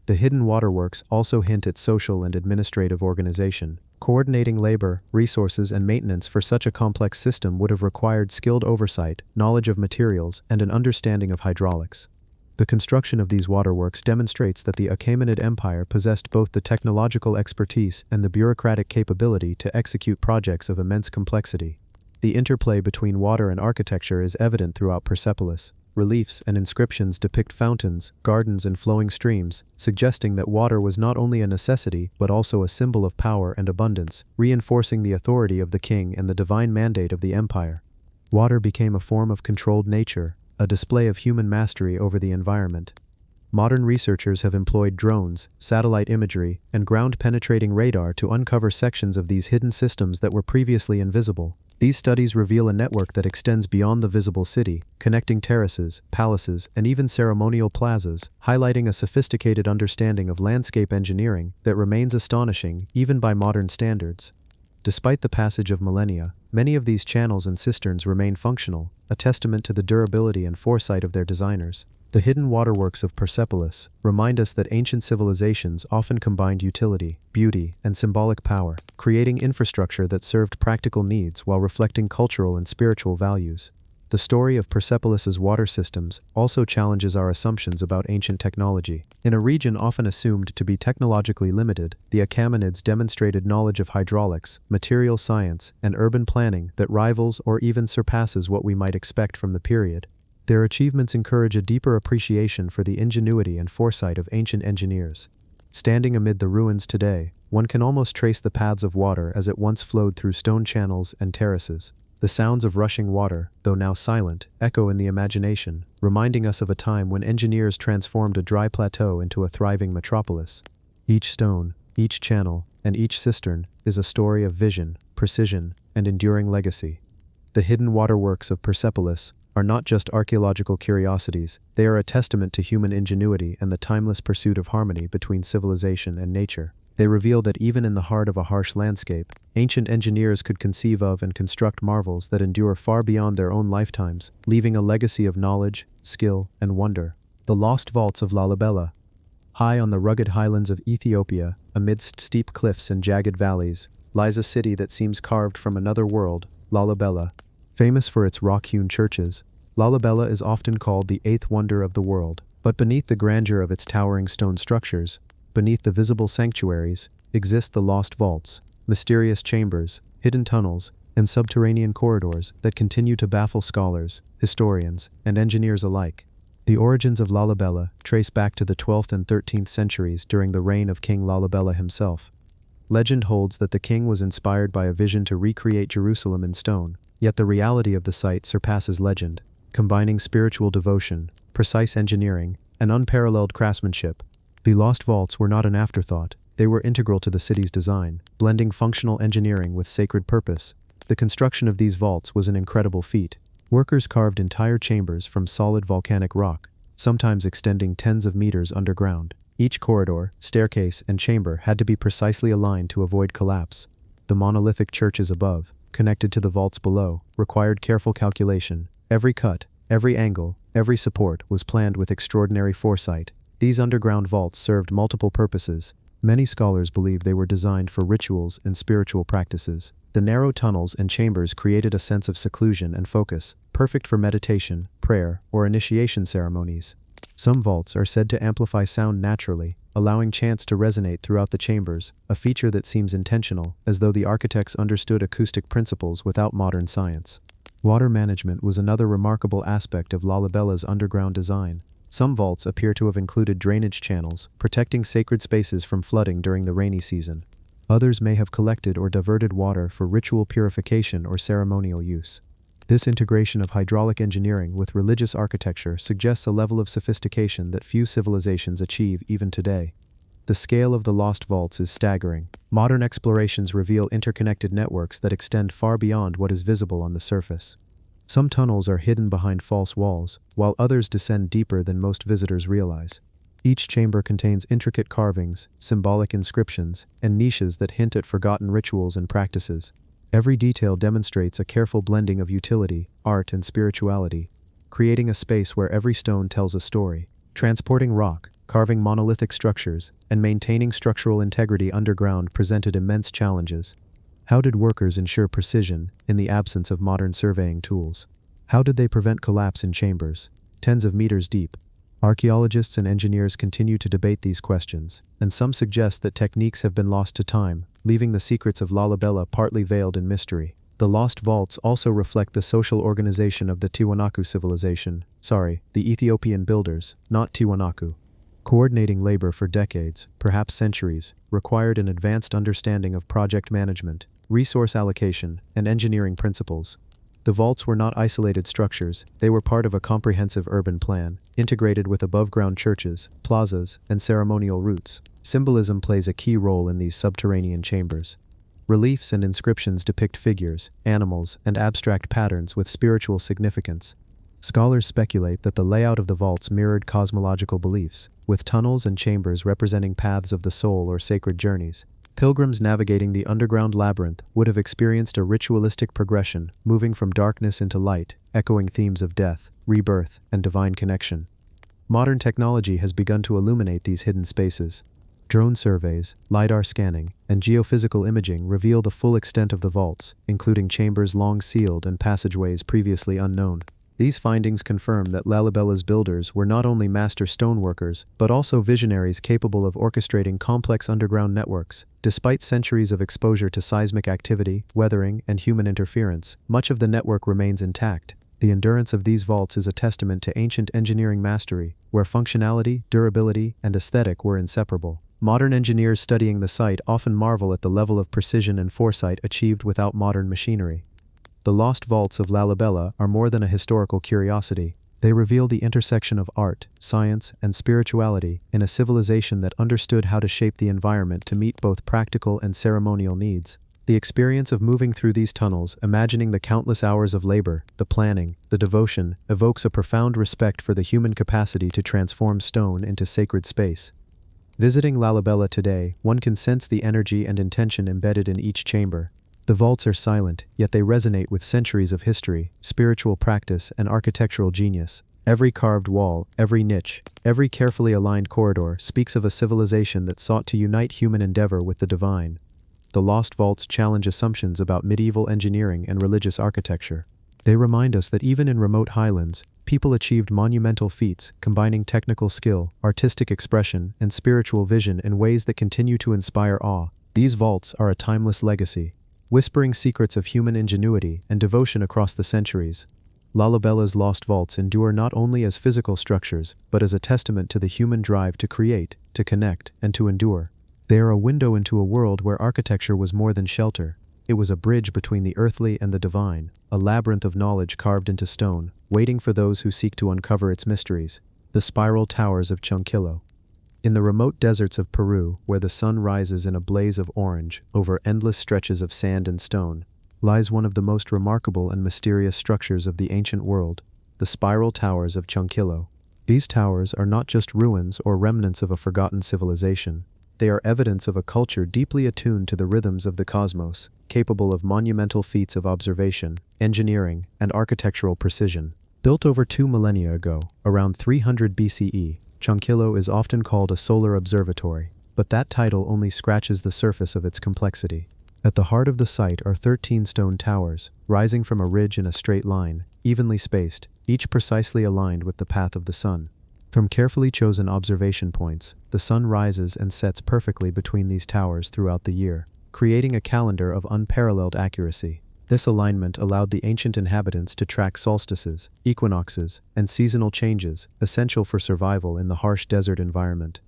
The hidden waterworks also hint at social and administrative organization. Coordinating labor, resources, and maintenance for such a complex system would have required skilled oversight, knowledge of materials, and an understanding of hydraulics. The construction of these waterworks demonstrates that the Achaemenid Empire possessed both the technological expertise and the bureaucratic capability to execute projects of immense complexity. The interplay between water and architecture is evident throughout Persepolis. Reliefs and inscriptions depict fountains, gardens, and flowing streams, suggesting that water was not only a necessity but also a symbol of power and abundance, reinforcing the authority of the king and the divine mandate of the empire. Water became a form of controlled nature, a display of human mastery over the environment. Modern researchers have employed drones, satellite imagery, and ground-penetrating radar to uncover sections of these hidden systems that were previously invisible. These studies reveal a network that extends beyond the visible city, connecting terraces, palaces, and even ceremonial plazas, highlighting a sophisticated understanding of landscape engineering that remains astonishing even by modern standards. Despite the passage of millennia, many of these channels and cisterns remain functional, a testament to the durability and foresight of their designers. The hidden waterworks of Persepolis remind us that ancient civilizations often combined utility, beauty, and symbolic power, creating infrastructure that served practical needs while reflecting cultural and spiritual values. The story of Persepolis's water systems also challenges our assumptions about ancient technology. In a region often assumed to be technologically limited, the Achaemenids demonstrated knowledge of hydraulics, material science, and urban planning that rivals or even surpasses what we might expect from the period. Their achievements encourage a deeper appreciation for the ingenuity and foresight of ancient engineers. Standing amid the ruins today, one can almost trace the paths of water as it once flowed through stone channels and terraces. The sounds of rushing water, though now silent, echo in the imagination, reminding us of a time when engineers transformed a dry plateau into a thriving metropolis. Each stone, each channel, and each cistern is a story of vision, precision, and enduring legacy. The hidden waterworks of Persepolis are not just archaeological curiosities, they are a testament to human ingenuity and the timeless pursuit of harmony between civilization and nature. They reveal that even in the heart of a harsh landscape, ancient engineers could conceive of and construct marvels that endure far beyond their own lifetimes, leaving a legacy of knowledge, skill, and wonder. The lost vaults of Lalibela. High on the rugged highlands of Ethiopia, amidst steep cliffs and jagged valleys, lies a city that seems carved from another world, Lalibela. Famous for its rock-hewn churches, Lalibela is often called the eighth wonder of the world. But beneath the grandeur of its towering stone structures, beneath the visible sanctuaries, exist the lost vaults, mysterious chambers, hidden tunnels, and subterranean corridors that continue to baffle scholars, historians, and engineers alike. The origins of Lalibela trace back to the 12th and 13th centuries during the reign of King Lalibela himself. Legend holds that the king was inspired by a vision to recreate Jerusalem in stone, yet the reality of the site surpasses legend, combining spiritual devotion, precise engineering, and unparalleled craftsmanship. The lost vaults were not an afterthought, they were integral to the city's design, blending functional engineering with sacred purpose. The construction of these vaults was an incredible feat. Workers carved entire chambers from solid volcanic rock, sometimes extending tens of meters underground. Each corridor, staircase, and chamber had to be precisely aligned to avoid collapse. The monolithic churches above, connected to the vaults below, required careful calculation. Every cut, every angle, every support was planned with extraordinary foresight. These underground vaults served multiple purposes. Many scholars believe they were designed for rituals and spiritual practices. The narrow tunnels and chambers created a sense of seclusion and focus, perfect for meditation, prayer, or initiation ceremonies. Some vaults are said to amplify sound naturally, allowing chants to resonate throughout the chambers, a feature that seems intentional, as though the architects understood acoustic principles without modern science. Water management was another remarkable aspect of Lalabella's underground design. Some vaults appear to have included drainage channels, protecting sacred spaces from flooding during the rainy season. Others may have collected or diverted water for ritual purification or ceremonial use. This integration of hydraulic engineering with religious architecture suggests a level of sophistication that few civilizations achieve even today. The scale of the lost vaults is staggering. Modern explorations reveal interconnected networks that extend far beyond what is visible on the surface. Some tunnels are hidden behind false walls, while others descend deeper than most visitors realize. Each chamber contains intricate carvings, symbolic inscriptions, and niches that hint at forgotten rituals and practices. Every detail demonstrates a careful blending of utility, art, and spirituality, creating a space where every stone tells a story. Transporting rock, carving monolithic structures, and maintaining structural integrity underground presented immense challenges. How did workers ensure precision in the absence of modern surveying tools? How did they prevent collapse in chambers, tens of meters deep? Archaeologists and engineers continue to debate these questions, and some suggest that techniques have been lost to time, leaving the secrets of Lalibela partly veiled in mystery. The lost vaults also reflect the social organization of the Tiwanaku civilization. The Ethiopian builders, not Tiwanaku. Coordinating labor for decades, perhaps centuries, required an advanced understanding of project management, resource allocation, and engineering principles. The vaults were not isolated structures, they were part of a comprehensive urban plan, integrated with above-ground churches, plazas, and ceremonial routes. Symbolism plays a key role in these subterranean chambers. Reliefs and inscriptions depict figures, animals, and abstract patterns with spiritual significance. Scholars speculate that the layout of the vaults mirrored cosmological beliefs, with tunnels and chambers representing paths of the soul or sacred journeys. Pilgrims navigating the underground labyrinth would have experienced a ritualistic progression, moving from darkness into light, echoing themes of death, rebirth, and divine connection. Modern technology has begun to illuminate these hidden spaces. Drone surveys, LiDAR scanning, and geophysical imaging reveal the full extent of the vaults, including chambers long sealed and passageways previously unknown. These findings confirm that Lalibela's builders were not only master stoneworkers, but also visionaries capable of orchestrating complex underground networks. Despite centuries of exposure to seismic activity, weathering, and human interference, much of the network remains intact. The endurance of these vaults is a testament to ancient engineering mastery, where functionality, durability, and aesthetic were inseparable. Modern engineers studying the site often marvel at the level of precision and foresight achieved without modern machinery. The lost vaults of Lalibela are more than a historical curiosity. They reveal the intersection of art, science, and spirituality in a civilization that understood how to shape the environment to meet both practical and ceremonial needs. The experience of moving through these tunnels, imagining the countless hours of labor, the planning, the devotion, evokes a profound respect for the human capacity to transform stone into sacred space. Visiting Lalibela today, one can sense the energy and intention embedded in each chamber. The vaults are silent, yet they resonate with centuries of history, spiritual practice, and architectural genius. Every carved wall, every niche, every carefully aligned corridor speaks of a civilization that sought to unite human endeavor with the divine. The lost vaults challenge assumptions about medieval engineering and religious architecture. They remind us that even in remote highlands, people achieved monumental feats, combining technical skill, artistic expression, and spiritual vision in ways that continue to inspire awe. These vaults are a timeless legacy, whispering secrets of human ingenuity and devotion across the centuries. Lalibela's lost vaults endure not only as physical structures, but as a testament to the human drive to create, to connect, and to endure. They are a window into a world where architecture was more than shelter. It was a bridge between the earthly and the divine, a labyrinth of knowledge carved into stone, waiting for those who seek to uncover its mysteries. The spiral towers of Chunquillo. In the remote deserts of Peru, where the sun rises in a blaze of orange over endless stretches of sand and stone, lies one of the most remarkable and mysterious structures of the ancient world, the spiral towers of Chunquillo. These towers are not just ruins or remnants of a forgotten civilization. They are evidence of a culture deeply attuned to the rhythms of the cosmos. capable of monumental feats of observation, engineering, and architectural precision. Built over 2 millennia ago, around 300 BCE, Chankilo is often called a solar observatory, but that title only scratches the surface of its complexity. At the heart of the site are 13 stone towers, rising from a ridge in a straight line, evenly spaced, each precisely aligned with the path of the sun. From carefully chosen observation points, the sun rises and sets perfectly between these towers throughout the year, creating a calendar of unparalleled accuracy. This alignment allowed the ancient inhabitants to track solstices, equinoxes, and seasonal changes, essential for survival in the harsh desert environment.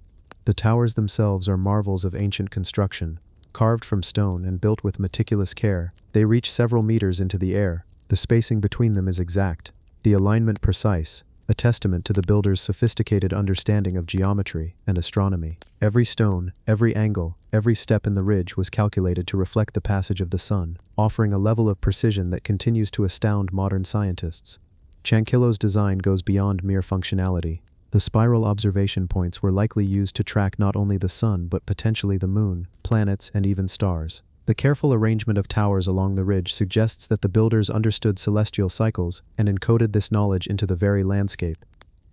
The towers themselves are marvels of ancient construction. Carved from stone and built with meticulous care, they reach several meters into the air. The spacing between them is exact, the alignment precise, a testament to the builder's sophisticated understanding of geometry and astronomy. Every stone, every angle, every step in the ridge was calculated to reflect the passage of the sun, offering a level of precision that continues to astound modern scientists. Chankilo's design goes beyond mere functionality. The spiral observation points were likely used to track not only the sun but potentially the moon, planets, and even stars. The careful arrangement of towers along the ridge suggests that the builders understood celestial cycles and encoded this knowledge into the very landscape.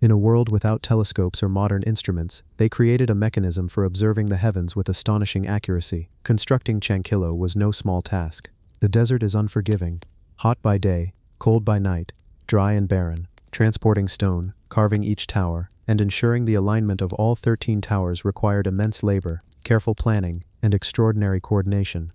In a world without telescopes or modern instruments, they created a mechanism for observing the heavens with astonishing accuracy. Constructing Chankilo was no small task. The desert is unforgiving, hot by day, cold by night, dry and barren. Transporting stone, carving each tower, and ensuring the alignment of all 13 towers required immense labor, careful planning, and extraordinary coordination.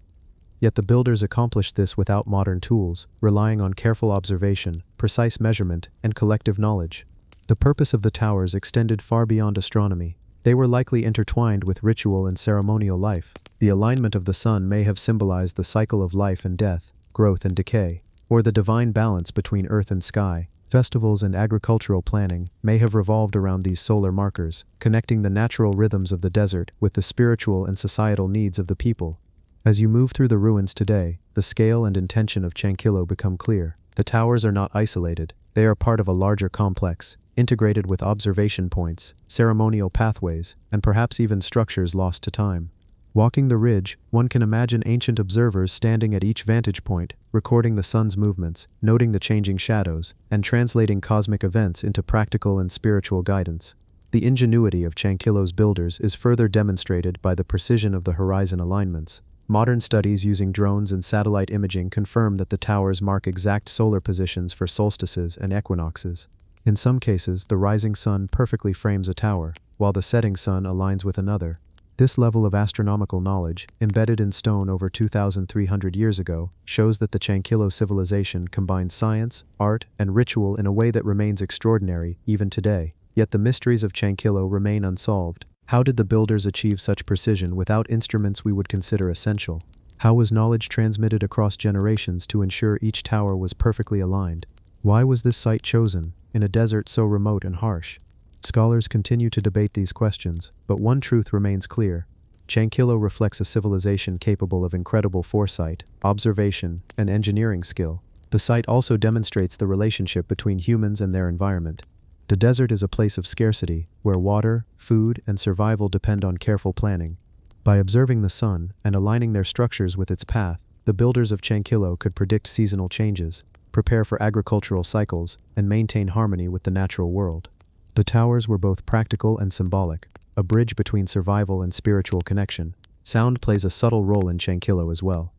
Yet the builders accomplished this without modern tools, relying on careful observation, precise measurement, and collective knowledge. The purpose of the towers extended far beyond astronomy. They were likely intertwined with ritual and ceremonial life. The alignment of the sun may have symbolized the cycle of life and death, growth and decay, or the divine balance between earth and sky. Festivals and agricultural planning may have revolved around these solar markers, connecting the natural rhythms of the desert with the spiritual and societal needs of the people. As you move through the ruins today, the scale and intention of Chankilo become clear. The towers are not isolated, they are part of a larger complex, integrated with observation points, ceremonial pathways, and perhaps even structures lost to time. Walking the ridge, one can imagine ancient observers standing at each vantage point, recording the sun's movements, noting the changing shadows, and translating cosmic events into practical and spiritual guidance. The ingenuity of Chankilo's builders is further demonstrated by the precision of the horizon alignments. Modern studies using drones and satellite imaging confirm that the towers mark exact solar positions for solstices and equinoxes. In some cases, the rising sun perfectly frames a tower, while the setting sun aligns with another. This level of astronomical knowledge, embedded in stone over 2,300 years ago, shows that the Chankilo civilization combined science, art, and ritual in a way that remains extraordinary even today. Yet the mysteries of Chankilo remain unsolved. How did the builders achieve such precision without instruments we would consider essential? How was knowledge transmitted across generations to ensure each tower was perfectly aligned? Why was this site chosen, in a desert so remote and harsh? Scholars continue to debate these questions, but one truth remains clear. Chankilo reflects a civilization capable of incredible foresight, observation, and engineering skill. The site also demonstrates the relationship between humans and their environment. The desert is a place of scarcity, where water, food, and survival depend on careful planning. By observing the sun and aligning their structures with its path, the builders of Chankilo could predict seasonal changes, prepare for agricultural cycles, and maintain harmony with the natural world. The towers were both practical and symbolic, a bridge between survival and spiritual connection. Sound plays a subtle role in Chankilo as well.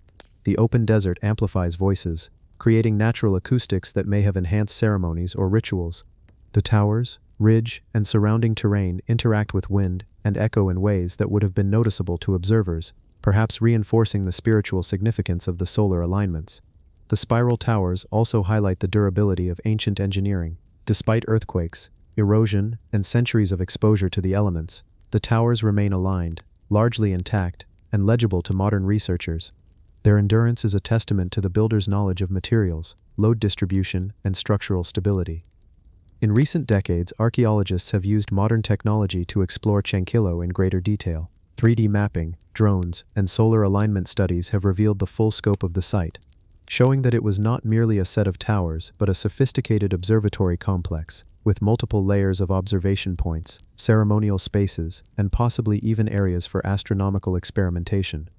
The open desert amplifies voices, creating natural acoustics that may have enhanced ceremonies or rituals. The towers, ridge, and surrounding terrain interact with wind and echo in ways that would have been noticeable to observers, perhaps reinforcing the spiritual significance of the solar alignments. The spiral towers also highlight the durability of ancient engineering. Despite earthquakes, erosion, and centuries of exposure to the elements, the towers remain aligned, largely intact, and legible to modern researchers. Their endurance is a testament to the builders' knowledge of materials, load distribution, and structural stability. In recent decades, archaeologists have used modern technology to explore Chankilo in greater detail. 3D mapping, drones, and solar alignment studies have revealed the full scope of the site, showing that it was not merely a set of towers but a sophisticated observatory complex, with multiple layers of observation points, ceremonial spaces, and possibly even areas for astronomical experimentation.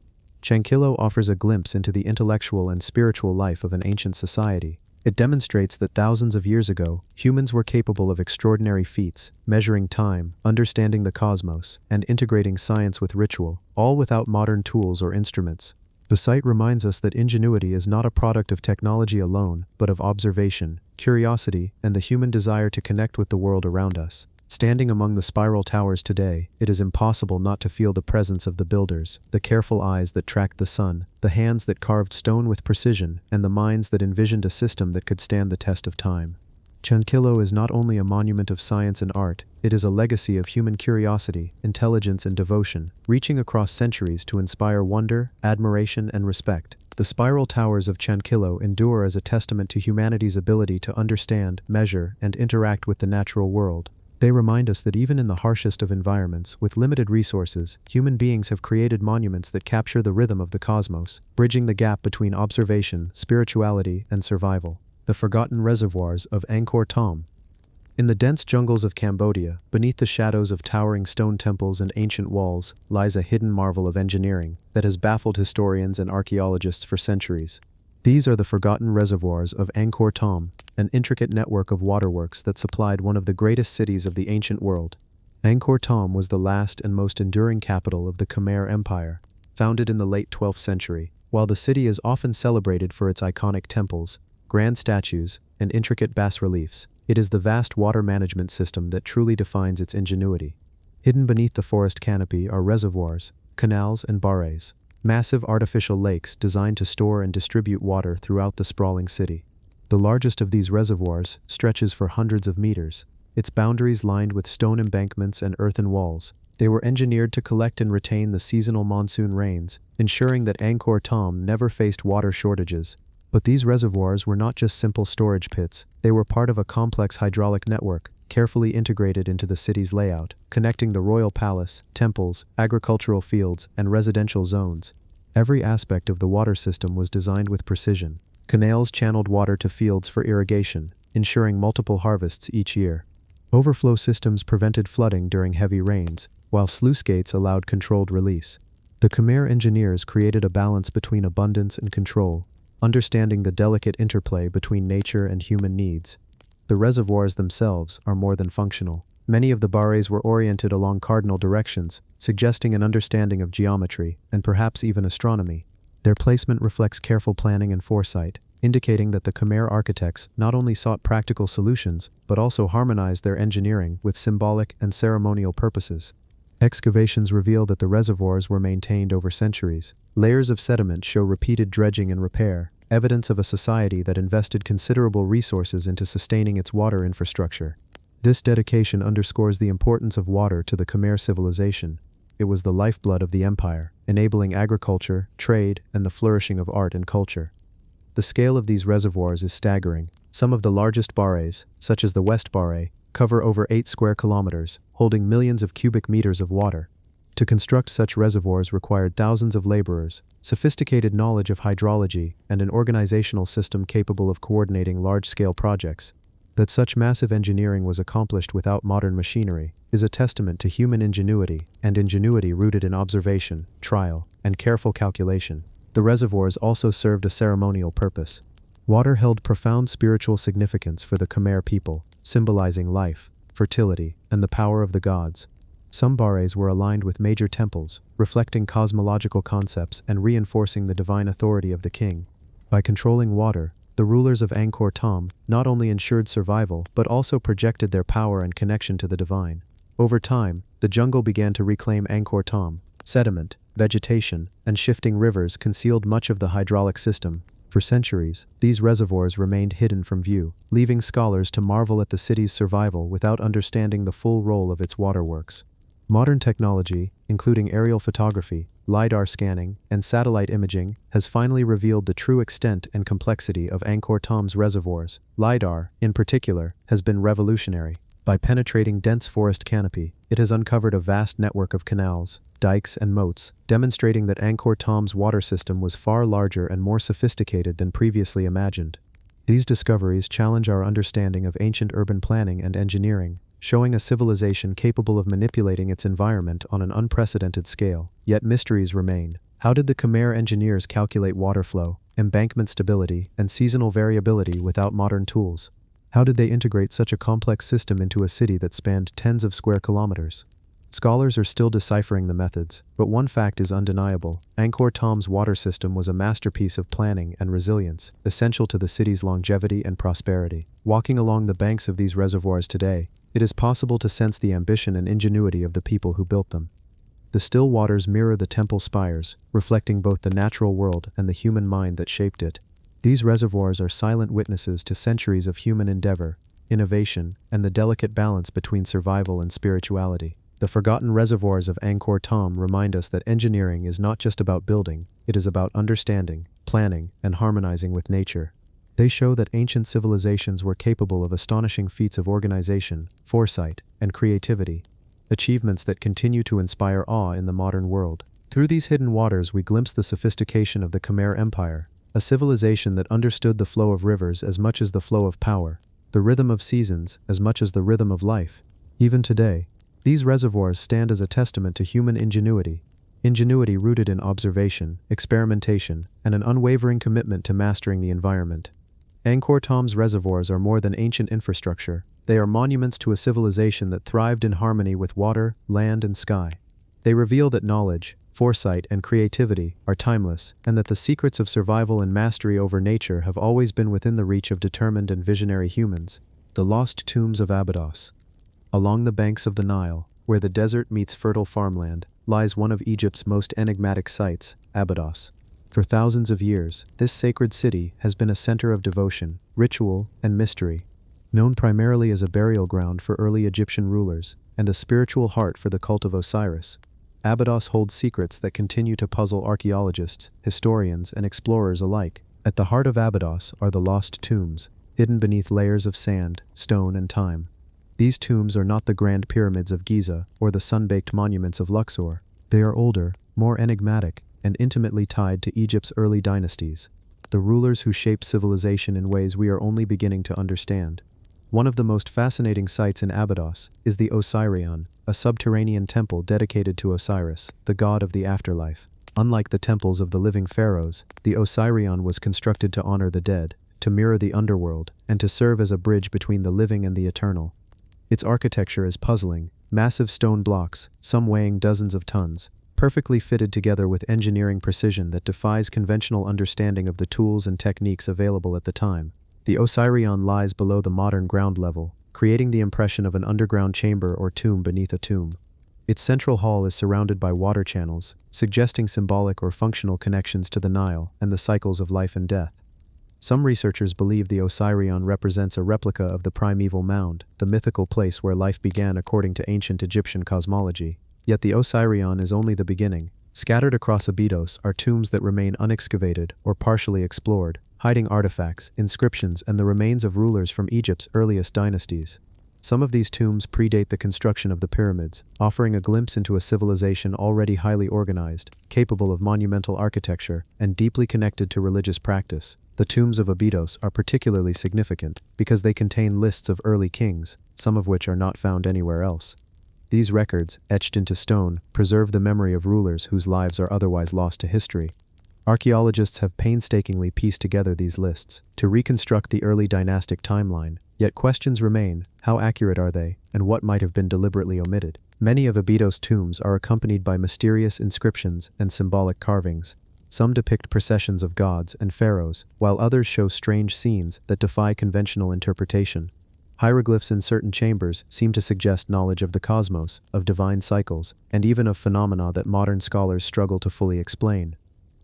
Chankillo offers a glimpse into the intellectual and spiritual life of an ancient society. It demonstrates that thousands of years ago, humans were capable of extraordinary feats, measuring time, understanding the cosmos, and integrating science with ritual, all without modern tools or instruments. The site reminds us that ingenuity is not a product of technology alone, but of observation, curiosity, and the human desire to connect with the world around us. Standing among the spiral towers today, it is impossible not to feel the presence of the builders, the careful eyes that tracked the sun, the hands that carved stone with precision, and the minds that envisioned a system that could stand the test of time. Chankillo is not only a monument of science and art, it is a legacy of human curiosity, intelligence, and devotion, reaching across centuries to inspire wonder, admiration, and respect. The spiral towers of Chankillo endure as a testament to humanity's ability to understand, measure, and interact with the natural world. They remind us that even in the harshest of environments, with limited resources, human beings have created monuments that capture the rhythm of the cosmos, bridging the gap between observation, spirituality, and survival. The forgotten reservoirs of Angkor Thom. In the dense jungles of Cambodia, beneath the shadows of towering stone temples and ancient walls, lies a hidden marvel of engineering that has baffled historians and archaeologists for centuries. These are the forgotten reservoirs of Angkor Thom, an intricate network of waterworks that supplied one of the greatest cities of the ancient world. Angkor Thom was the last and most enduring capital of the Khmer Empire, founded in the late 12th century. While the city is often celebrated for its iconic temples, grand statues, and intricate bas-reliefs, it is the vast water management system that truly defines its ingenuity. Hidden beneath the forest canopy are reservoirs, canals, and bares, massive artificial lakes designed to store and distribute water throughout the sprawling city. The largest of these reservoirs stretches for hundreds of meters, its boundaries lined with stone embankments and earthen walls. They were engineered to collect and retain the seasonal monsoon rains, ensuring that Angkor Thom never faced water shortages. But these reservoirs were not just simple storage pits, they were part of a complex hydraulic network, carefully integrated into the city's layout, connecting the royal palace, temples, agricultural fields, and residential zones. Every aspect of the water system was designed with precision. Canals channeled water to fields for irrigation, ensuring multiple harvests each year. Overflow systems prevented flooding during heavy rains, while sluice gates allowed controlled release. The Khmer engineers created a balance between abundance and control, understanding the delicate interplay between nature and human needs. The reservoirs themselves are more than functional. Many of the bares were oriented along cardinal directions, suggesting an understanding of geometry and perhaps even astronomy. Their placement reflects careful planning and foresight, indicating that the Khmer architects not only sought practical solutions, but also harmonized their engineering with symbolic and ceremonial purposes. Excavations reveal that the reservoirs were maintained over centuries. Layers of sediment show repeated dredging and repair, evidence of a society that invested considerable resources into sustaining its water infrastructure. This dedication underscores the importance of water to the Khmer civilization. It was the lifeblood of the empire, enabling agriculture, trade, and the flourishing of art and culture. The scale of these reservoirs is staggering. Some of the largest bares, such as the West Bare, cover over 8 square kilometers, holding millions of cubic meters of water. To construct such reservoirs required thousands of laborers, sophisticated knowledge of hydrology, and an organizational system capable of coordinating large-scale projects. That such massive engineering was accomplished without modern machinery is a testament to human ingenuity, and ingenuity rooted in observation, trial, and careful calculation. The reservoirs also served a ceremonial purpose. Water held profound spiritual significance for the Khmer people, symbolizing life, fertility, and the power of the gods. Some bares were aligned with major temples, reflecting cosmological concepts and reinforcing the divine authority of the king. By controlling water, the rulers of Angkor Thom not only ensured survival but also projected their power and connection to the divine. Over time, the jungle began to reclaim Angkor Thom. Sediment, vegetation, and shifting rivers concealed much of the hydraulic system. For centuries, these reservoirs remained hidden from view, leaving scholars to marvel at the city's survival without understanding the full role of its waterworks. Modern technology, including aerial photography, LiDAR scanning, and satellite imaging, has finally revealed the true extent and complexity of Angkor Thom's reservoirs. LiDAR, in particular, has been revolutionary. By penetrating dense forest canopy, it has uncovered a vast network of canals, dikes, and moats, demonstrating that Angkor Thom's water system was far larger and more sophisticated than previously imagined. These discoveries challenge our understanding of ancient urban planning and engineering, showing a civilization capable of manipulating its environment on an unprecedented scale. Yet mysteries remain. How did the Khmer engineers calculate water flow, embankment stability, and seasonal variability without modern tools? How did they integrate such a complex system into a city that spanned tens of square kilometers? Scholars are still deciphering the methods, but one fact is undeniable. Angkor Thom's water system was a masterpiece of planning and resilience, essential to the city's longevity and prosperity. Walking along the banks of these reservoirs today, it is possible to sense the ambition and ingenuity of the people who built them. The still waters mirror the temple spires, reflecting both the natural world and the human mind that shaped it. These reservoirs are silent witnesses to centuries of human endeavor, innovation, and the delicate balance between survival and spirituality. The forgotten reservoirs of Angkor Thom remind us that engineering is not just about building, it is about understanding, planning, and harmonizing with nature. They show that ancient civilizations were capable of astonishing feats of organization, foresight, and creativity, achievements that continue to inspire awe in the modern world. Through these hidden waters we glimpse the sophistication of the Khmer Empire, a civilization that understood the flow of rivers as much as the flow of power, the rhythm of seasons as much as the rhythm of life. Even today, these reservoirs stand as a testament to human ingenuity rooted in observation, experimentation, and an unwavering commitment to mastering the environment. Angkor Thom's reservoirs are more than ancient infrastructure, they are monuments to a civilization that thrived in harmony with water, land, and sky. They reveal that knowledge, foresight, and creativity are timeless, and that the secrets of survival and mastery over nature have always been within the reach of determined and visionary humans. The Lost Tombs of Abydos. Along the banks of the Nile, where the desert meets fertile farmland, lies one of Egypt's most enigmatic sites, Abydos. For thousands of years, this sacred city has been a center of devotion, ritual, and mystery. Known primarily as a burial ground for early Egyptian rulers, and a spiritual heart for the cult of Osiris, Abydos holds secrets that continue to puzzle archaeologists, historians, and explorers alike. At the heart of Abydos are the lost tombs, hidden beneath layers of sand, stone, and time. These tombs are not the grand pyramids of Giza or the sun-baked monuments of Luxor. They are older, more enigmatic, and intimately tied to Egypt's early dynasties, the rulers who shaped civilization in ways we are only beginning to understand. One of the most fascinating sites in Abydos is the Osirion, a subterranean temple dedicated to Osiris, the god of the afterlife. Unlike the temples of the living pharaohs, the Osirion was constructed to honor the dead, to mirror the underworld, and to serve as a bridge between the living and the eternal. Its architecture is puzzling, massive stone blocks, some weighing dozens of tons, perfectly fitted together with engineering precision that defies conventional understanding of the tools and techniques available at the time. The Osirion lies below the modern ground level, creating the impression of an underground chamber or tomb beneath a tomb. Its central hall is surrounded by water channels, suggesting symbolic or functional connections to the Nile and the cycles of life and death. Some researchers believe the Osirion represents a replica of the primeval mound, the mythical place where life began according to ancient Egyptian cosmology. Yet the Osirion is only the beginning. Scattered across Abydos are tombs that remain unexcavated or partially explored, hiding artifacts, inscriptions, and the remains of rulers from Egypt's earliest dynasties. Some of these tombs predate the construction of the pyramids, offering a glimpse into a civilization already highly organized, capable of monumental architecture, and deeply connected to religious practice. The tombs of Abydos are particularly significant because they contain lists of early kings, some of which are not found anywhere else. These records, etched into stone, preserve the memory of rulers whose lives are otherwise lost to history. Archaeologists have painstakingly pieced together these lists to reconstruct the early dynastic timeline, yet questions remain: how accurate are they, and what might have been deliberately omitted? Many of Abydos' tombs are accompanied by mysterious inscriptions and symbolic carvings. Some depict processions of gods and pharaohs, while others show strange scenes that defy conventional interpretation. Hieroglyphs in certain chambers seem to suggest knowledge of the cosmos, of divine cycles, and even of phenomena that modern scholars struggle to fully explain.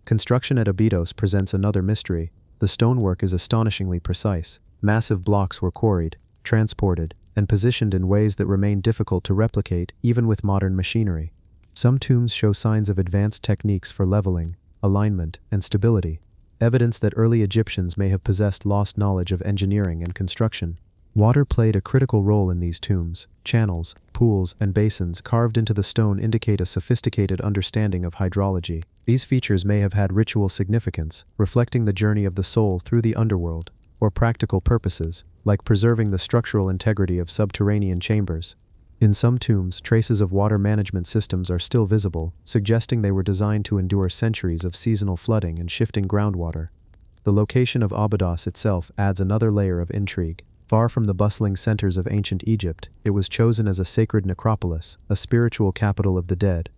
Construction at Abydos presents another mystery. The stonework is astonishingly precise. Massive blocks were quarried, transported, and positioned in ways that remain difficult to replicate even with modern machinery. Some tombs show signs of advanced techniques for leveling, alignment, and stability, evidence that early Egyptians may have possessed lost knowledge of engineering and construction. Water played a critical role in these tombs. Channels, pools, and basins carved into the stone indicate a sophisticated understanding of hydrology. These features may have had ritual significance, reflecting the journey of the soul through the underworld, or practical purposes, like preserving the structural integrity of subterranean chambers. In some tombs, traces of water management systems are still visible, suggesting they were designed to endure centuries of seasonal flooding and shifting groundwater. The location of Abydos itself adds another layer of intrigue. Far from the bustling centers of ancient Egypt, it was chosen as a sacred necropolis, a spiritual capital of the dead.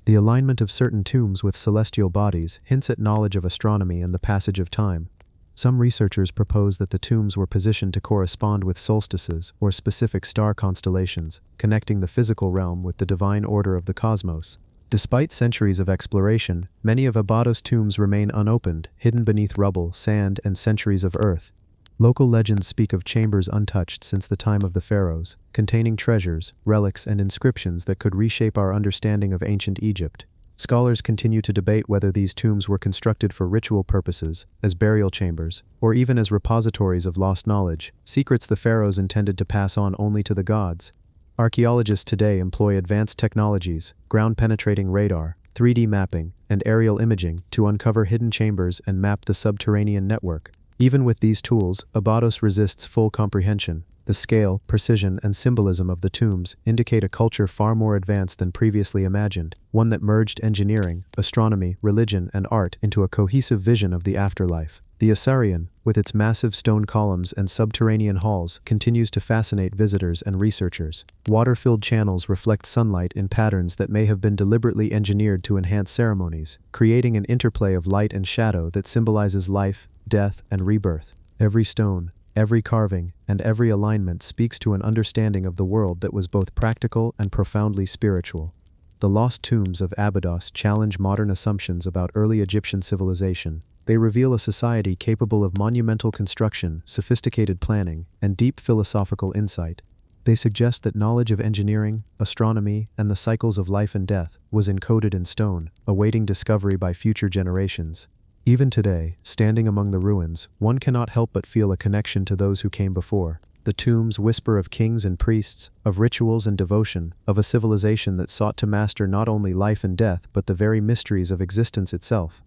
The alignment of certain tombs with celestial bodies hints at knowledge of astronomy and the passage of time. Some researchers propose that the tombs were positioned to correspond with solstices or specific star constellations, connecting the physical realm with the divine order of the cosmos. Despite centuries of exploration, many of Abydos' tombs remain unopened, hidden beneath rubble, sand, and centuries of earth. Local legends speak of chambers untouched since the time of the pharaohs, containing treasures, relics, and inscriptions that could reshape our understanding of ancient Egypt. Scholars continue to debate whether these tombs were constructed for ritual purposes, as burial chambers, or even as repositories of lost knowledge, secrets the pharaohs intended to pass on only to the gods. Archaeologists today employ advanced technologies, ground-penetrating radar, 3D mapping, and aerial imaging to uncover hidden chambers and map the subterranean network. Even with these tools, Abydos resists full comprehension. The scale, precision, and symbolism of the tombs indicate a culture far more advanced than previously imagined, one that merged engineering, astronomy, religion, and art into a cohesive vision of the afterlife. The Assyrian, with its massive stone columns and subterranean halls, continues to fascinate visitors and researchers. Water-filled channels reflect sunlight in patterns that may have been deliberately engineered to enhance ceremonies, creating an interplay of light and shadow that symbolizes life, death, and rebirth. Every stone, every carving, and every alignment speaks to an understanding of the world that was both practical and profoundly spiritual. The lost tombs of Abydos challenge modern assumptions about early Egyptian civilization. They reveal a society capable of monumental construction, sophisticated planning, and deep philosophical insight. They suggest that knowledge of engineering, astronomy, and the cycles of life and death was encoded in stone, awaiting discovery by future generations. Even today, standing among the ruins, one cannot help but feel a connection to those who came before. The tombs whisper of kings and priests, of rituals and devotion, of a civilization that sought to master not only life and death but the very mysteries of existence itself.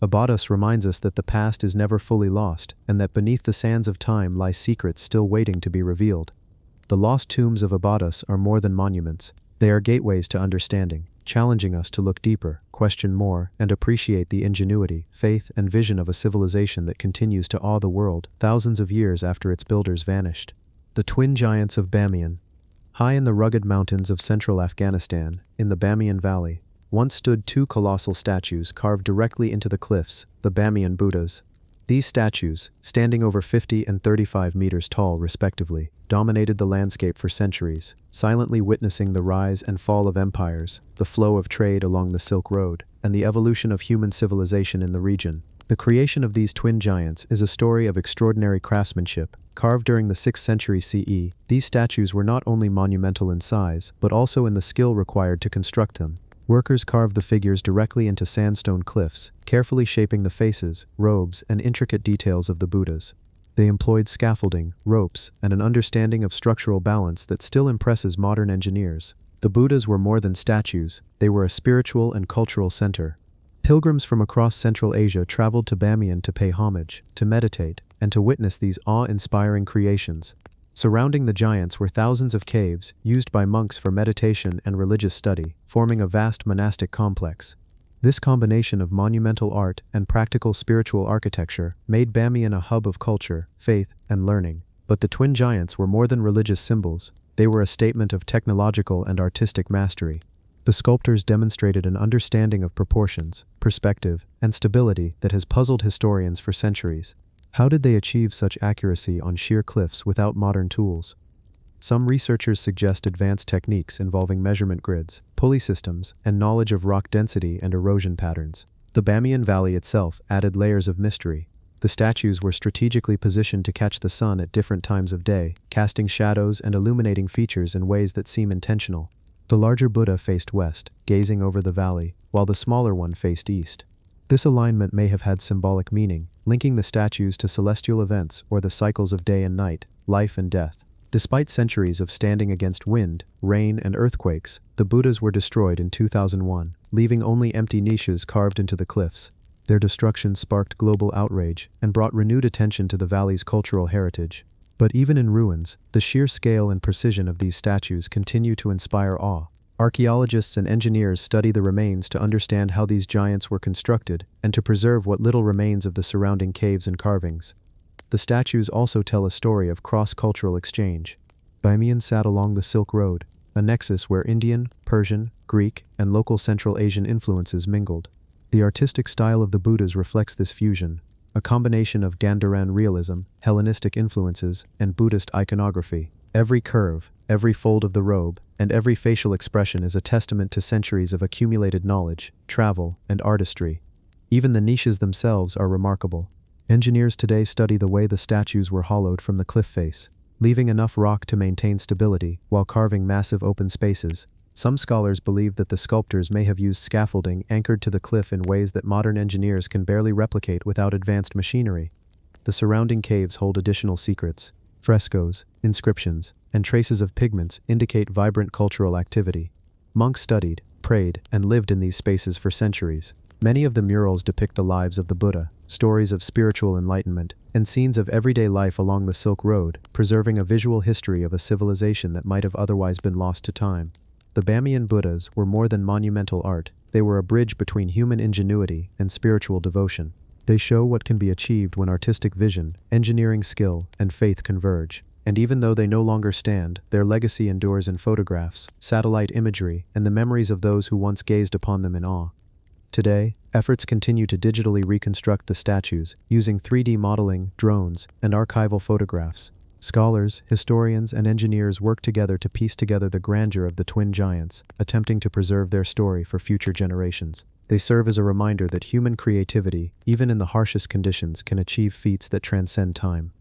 Abydos reminds us that the past is never fully lost, and that beneath the sands of time lie secrets still waiting to be revealed. The lost tombs of Abydos are more than monuments. They are gateways to understanding, challenging us to look deeper, question more, and appreciate the ingenuity, faith, and vision of a civilization that continues to awe the world thousands of years after its builders vanished. The twin giants of Bamiyan. High in the rugged mountains of central Afghanistan, in the Bamiyan Valley, once stood two colossal statues carved directly into the cliffs, the Bamiyan Buddhas. These statues, standing over 50 and 35 meters tall respectively, dominated the landscape for centuries, silently witnessing the rise and fall of empires, the flow of trade along the Silk Road, and the evolution of human civilization in the region. The creation of these twin giants is a story of extraordinary craftsmanship. Carved during the 6th century CE, these statues were not only monumental in size, but also in the skill required to construct them. Workers carved the figures directly into sandstone cliffs, carefully shaping the faces, robes, and intricate details of the Buddhas. They employed scaffolding, ropes, and an understanding of structural balance that still impresses modern engineers. The Buddhas were more than statues, they were a spiritual and cultural center. Pilgrims from across Central Asia traveled to Bamiyan to pay homage, to meditate, and to witness these awe-inspiring creations. Surrounding the giants were thousands of caves, used by monks for meditation and religious study, forming a vast monastic complex. This combination of monumental art and practical spiritual architecture made Bamiyan a hub of culture, faith, and learning. But the twin giants were more than religious symbols. They were a statement of technological and artistic mastery. The sculptors demonstrated an understanding of proportions, perspective, and stability that has puzzled historians for centuries. How did they achieve such accuracy on sheer cliffs without modern tools? Some researchers suggest advanced techniques involving measurement grids, pulley systems, and knowledge of rock density and erosion patterns. The Bamiyan Valley itself added layers of mystery. The statues were strategically positioned to catch the sun at different times of day, casting shadows and illuminating features in ways that seem intentional. The larger Buddha faced west, gazing over the valley, while the smaller one faced east. This alignment may have had symbolic meaning, linking the statues to celestial events or the cycles of day and night, life and death. Despite centuries of standing against wind, rain, and earthquakes, the Buddhas were destroyed in 2001, leaving only empty niches carved into the cliffs. Their destruction sparked global outrage and brought renewed attention to the valley's cultural heritage. But even in ruins, the sheer scale and precision of these statues continue to inspire awe. Archaeologists and engineers study the remains to understand how these giants were constructed and to preserve what little remains of the surrounding caves and carvings. The statues also tell a story of cross-cultural exchange. Bamiyan sat along the Silk Road, a nexus where Indian, Persian, Greek, and local Central Asian influences mingled. The artistic style of the Buddhas reflects this fusion, a combination of Gandharan realism, Hellenistic influences, and Buddhist iconography. Every curve, every fold of the robe, and every facial expression is a testament to centuries of accumulated knowledge, travel, and artistry. Even the niches themselves are remarkable. Engineers today study the way the statues were hollowed from the cliff face, leaving enough rock to maintain stability while carving massive open spaces. Some scholars believe that the sculptors may have used scaffolding anchored to the cliff in ways that modern engineers can barely replicate without advanced machinery. The surrounding caves hold additional secrets. Frescoes, inscriptions, and traces of pigments indicate vibrant cultural activity. Monks studied, prayed, and lived in these spaces for centuries. Many of the murals depict the lives of the Buddha, stories of spiritual enlightenment, and scenes of everyday life along the Silk Road, preserving a visual history of a civilization that might have otherwise been lost to time. The Bamiyan Buddhas were more than monumental art. They were a bridge between human ingenuity and spiritual devotion. They show what can be achieved when artistic vision, engineering skill, and faith converge. And even though they no longer stand, their legacy endures in photographs, satellite imagery, and the memories of those who once gazed upon them in awe. Today, efforts continue to digitally reconstruct the statues, using 3D modeling, drones, and archival photographs. Scholars, historians, and engineers work together to piece together the grandeur of the twin giants, attempting to preserve their story for future generations. They serve as a reminder that human creativity, even in the harshest conditions, can achieve feats that transcend time.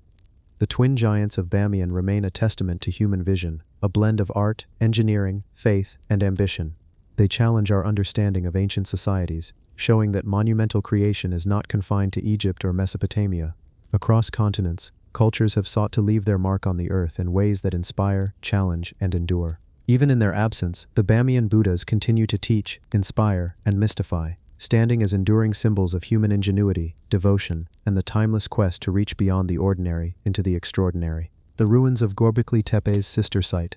The twin giants of Bamiyan remain a testament to human vision, a blend of art, engineering, faith, and ambition. They challenge our understanding of ancient societies, showing that monumental creation is not confined to Egypt or Mesopotamia. Across continents, cultures have sought to leave their mark on the earth in ways that inspire, challenge, and endure. Even in their absence, the Bamiyan Buddhas continue to teach, inspire, and mystify, standing as enduring symbols of human ingenuity, devotion, and the timeless quest to reach beyond the ordinary into the extraordinary. The ruins of Göbekli Tepe's sister site.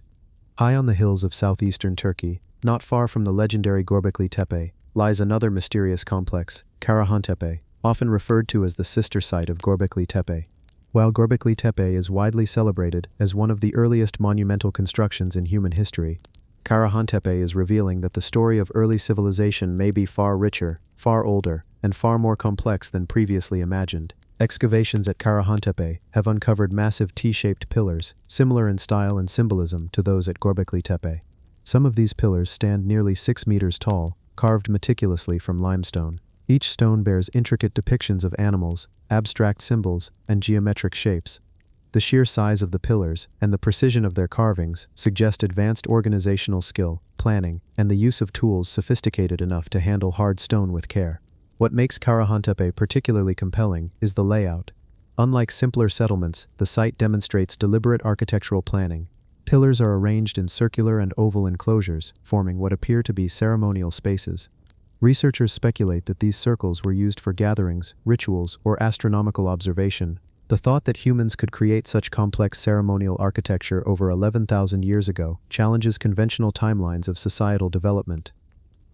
High on the hills of southeastern Turkey, not far from the legendary Göbekli Tepe, lies another mysterious complex, Karahantepe, often referred to as the sister site of Göbekli Tepe. While Göbekli Tepe is widely celebrated as one of the earliest monumental constructions in human history, Karahantepe is revealing that the story of early civilization may be far richer, far older, and far more complex than previously imagined. Excavations at Karahantepe have uncovered massive T-shaped pillars, similar in style and symbolism to those at Göbekli Tepe. Some of these pillars stand nearly 6 meters tall, carved meticulously from limestone. Each stone bears intricate depictions of animals, abstract symbols, and geometric shapes. The sheer size of the pillars and the precision of their carvings suggest advanced organizational skill, planning, and the use of tools sophisticated enough to handle hard stone with care. What makes Karahantepe particularly compelling is the layout. Unlike simpler settlements, the site demonstrates deliberate architectural planning. Pillars are arranged in circular and oval enclosures, forming what appear to be ceremonial spaces. Researchers speculate that these circles were used for gatherings, rituals, or astronomical observation. The thought that humans could create such complex ceremonial architecture over 11,000 years ago challenges conventional timelines of societal development.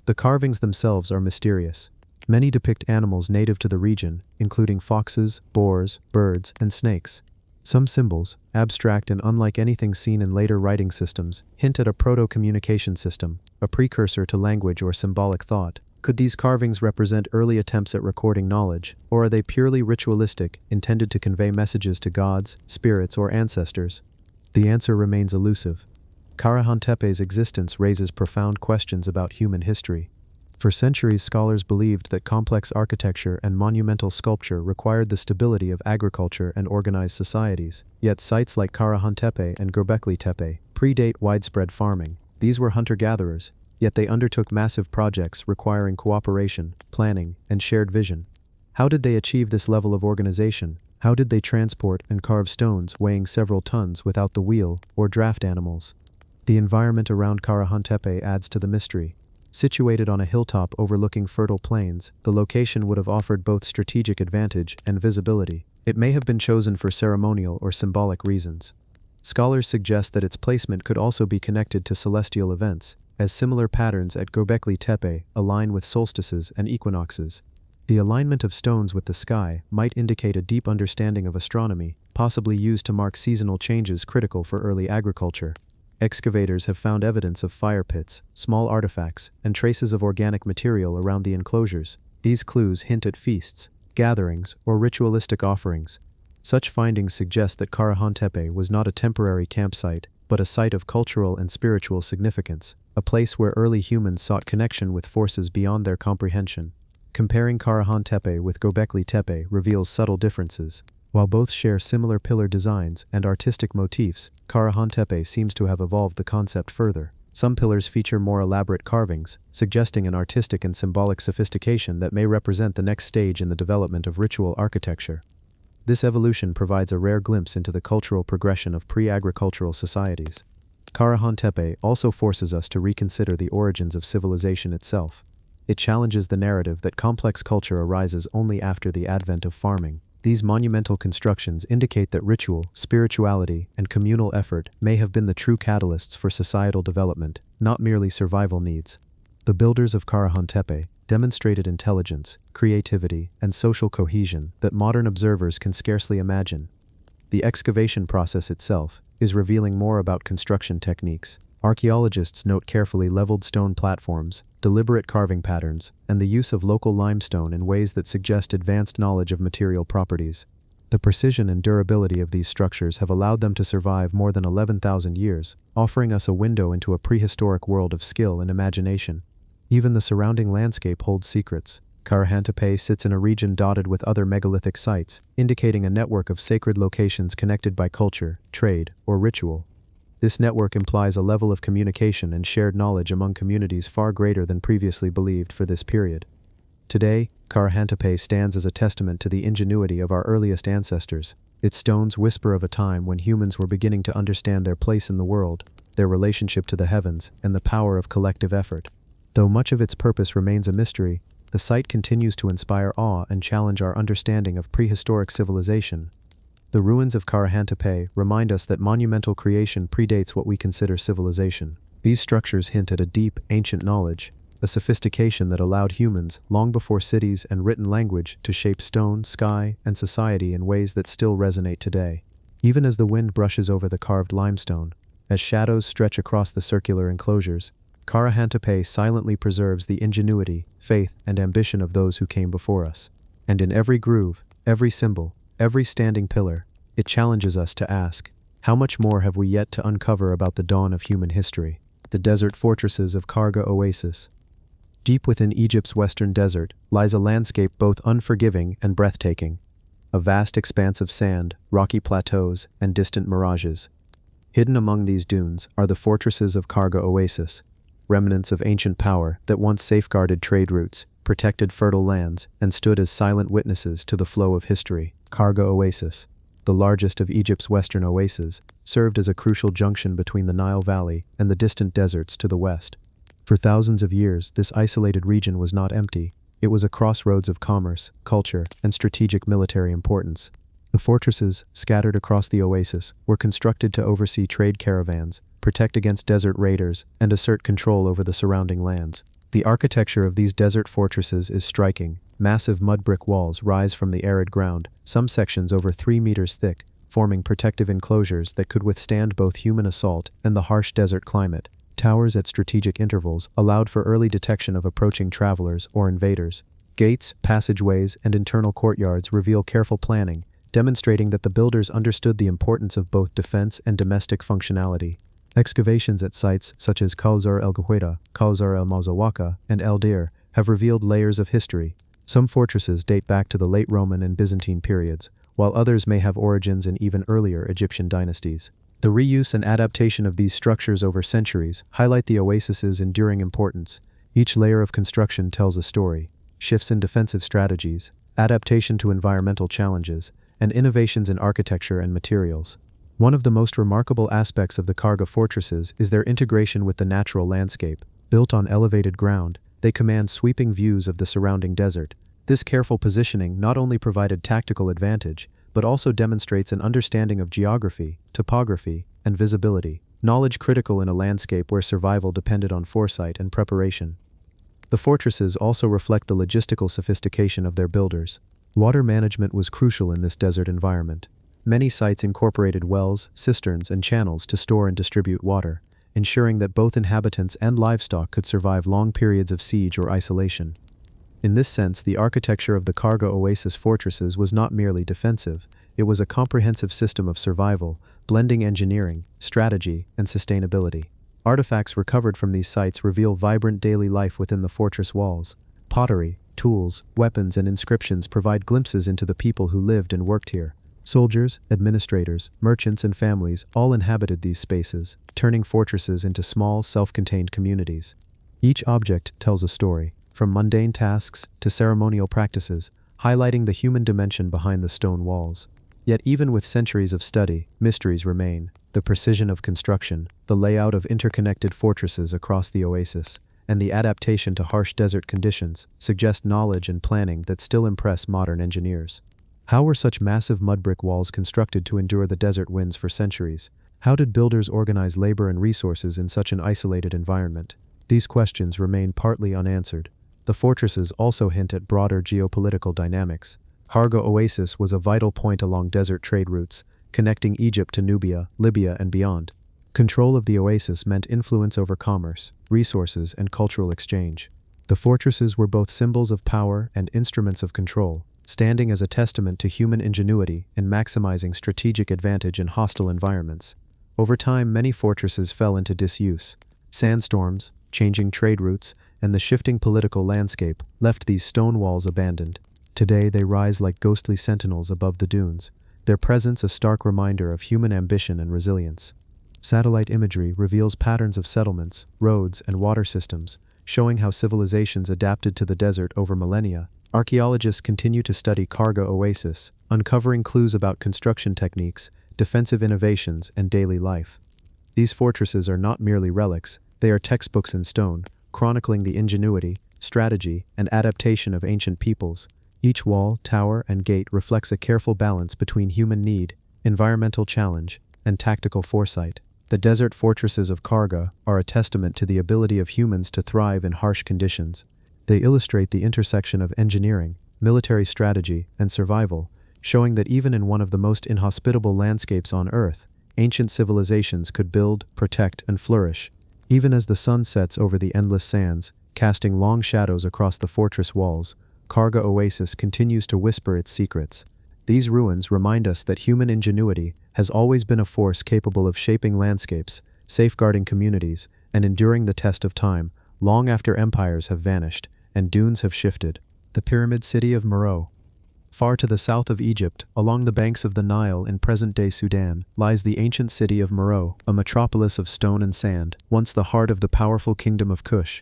The carvings themselves are mysterious. Many depict animals native to the region, including foxes, boars, birds, and snakes. Some symbols, abstract and unlike anything seen in later writing systems, hint at a proto-communication system, a precursor to language or symbolic thought. Could these carvings represent early attempts at recording knowledge, or are they purely ritualistic, intended to convey messages to gods, spirits, or ancestors? The answer remains elusive. Karahantepe's existence raises profound questions about human history. For centuries, scholars believed that complex architecture and monumental sculpture required the stability of agriculture and organized societies. Yet sites like Karahantepe and Göbekli Tepe predate widespread farming. These were hunter-gatherers, yet they undertook massive projects requiring cooperation, planning, and shared vision. How did they achieve this level of organization? How did they transport and carve stones weighing several tons without the wheel or draft animals? The environment around Karahantepe adds to the mystery. Situated on a hilltop overlooking fertile plains, the location would have offered both strategic advantage and visibility. It may have been chosen for ceremonial or symbolic reasons. Scholars suggest that its placement could also be connected to celestial events, as similar patterns at Göbekli Tepe align with solstices and equinoxes. The alignment of stones with the sky might indicate a deep understanding of astronomy, possibly used to mark seasonal changes critical for early agriculture. Excavators have found evidence of fire pits, small artifacts, and traces of organic material around the enclosures. These clues hint at feasts, gatherings, or ritualistic offerings. Such findings suggest that Karahan was not a temporary campsite, but a site of cultural and spiritual significance, a place where early humans sought connection with forces beyond their comprehension. Comparing Karahan with Göbekli Tepe reveals subtle differences. While both share similar pillar designs and artistic motifs, Karahan seems to have evolved the concept further. Some pillars feature more elaborate carvings, suggesting an artistic and symbolic sophistication that may represent the next stage in the development of ritual architecture. This evolution provides a rare glimpse into the cultural progression of pre-agricultural societies. Karahan also forces us to reconsider the origins of civilization itself. It challenges the narrative that complex culture arises only after the advent of farming. These monumental constructions indicate that ritual, spirituality, and communal effort may have been the true catalysts for societal development, not merely survival needs. The builders of Karahan demonstrated intelligence, creativity, and social cohesion that modern observers can scarcely imagine. The excavation process itself is revealing more about construction techniques. Archaeologists note carefully leveled stone platforms, deliberate carving patterns, and the use of local limestone in ways that suggest advanced knowledge of material properties. The precision and durability of these structures have allowed them to survive more than 11,000 years, offering us a window into a prehistoric world of skill and imagination. Even the surrounding landscape holds secrets. Karahan sits in a region dotted with other megalithic sites, indicating a network of sacred locations connected by culture, trade, or ritual. This network implies a level of communication and shared knowledge among communities far greater than previously believed for this period. Today, Karahan stands as a testament to the ingenuity of our earliest ancestors. Its stones whisper of a time when humans were beginning to understand their place in the world, their relationship to the heavens, and the power of collective effort. Though much of its purpose remains a mystery, the site continues to inspire awe and challenge our understanding of prehistoric civilization. The ruins of Karahan remind us that monumental creation predates what we consider civilization. These structures hint at a deep, ancient knowledge, a sophistication that allowed humans, long before cities and written language, to shape stone, sky, and society in ways that still resonate today. Even as the wind brushes over the carved limestone, as shadows stretch across the circular enclosures, Karahan silently preserves the ingenuity, faith, and ambition of those who came before us. And in every groove, every symbol, every standing pillar, it challenges us to ask, how much more have we yet to uncover about the dawn of human history? The desert fortresses of Karga Oasis. Deep within Egypt's western desert lies a landscape both unforgiving and breathtaking. A vast expanse of sand, rocky plateaus, and distant mirages. Hidden among these dunes are the fortresses of Karga Oasis, remnants of ancient power that once safeguarded trade routes, protected fertile lands, and stood as silent witnesses to the flow of history. Karga Oasis, the largest of Egypt's western oases, served as a crucial junction between the Nile Valley and the distant deserts to the west. For thousands of years, this isolated region was not empty. It was a crossroads of commerce, culture, and strategic military importance. The fortresses, scattered across the oasis, were constructed to oversee trade caravans, protect against desert raiders, and assert control over the surrounding lands. The architecture of these desert fortresses is striking. Massive mud brick walls rise from the arid ground, some sections over 3 meters thick, forming protective enclosures that could withstand both human assault and the harsh desert climate. Towers at strategic intervals allowed for early detection of approaching travelers or invaders. Gates, passageways, and internal courtyards reveal careful planning, demonstrating that the builders understood the importance of both defense and domestic functionality. Excavations at sites such as Kausar el Ghuwaida, Kausar el Mazawaka, and El Dir have revealed layers of history. Some fortresses date back to the late Roman and Byzantine periods, while others may have origins in even earlier Egyptian dynasties. The reuse and adaptation of these structures over centuries highlight the oasis's enduring importance. Each layer of construction tells a story: shifts in defensive strategies, adaptation to environmental challenges, and innovations in architecture and materials. One of the most remarkable aspects of the Karga fortresses is their integration with the natural landscape. Built on elevated ground, they command sweeping views of the surrounding desert. This careful positioning not only provided tactical advantage, but also demonstrates an understanding of geography, topography, and visibility, knowledge critical in a landscape where survival depended on foresight and preparation. The fortresses also reflect the logistical sophistication of their builders. Water management was crucial in this desert environment. Many sites incorporated wells, cisterns, and channels to store and distribute water, ensuring that both inhabitants and livestock could survive long periods of siege or isolation. In this sense, the architecture of the Karga Oasis fortresses was not merely defensive, it was a comprehensive system of survival, blending engineering, strategy, and sustainability. Artifacts recovered from these sites reveal vibrant daily life within the fortress walls. Pottery, tools, weapons, and inscriptions provide glimpses into the people who lived and worked here. Soldiers, administrators, merchants, and families all inhabited these spaces, turning fortresses into small, self-contained communities. Each object tells a story, from mundane tasks to ceremonial practices, highlighting the human dimension behind the stone walls. Yet even with centuries of study, mysteries remain. The precision of construction, the layout of interconnected fortresses across the oasis, and the adaptation to harsh desert conditions suggest knowledge and planning that still impress modern engineers. How were such massive mud brick walls constructed to endure the desert winds for centuries? How did builders organize labor and resources in such an isolated environment? These questions remain partly unanswered. The fortresses also hint at broader geopolitical dynamics. Karga Oasis was a vital point along desert trade routes, connecting Egypt to Nubia, Libya, and beyond. Control of the oasis meant influence over commerce, resources, and cultural exchange. The fortresses were both symbols of power and instruments of control, standing as a testament to human ingenuity in maximizing strategic advantage in hostile environments. Over time, many fortresses fell into disuse. Sandstorms, changing trade routes, and the shifting political landscape left these stone walls abandoned. Today they rise like ghostly sentinels above the dunes, their presence a stark reminder of human ambition and resilience. Satellite imagery reveals patterns of settlements, roads, and water systems, showing how civilizations adapted to the desert over millennia. Archaeologists continue to study Karga Oasis, uncovering clues about construction techniques, defensive innovations, and daily life. These fortresses are not merely relics, they are textbooks in stone, chronicling the ingenuity, strategy, and adaptation of ancient peoples. Each wall, tower, and gate reflects a careful balance between human need, environmental challenge, and tactical foresight. The desert fortresses of Karga are a testament to the ability of humans to thrive in harsh conditions. They illustrate the intersection of engineering, military strategy, and survival, showing that even in one of the most inhospitable landscapes on Earth, ancient civilizations could build, protect, and flourish. Even as the sun sets over the endless sands, casting long shadows across the fortress walls, Karga Oasis continues to whisper its secrets. These ruins remind us that human ingenuity has always been a force capable of shaping landscapes, safeguarding communities, and enduring the test of time, long after empires have vanished and dunes have shifted. The pyramid city of Meroe. Far to the south of Egypt, along the banks of the Nile in present-day Sudan, lies the ancient city of Meroe, a metropolis of stone and sand, once the heart of the powerful kingdom of Kush.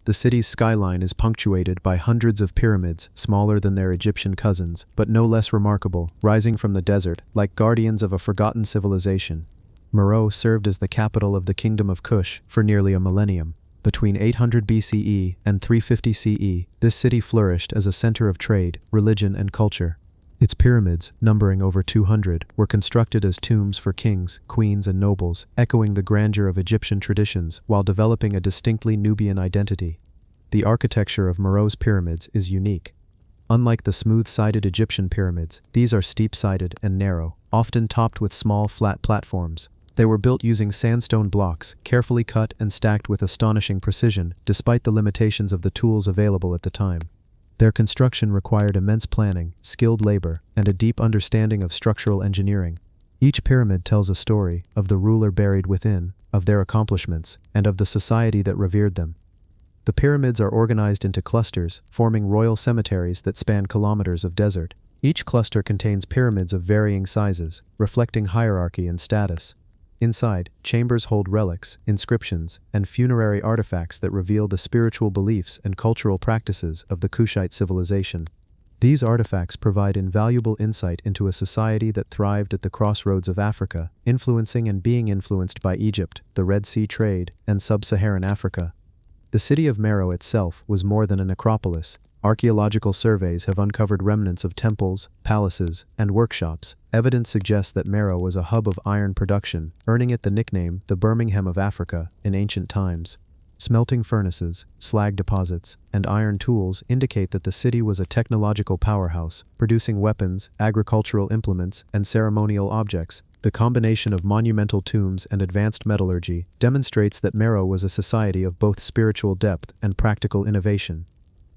The city's skyline is punctuated by hundreds of pyramids, smaller than their Egyptian cousins, but no less remarkable, rising from the desert, like guardians of a forgotten civilization. Meroe served as the capital of the kingdom of Kush for nearly a millennium. Between 800 BCE and 350 CE, this city flourished as a center of trade, religion, and culture. Its pyramids, numbering over 200, were constructed as tombs for kings, queens, and nobles, echoing the grandeur of Egyptian traditions while developing a distinctly Nubian identity. The architecture of Meroe's pyramids is unique. Unlike the smooth-sided Egyptian pyramids, these are steep-sided and narrow, often topped with small, flat platforms. They were built using sandstone blocks, carefully cut and stacked with astonishing precision, despite the limitations of the tools available at the time. Their construction required immense planning, skilled labor, and a deep understanding of structural engineering. Each pyramid tells a story of the ruler buried within, of their accomplishments, and of the society that revered them. The pyramids are organized into clusters, forming royal cemeteries that span kilometers of desert. Each cluster contains pyramids of varying sizes, reflecting hierarchy and status. Inside, chambers hold relics, inscriptions, and funerary artifacts that reveal the spiritual beliefs and cultural practices of the Kushite civilization. These artifacts provide invaluable insight into a society that thrived at the crossroads of Africa, influencing and being influenced by Egypt, the Red Sea trade, and sub-Saharan Africa. The city of Meroe itself was more than a necropolis. Archaeological surveys have uncovered remnants of temples, palaces, and workshops. Evidence suggests that Meroe was a hub of iron production, earning it the nickname the Birmingham of Africa in ancient times. Smelting furnaces, slag deposits, and iron tools indicate that the city was a technological powerhouse, producing weapons, agricultural implements, and ceremonial objects. The combination of monumental tombs and advanced metallurgy demonstrates that Meroe was a society of both spiritual depth and practical innovation.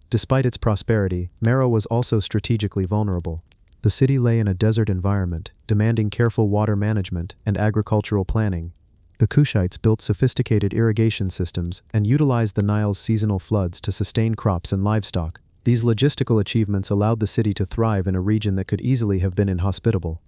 Despite its prosperity, Meroe was also strategically vulnerable. The city lay in a desert environment, demanding careful water management and agricultural planning. The Kushites built sophisticated irrigation systems and utilized the Nile's seasonal floods to sustain crops and livestock. These logistical achievements allowed the city to thrive in a region that could easily have been inhospitable.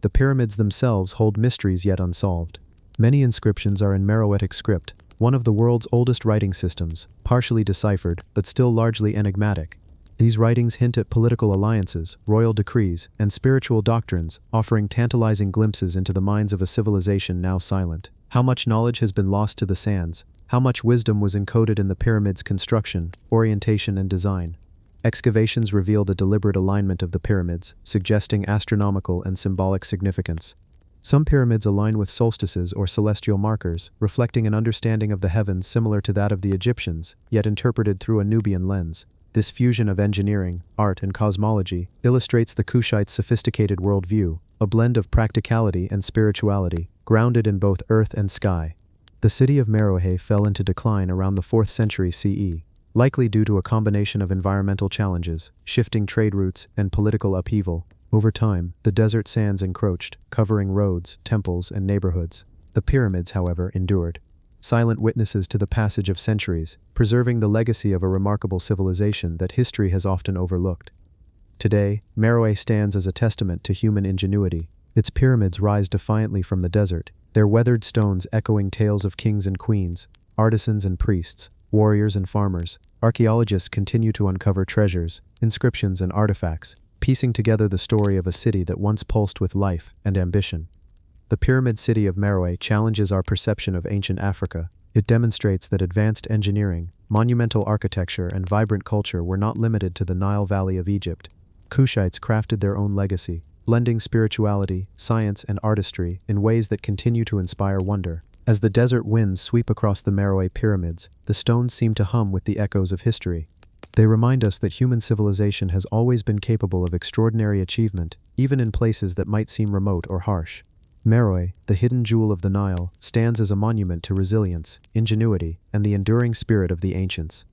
The pyramids themselves hold mysteries yet unsolved. Many inscriptions are in Meroitic script, one of the world's oldest writing systems, partially deciphered but still largely enigmatic. These writings hint at political alliances, royal decrees, and spiritual doctrines, offering tantalizing glimpses into the minds of a civilization now silent. How much knowledge has been lost to the sands? How much wisdom was encoded in the pyramid's construction, orientation, and design? Excavations reveal the deliberate alignment of the pyramids, suggesting astronomical and symbolic significance. Some pyramids align with solstices or celestial markers, reflecting an understanding of the heavens similar to that of the Egyptians, yet interpreted through a Nubian lens. This fusion of engineering, art, and cosmology illustrates the Kushites' sophisticated worldview, a blend of practicality and spirituality, grounded in both earth and sky. The city of Meroe fell into decline around the 4th century CE, likely due to a combination of environmental challenges, shifting trade routes, and political upheaval. Over time, the desert sands encroached, covering roads, temples, and neighborhoods. The pyramids, however, endured, silent witnesses to the passage of centuries, preserving the legacy of a remarkable civilization that history has often overlooked. Today, Meroe stands as a testament to human ingenuity. Its pyramids rise defiantly from the desert, their weathered stones echoing tales of kings and queens, artisans and priests, warriors and farmers. Archaeologists continue to uncover treasures, inscriptions, and artifacts, piecing together the story of a city that once pulsed with life and ambition. The pyramid city of Meroe challenges our perception of ancient Africa. It demonstrates that advanced engineering, monumental architecture, and vibrant culture were not limited to the Nile Valley of Egypt. Kushites crafted their own legacy, blending spirituality, science, and artistry in ways that continue to inspire wonder. As the desert winds sweep across the Meroe pyramids, the stones seem to hum with the echoes of history. They remind us that human civilization has always been capable of extraordinary achievement, even in places that might seem remote or harsh. Meroe, the hidden jewel of the Nile, stands as a monument to resilience, ingenuity, and the enduring spirit of the ancients.